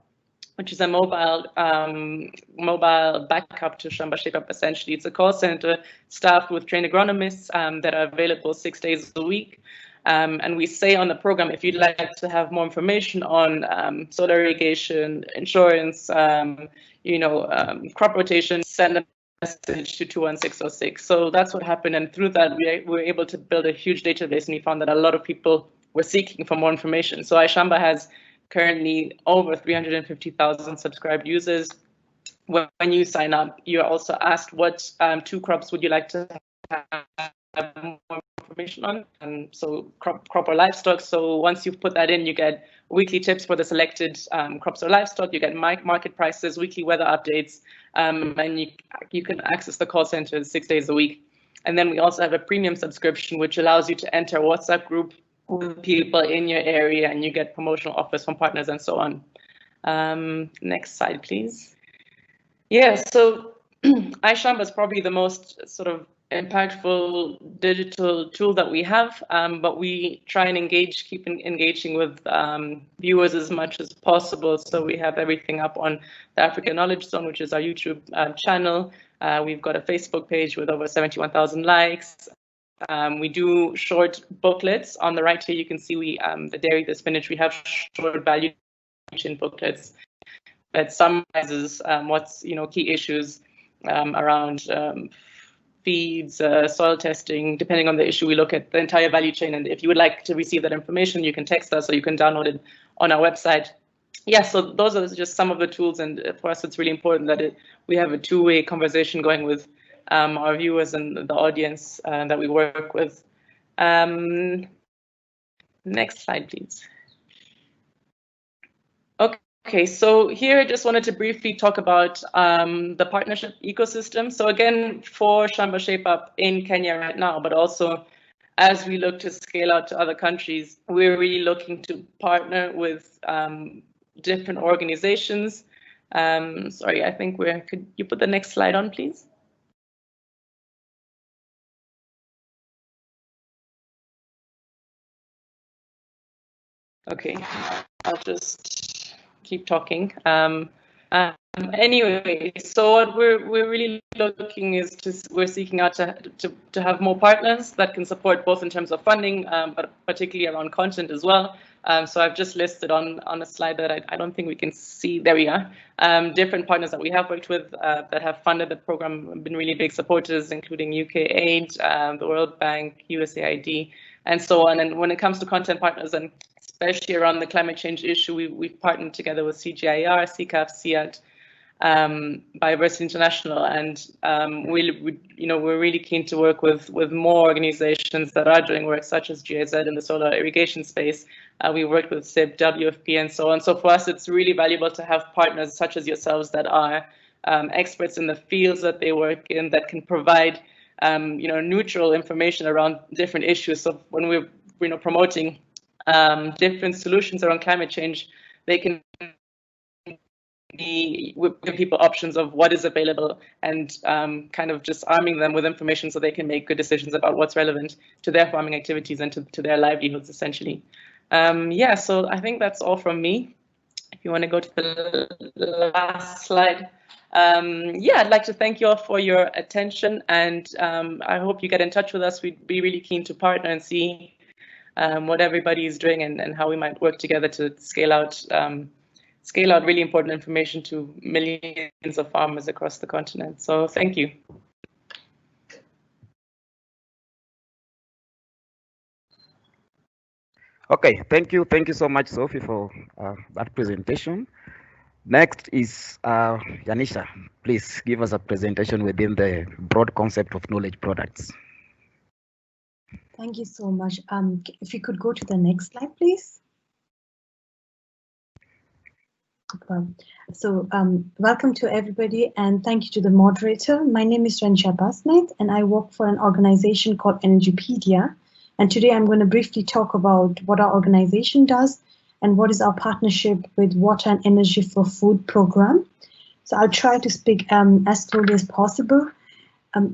[SPEAKER 13] which is a mobile backup to Shamba Shape Up. Essentially, it's a call center staffed with trained agronomists that are available 6 days a week. And we say on the program, if you'd like to have more information on solar irrigation, insurance, crop rotation, send a message to 21606. So that's what happened. And through that, we were able to build a huge database, and we found that a lot of people were seeking for more information. So iShamba has currently over 350,000 subscribed users. When you sign up, you're also asked what 2 crops would you like to have more information on, and so crop or livestock. So once you've put that in, you get weekly tips for the selected crops or livestock. You get market prices, weekly weather updates, and you can access the call center 6 days a week. And then we also have a premium subscription, which allows you to enter a WhatsApp group with people in your area, and you get promotional offers from partners and so on. Next slide, please. Yeah, so iShamba is probably the most sort of impactful digital tool that we have, but we try and keep engaging with viewers as much as possible. So we have everything up on the Africa Knowledge Zone, which is our YouTube channel. We've got a Facebook page with over 71,000 likes. We do short booklets. On the right here, you can see the dairy, the spinach. We have short value chain booklets that summarizes what's key issues around feeds, soil testing. Depending on the issue, we look at the entire value chain. And if you would like to receive that information, you can text us or you can download it on our website. Yeah, so those are just some of the tools. And for us, it's really important that we have a two-way conversation going with our viewers and the audience that we work with. Next slide, please. Okay, so here I just wanted to briefly talk about the partnership ecosystem. So again, for Shamba Shape Up in Kenya right now, but also as we look to scale out to other countries, we're really looking to partner with different organizations. Sorry, I think could you put the next slide on, please? Okay, I'll just keep talking. Anyway, so what we're really looking is we're seeking out to have more partners that can support both in terms of funding, but particularly around content as well. So I've just listed on a slide that I don't think we can see. There we are. Different partners that we have worked with that have funded the program, been really big supporters, including UK Aid, the World Bank, USAID, and so on. And when it comes to content partners, and especially around the climate change issue, we've partnered together with CGIAR, CCAF, CIAT, Biodiversity International, and we're really keen to work with more organizations that are doing work such as GIZ in the solar irrigation space. We worked with SIB, WFP, and so on. So for us, it's really valuable to have partners such as yourselves that are experts in the fields that they work in, that can provide neutral information around different issues. So when we're promoting different solutions around climate change, they can give people options of what is available, and kind of just arming them with information so they can make good decisions about what's relevant to their farming activities and to their livelihoods, essentially. Yeah, so I think that's all from me. If you want to go to the last slide. Yeah, I'd like to thank you all for your attention, and I hope you get in touch with us. We'd be really keen to partner and see what everybody is doing and how we might work together to scale out really important information to millions of farmers across the continent. So thank you.
[SPEAKER 12] Okay, thank you so much, Sophie, for that presentation. Next is Yanisha. Please give us a presentation within the broad concept of knowledge products.
[SPEAKER 15] Thank you so much. If you could go to the next slide, please. So welcome to everybody, and thank you to the moderator. My name is Rensha Basnet, and I work for an organization called Energypedia. And today I'm going to briefly talk about what our organization does and what is our partnership with Water and Energy for Food program. So I'll try to speak as slowly as possible.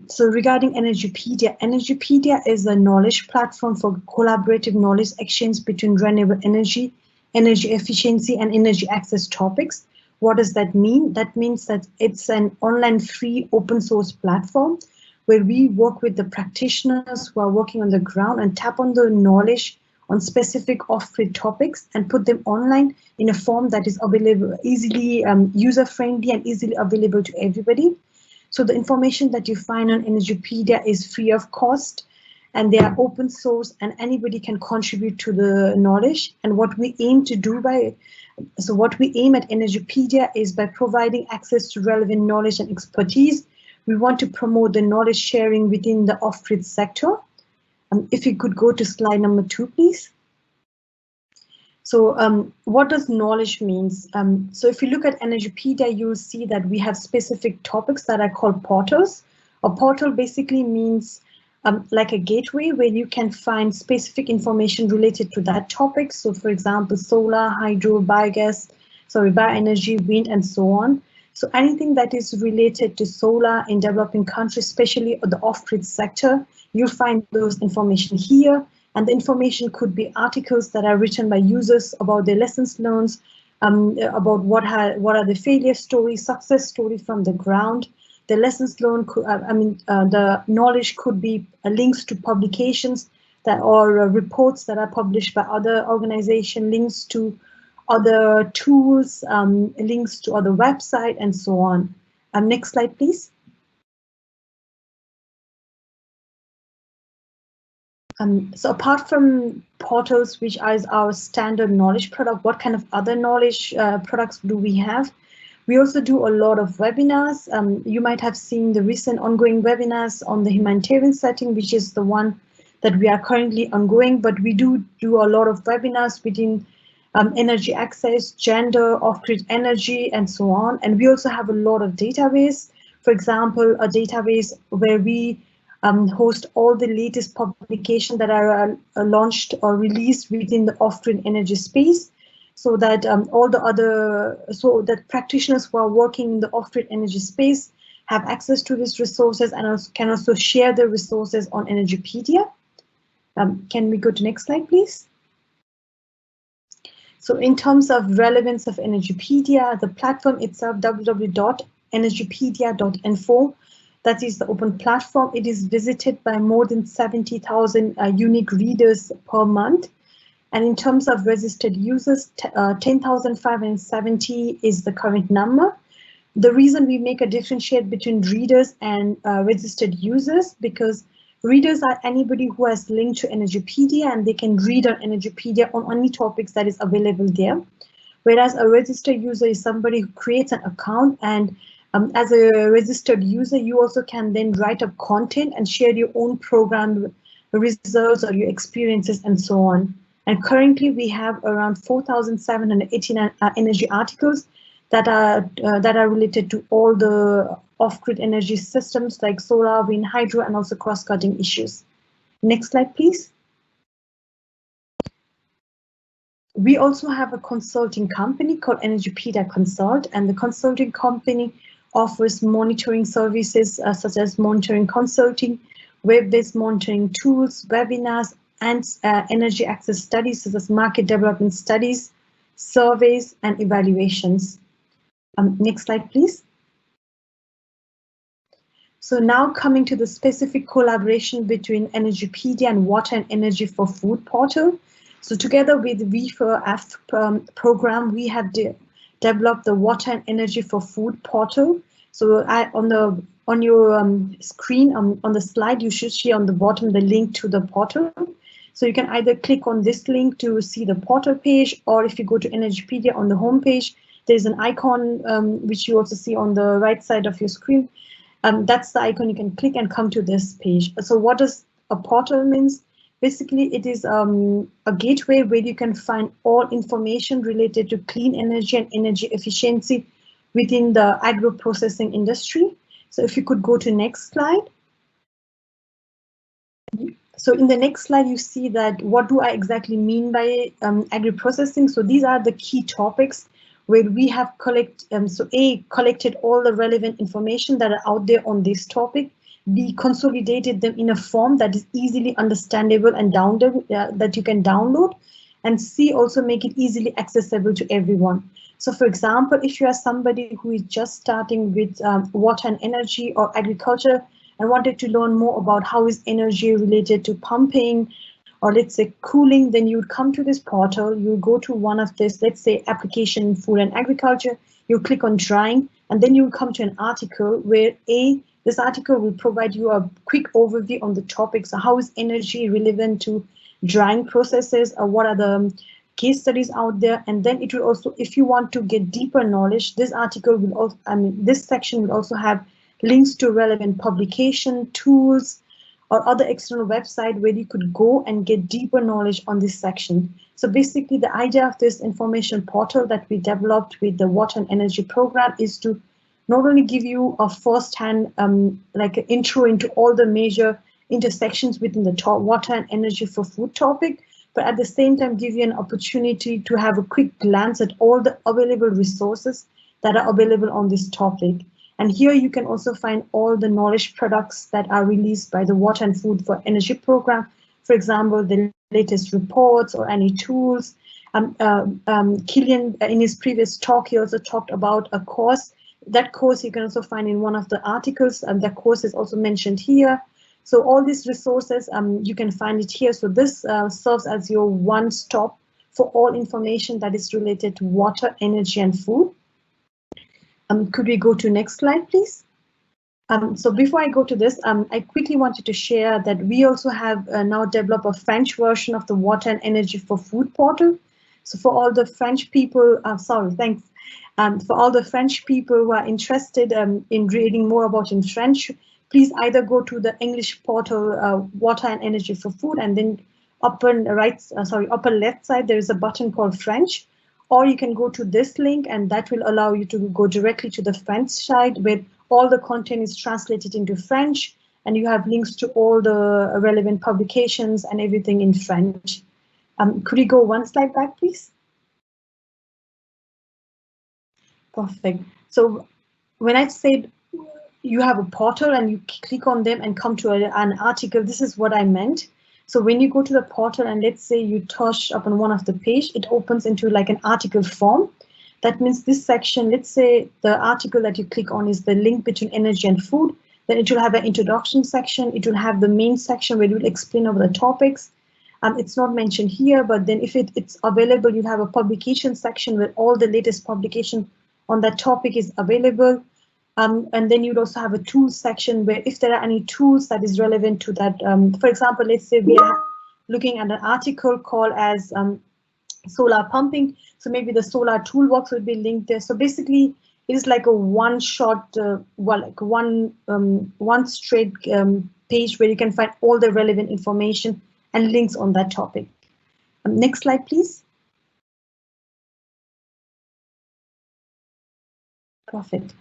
[SPEAKER 15] So regarding Energypedia, Energypedia is a knowledge platform for collaborative knowledge exchange between renewable energy, energy efficiency, and energy access topics. What does that mean? That means that it's an online free open source platform where we work with the practitioners who are working on the ground and tap on the knowledge on specific off-grid topics and put them online in a form that is available, easily user-friendly and easily available to everybody. So the information that you find on Energypedia is free of cost, and they are open source, and anybody can contribute to the knowledge. And what we aim to do what we aim at Energypedia is by providing access to relevant knowledge and expertise. We want to promote the knowledge sharing within the off-grid sector. If you could go to slide number 2, please. So what does knowledge means? So if you look at Energypedia, you will see that we have specific topics that are called portals. A portal basically means like a gateway where you can find specific information related to that topic. So for example, solar, hydro, biogas, bioenergy, wind, and so on. So anything that is related to solar in developing countries, especially the off-grid sector, you'll find those information here. And the information could be articles that are written by users about their lessons learned, about what are the failure stories, success stories from the ground. The lessons learned, the knowledge could be links to publications that or reports that are published by other organizations, links to other tools, links to other websites, and so on. Next slide, please. So apart from portals, which is our standard knowledge product, what kind of other knowledge products do we have? We also do a lot of webinars. You might have seen the recent ongoing webinars on the humanitarian setting, which is the one that we are currently ongoing, but we do a lot of webinars within energy access, gender, off-grid energy, and so on. And we also have a lot of database. For example, a database where we host all the latest publications that are launched or released within the off-grid energy space, so that practitioners who are working in the off-grid energy space have access to these resources and can also share the resources on Energypedia. Can we go to next slide, please? So in terms of relevance of Energypedia, the platform itself, www.energypedia.info, that is the open platform. It is visited by more than 70,000 unique readers per month. And in terms of registered users, 10,570 is the current number. The reason we make a differentiate between readers and registered users, because readers are anybody who has linked to Energypedia and they can read on Energypedia on any topics that is available there. Whereas a registered user is somebody who creates an account, and as a registered user, you also can then write up content and share your own program results or your experiences and so on. And currently we have around 4,789 energy articles that are related to all the off-grid energy systems like solar, wind, hydro, and also cross-cutting issues. Next slide, please. We also have a consulting company called Energypedia Consult, and the consulting company offers monitoring services such as monitoring consulting, web-based monitoring tools, webinars, and energy access studies such as market development studies, surveys, and evaluations. Next slide, please. So now coming to the specific collaboration between Energypedia and Water and Energy for Food portal. So together with the V4F program, we have developed the Water and Energy for Food portal. So on your screen, on the slide, you should see on the bottom the link to the portal. So you can either click on this link to see the portal page, or if you go to Energypedia on the home page, there's an icon which you also see on the right side of your screen. That's the icon you can click and come to this page. So what does a portal means? Basically, it is a gateway where you can find all information related to clean energy and energy efficiency within the agro-processing industry. So if you could go to next slide. So in the next slide, you see that what do I exactly mean by agri-processing? So these are the key topics where we have collected all the relevant information that are out there on this topic. We consolidated them in a form that is easily understandable and that you can download, and also make it easily accessible to everyone. So for example, if you are somebody who is just starting with water and energy or agriculture and wanted to learn more about how is energy related to pumping or let's say cooling, then you would come to this portal, you go to one of this, let's say application in food and agriculture, you click on drying, and then you come to an article where this article will provide you a quick overview on the topic. So how is energy relevant to drying processes, or what are the case studies out there? And then it will also, if you want to get deeper knowledge, this article will also, this section will also have links to relevant publication, tools, or other external website where you could go and get deeper knowledge on this section. So basically the idea of this information portal that we developed with the Water and Energy program is to not only give you a first-hand like an intro into all the major intersections within the water and energy for food topic, but at the same time give you an opportunity to have a quick glance at all the available resources that are available on this topic. And here you can also find all the knowledge products that are released by the Water and Food for Energy program. For example, the latest reports or any tools. Killian, in his previous talk, he also talked about a course. That course you can also find in one of the articles, and that course is also mentioned here. So all these resources, you can find it here. So this serves as your one-stop for all information that is related to water, energy, and food. Could we go to next slide, please? So before I go to this, I quickly wanted to share that we also have now developed a French version of the Water and Energy for Food portal. So for all the French people, for all the French people who are interested in reading more about in French, please either go to the English portal, Water and Energy for Food, and then upper left side, there is a button called French. Or you can go to this link, and that will allow you to go directly to the French side where all the content is translated into French, and you have links to all the relevant publications and everything in French. Could you go one slide back, please? Perfect. So when I said you have a portal and you click on them and come to an article, this is what I meant. So when you go to the portal and let's say you touch upon one of the page, it opens into like an article form. That means this section, let's say the article that you click on is the link between energy and food. Then it will have an introduction section. It will have the main section where it will explain over the topics. It's not mentioned here, but then if it's available, you have a publication section where all the latest publication on that topic is available. And then you'd also have a tools section where if there are any tools that is relevant to that, for example, let's say we are looking at an article called as solar pumping. So maybe the solar toolbox will be linked there. So basically it is like a one-shot, one straight page where you can find all the relevant information and links on that topic. Next slide, please. Perfect.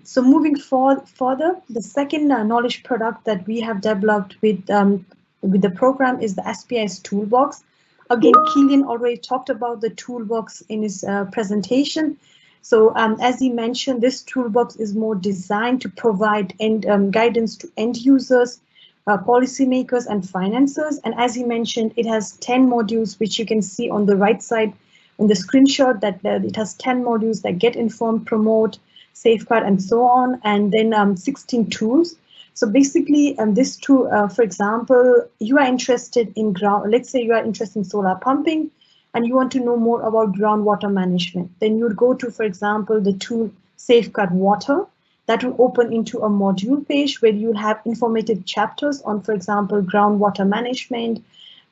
[SPEAKER 15] So moving further, the second knowledge product that we have developed with the program is the SPIS Toolbox. Again, Killian already talked about the toolbox in his presentation. So as he mentioned, this toolbox is more designed to provide guidance to end users, policymakers and financiers. And as he mentioned, it has 10 modules, which you can see on the right side in the screenshot, that it has 10 modules that get informed, promote, safeguard, and so on, and then 16 tools. So basically, this tool, for example, you are interested in let's say you are interested in solar pumping, and you want to know more about groundwater management. Then you would go to, for example, the tool Safeguard Water. That will open into a module page where you have informative chapters on, for example, groundwater management,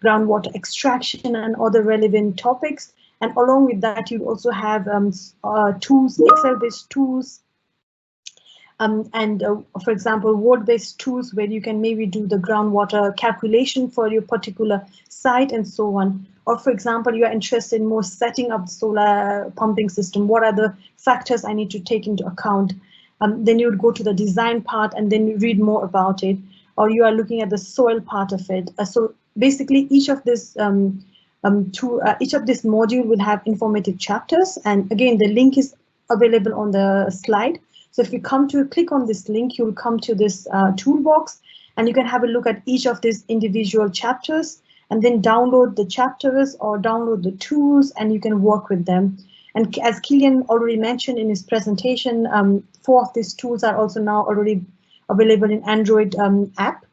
[SPEAKER 15] groundwater extraction, and other relevant topics. And along with that, you also have tools, Excel-based tools, and for example, word-based tools where you can maybe do the groundwater calculation for your particular site and so on. Or for example, you are interested in more setting up the solar pumping system. What are the factors I need to take into account? Then you would go to the design part and then you read more about it. Or you are looking at the soil part of it. So basically, each of this module will have informative chapters, and again the link is available on the slide. So if you click on this link, you'll come to this toolbox, and you can have a look at each of these individual chapters and then download the chapters or download the tools, and you can work with them. And as Killian already mentioned in his presentation, 4 of these tools are also now already available in Android app.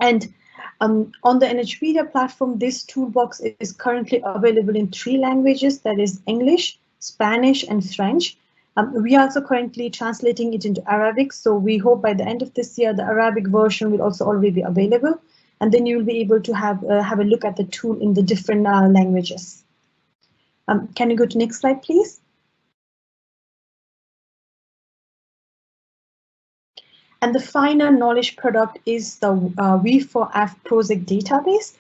[SPEAKER 15] And on the Energypedia platform, this toolbox is currently available in 3 languages, that is English, Spanish, and French. We are also currently translating it into Arabic, so we hope by the end of this year, the Arabic version will also already be available, and then you will be able to have a look at the tool in the different languages. Can you go to next slide, please? And the final knowledge product is the V4F project database.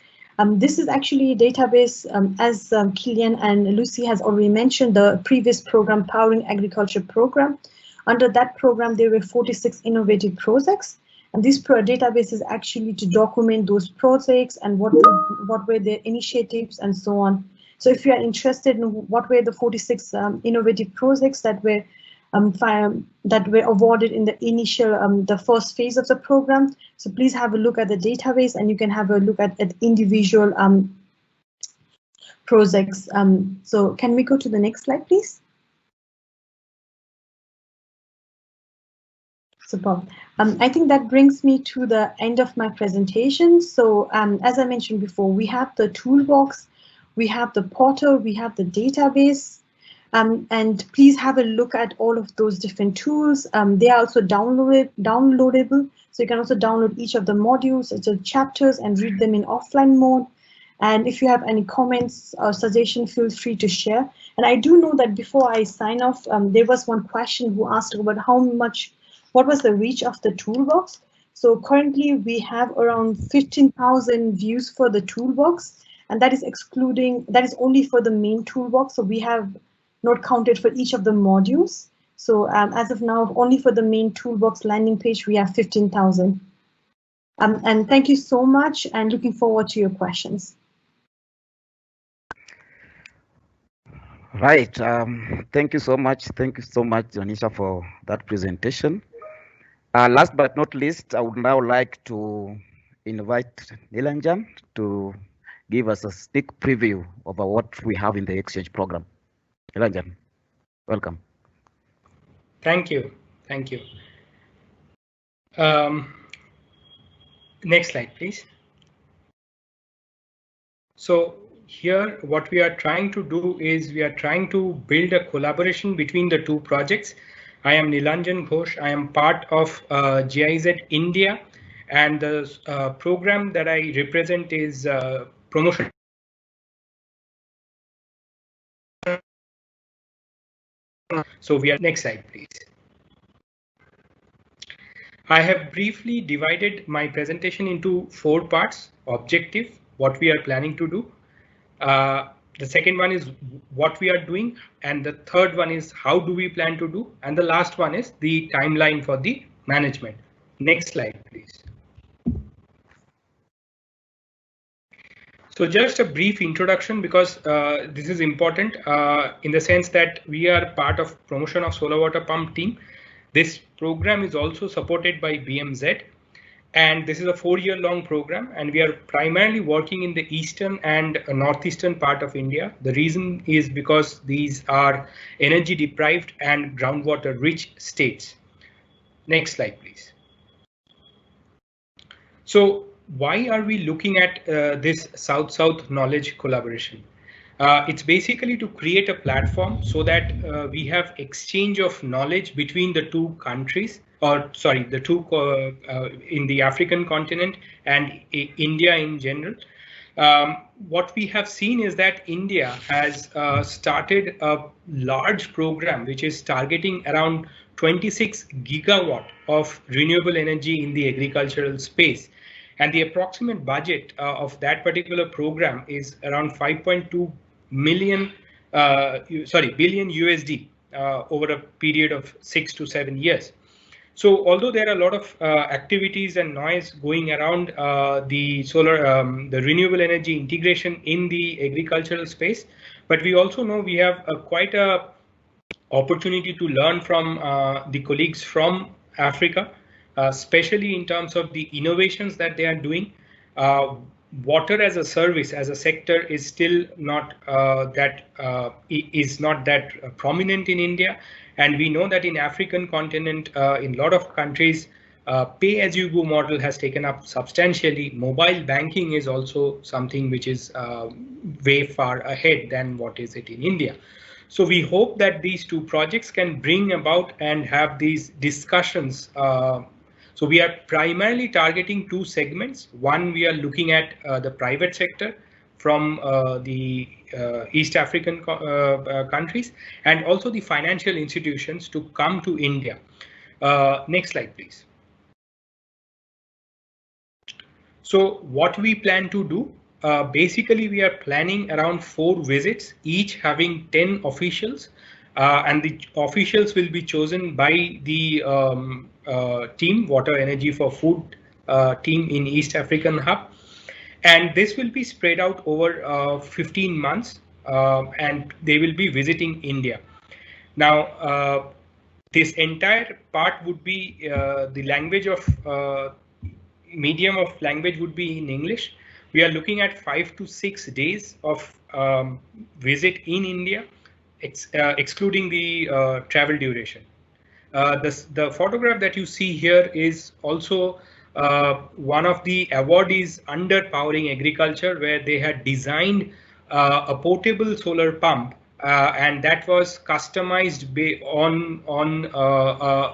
[SPEAKER 15] This is actually a database, as Killian and Lucy has already mentioned, the previous program, Powering Agriculture program. Under that program, there were 46 innovative projects. And this database is actually to document those projects and what were their initiatives and so on. So if you are interested in what were the 46 innovative projects that were awarded in the initial, the first phase of the program, so please have a look at the database, and you can have a look at individual projects. So can we go to the next slide, please? Superb. I think that brings me to the end of my presentation. So as I mentioned before, we have the toolbox, we have the portal, we have the database, and please have a look at all of those different tools. They are also downloadable, so you can also download each of the modules, the chapters, and read them in offline mode. And if you have any comments or suggestions, feel free to share. And I do know that before I sign off, there was one question who asked about what was the reach of the toolbox. So currently we have around 15,000 views for the toolbox, and that is only for the main toolbox. So we have not counted for each of the modules. So as of now, only for the main toolbox landing page, we have 15,000. And thank you so much, and looking forward to your questions.
[SPEAKER 12] Right. Thank you so much. Thank you so much, Janisha, for that presentation. Last but not least, I would now like to invite Nilanjan to give us a sneak preview of what we have in the exchange program. Nilanjan, welcome.
[SPEAKER 16] Thank you. Thank you. Next slide, please. So here, what we are trying to do is we are trying to build a collaboration between the two projects. I am Nilanjan Ghosh. I am part of GIZ India, and the program that I represent is promotion. So we are next slide, please. I have briefly divided my presentation into 4 parts: objective, what we are planning to do. The second one is what we are doing, and the third one is how do we plan to do, and the last one is the timeline for the management. Next slide, please. So just a brief introduction, because this is important in the sense that we are part of promotion of solar water pump team. This program is also supported by BMZ. And this is a 4-year-long program, and we are primarily working in the eastern and northeastern part of India. The reason is because these are energy deprived and groundwater rich states. Next slide, please. So why are we looking at this South-South knowledge collaboration? It's basically to create a platform so that we have exchange of knowledge between the two countries, or sorry, the two in the African continent and India in general. What we have seen is that India has started a large program which is targeting around 26 gigawatt of renewable energy in the agricultural space. And the approximate budget of that particular program is around 5.2 billion USD over a period of 6 to 7 years. So although there are a lot of activities and noise going around the renewable energy integration in the agricultural space, but we also know we have quite a opportunity to learn from the colleagues from Africa, especially in terms of the innovations that they are doing. Water as a service, as a sector, is still not that prominent in India, and we know that in African continent, in a lot of countries, pay-as-you-go model has taken up substantially. Mobile banking is also something which is way far ahead than what is it in India. So we hope that these two projects can bring about and have these discussions. So we are primarily targeting 2 segments. One, we are looking at the private sector from the East African countries, and also the financial institutions to come to India. Next slide, please. So what we plan to do, basically we are planning around 4 visits, each having 10 officials, and the officials will be chosen by the team, Water Energy for Food team in East African Hub. And this will be spread out over 15 months. and they will be visiting India. Now, this entire part would be the language of medium of language would be in English. We are looking at 5 to 6 days of visit in India, excluding the travel duration. The photograph that you see here is also one of the awardees under Powering Agriculture, where they had designed a portable solar pump, and that was customized on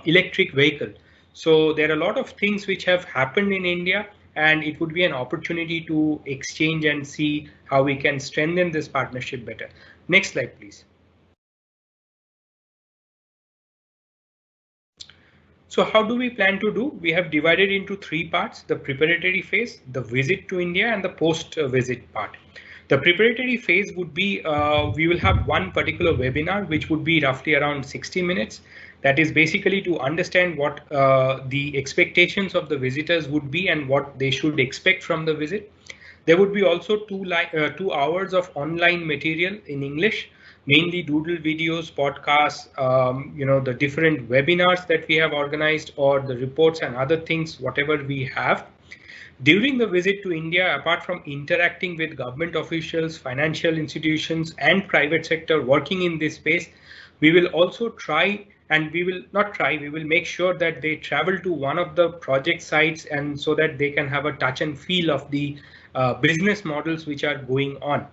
[SPEAKER 16] electric vehicle. So there are a lot of things which have happened in India, and it would be an opportunity to exchange and see how we can strengthen this partnership better. Next slide, please. So how do we plan to do? We have divided into 3 parts: the preparatory phase, the visit to India, and the post-visit part. The preparatory phase would be, we will have one particular webinar, which would be roughly around 60 minutes. That is basically to understand what the expectations of the visitors would be and what they should expect from the visit. There would be also 2 hours of online material in English, mainly doodle videos, podcasts, the different webinars that we have organized, or the reports and other things, whatever we have. During the visit to India, apart from interacting with government officials, financial institutions, and private sector working in this space, we will also try, and we will not try, we will make sure that they travel to one of the project sites, and so that they can have a touch and feel of the business models which are going on.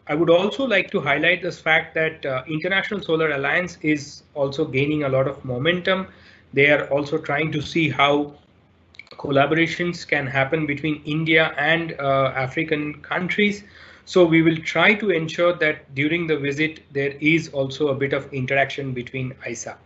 [SPEAKER 16] I would also like to highlight this fact that International Solar Alliance is also gaining a lot of momentum. They are also trying to see how collaborations can happen between India and African countries. So we will try to ensure that during the visit there is also a bit of interaction between ISA.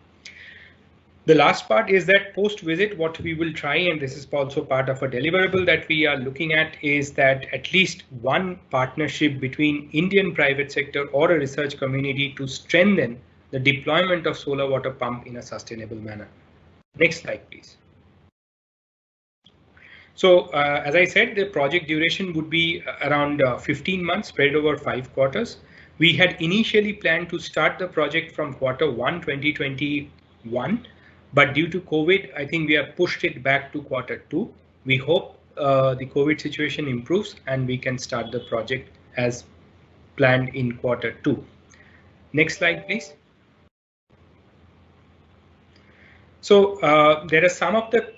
[SPEAKER 16] The last part is that post-visit, what we will try, and this is also part of a deliverable that we are looking at, is that at least one partnership between Indian private sector or a research community to strengthen the deployment of solar water pump in a sustainable manner. Next slide, please. So as I said, the project duration would be around 15 months spread over 5 quarters. We had initially planned to start the project from Q1 2021. But due to COVID, I think we have pushed it back to Q2. We hope the COVID situation improves and we can start the project as planned in Q2. Next slide, please. So there are some of the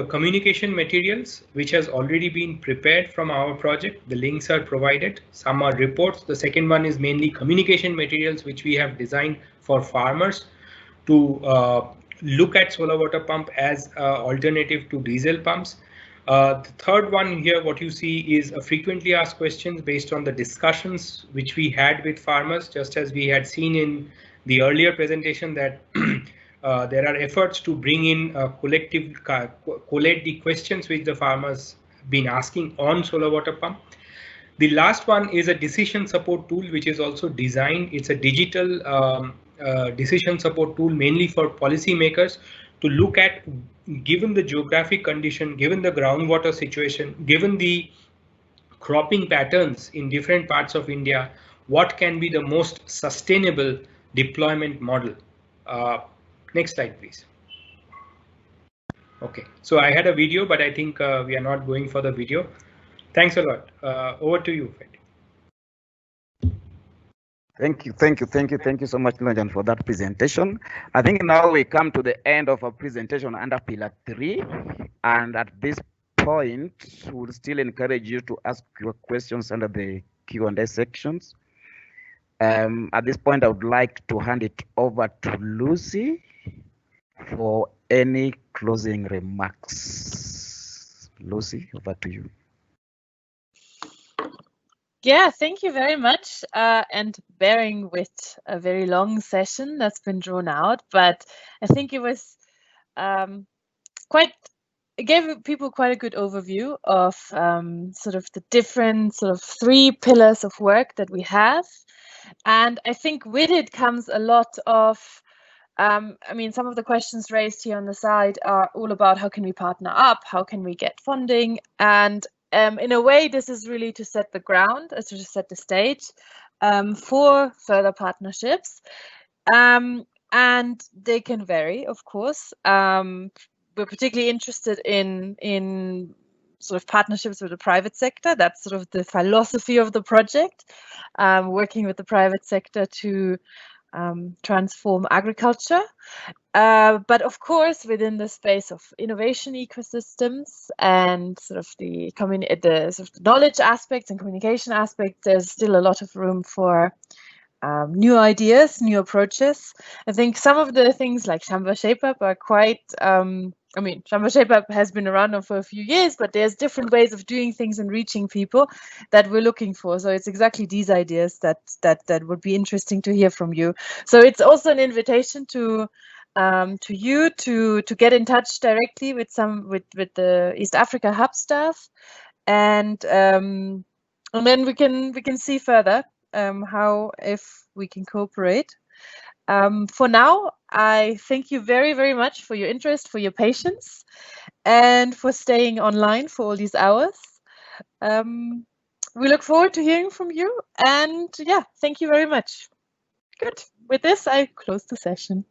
[SPEAKER 16] communication materials which has already been prepared from our project. The links are provided. Some are reports. The second one is mainly communication materials which we have designed for farmers to look at solar water pump as an alternative to diesel pumps. The third one here, what you see is a frequently asked questions based on the discussions which we had with farmers, just as we had seen in the earlier presentation that there are efforts to bring in collate the questions which the farmers been asking on solar water pump. The last one is a decision support tool which is also designed. It's a digital decision support tool mainly for policymakers to look at, given the geographic condition, given the groundwater situation, given the cropping patterns in different parts of India, what can be the most sustainable deployment model. Next slide, please. Okay, so I had a video, but I think we are not going for the video. Thanks a lot. Over to you, Fred.
[SPEAKER 12] Thank you so much, Nilanjan, for that presentation. I think now we come to the end of our presentation under Pillar 3, and at this point, we'll still encourage you to ask your questions under the Q&A sections. At this point, I would like to hand it over to Lucy for any closing remarks. Lucy, over to you.
[SPEAKER 1] Yeah, thank you very much, and bearing with a very long session that's been drawn out, but I think it was it gave people quite a good overview of sort of the different sort of 3 pillars of work that we have. And I think with it comes a lot of, I mean, some of the questions raised here on the side are all about how can we partner up, how can we get funding, and in a way, this is really to set the ground, to set the stage for further partnerships. And they can vary, of course. We're particularly interested in sort of partnerships with the private sector. That's sort of the philosophy of the project, working with the private sector to transform agriculture. But of course, within the space of innovation ecosystems and sort of the sort of knowledge aspects and communication aspects, there's still a lot of room for new ideas, new approaches. I think some of the things like Shamba Shape Up are quite, I mean, Shamba Shape Up has been around now for a few years, but there's different ways of doing things and reaching people that we're looking for. So it's exactly these ideas that would be interesting to hear from you. So it's also an invitation to you to get in touch directly with the East Africa Hub staff, and then we can see further how, if we can cooperate. For now, I thank you very, very much for your interest, for your patience, and for staying online for all these hours. We look forward to hearing from you, and yeah, thank you very much. Good. With this, I close the session.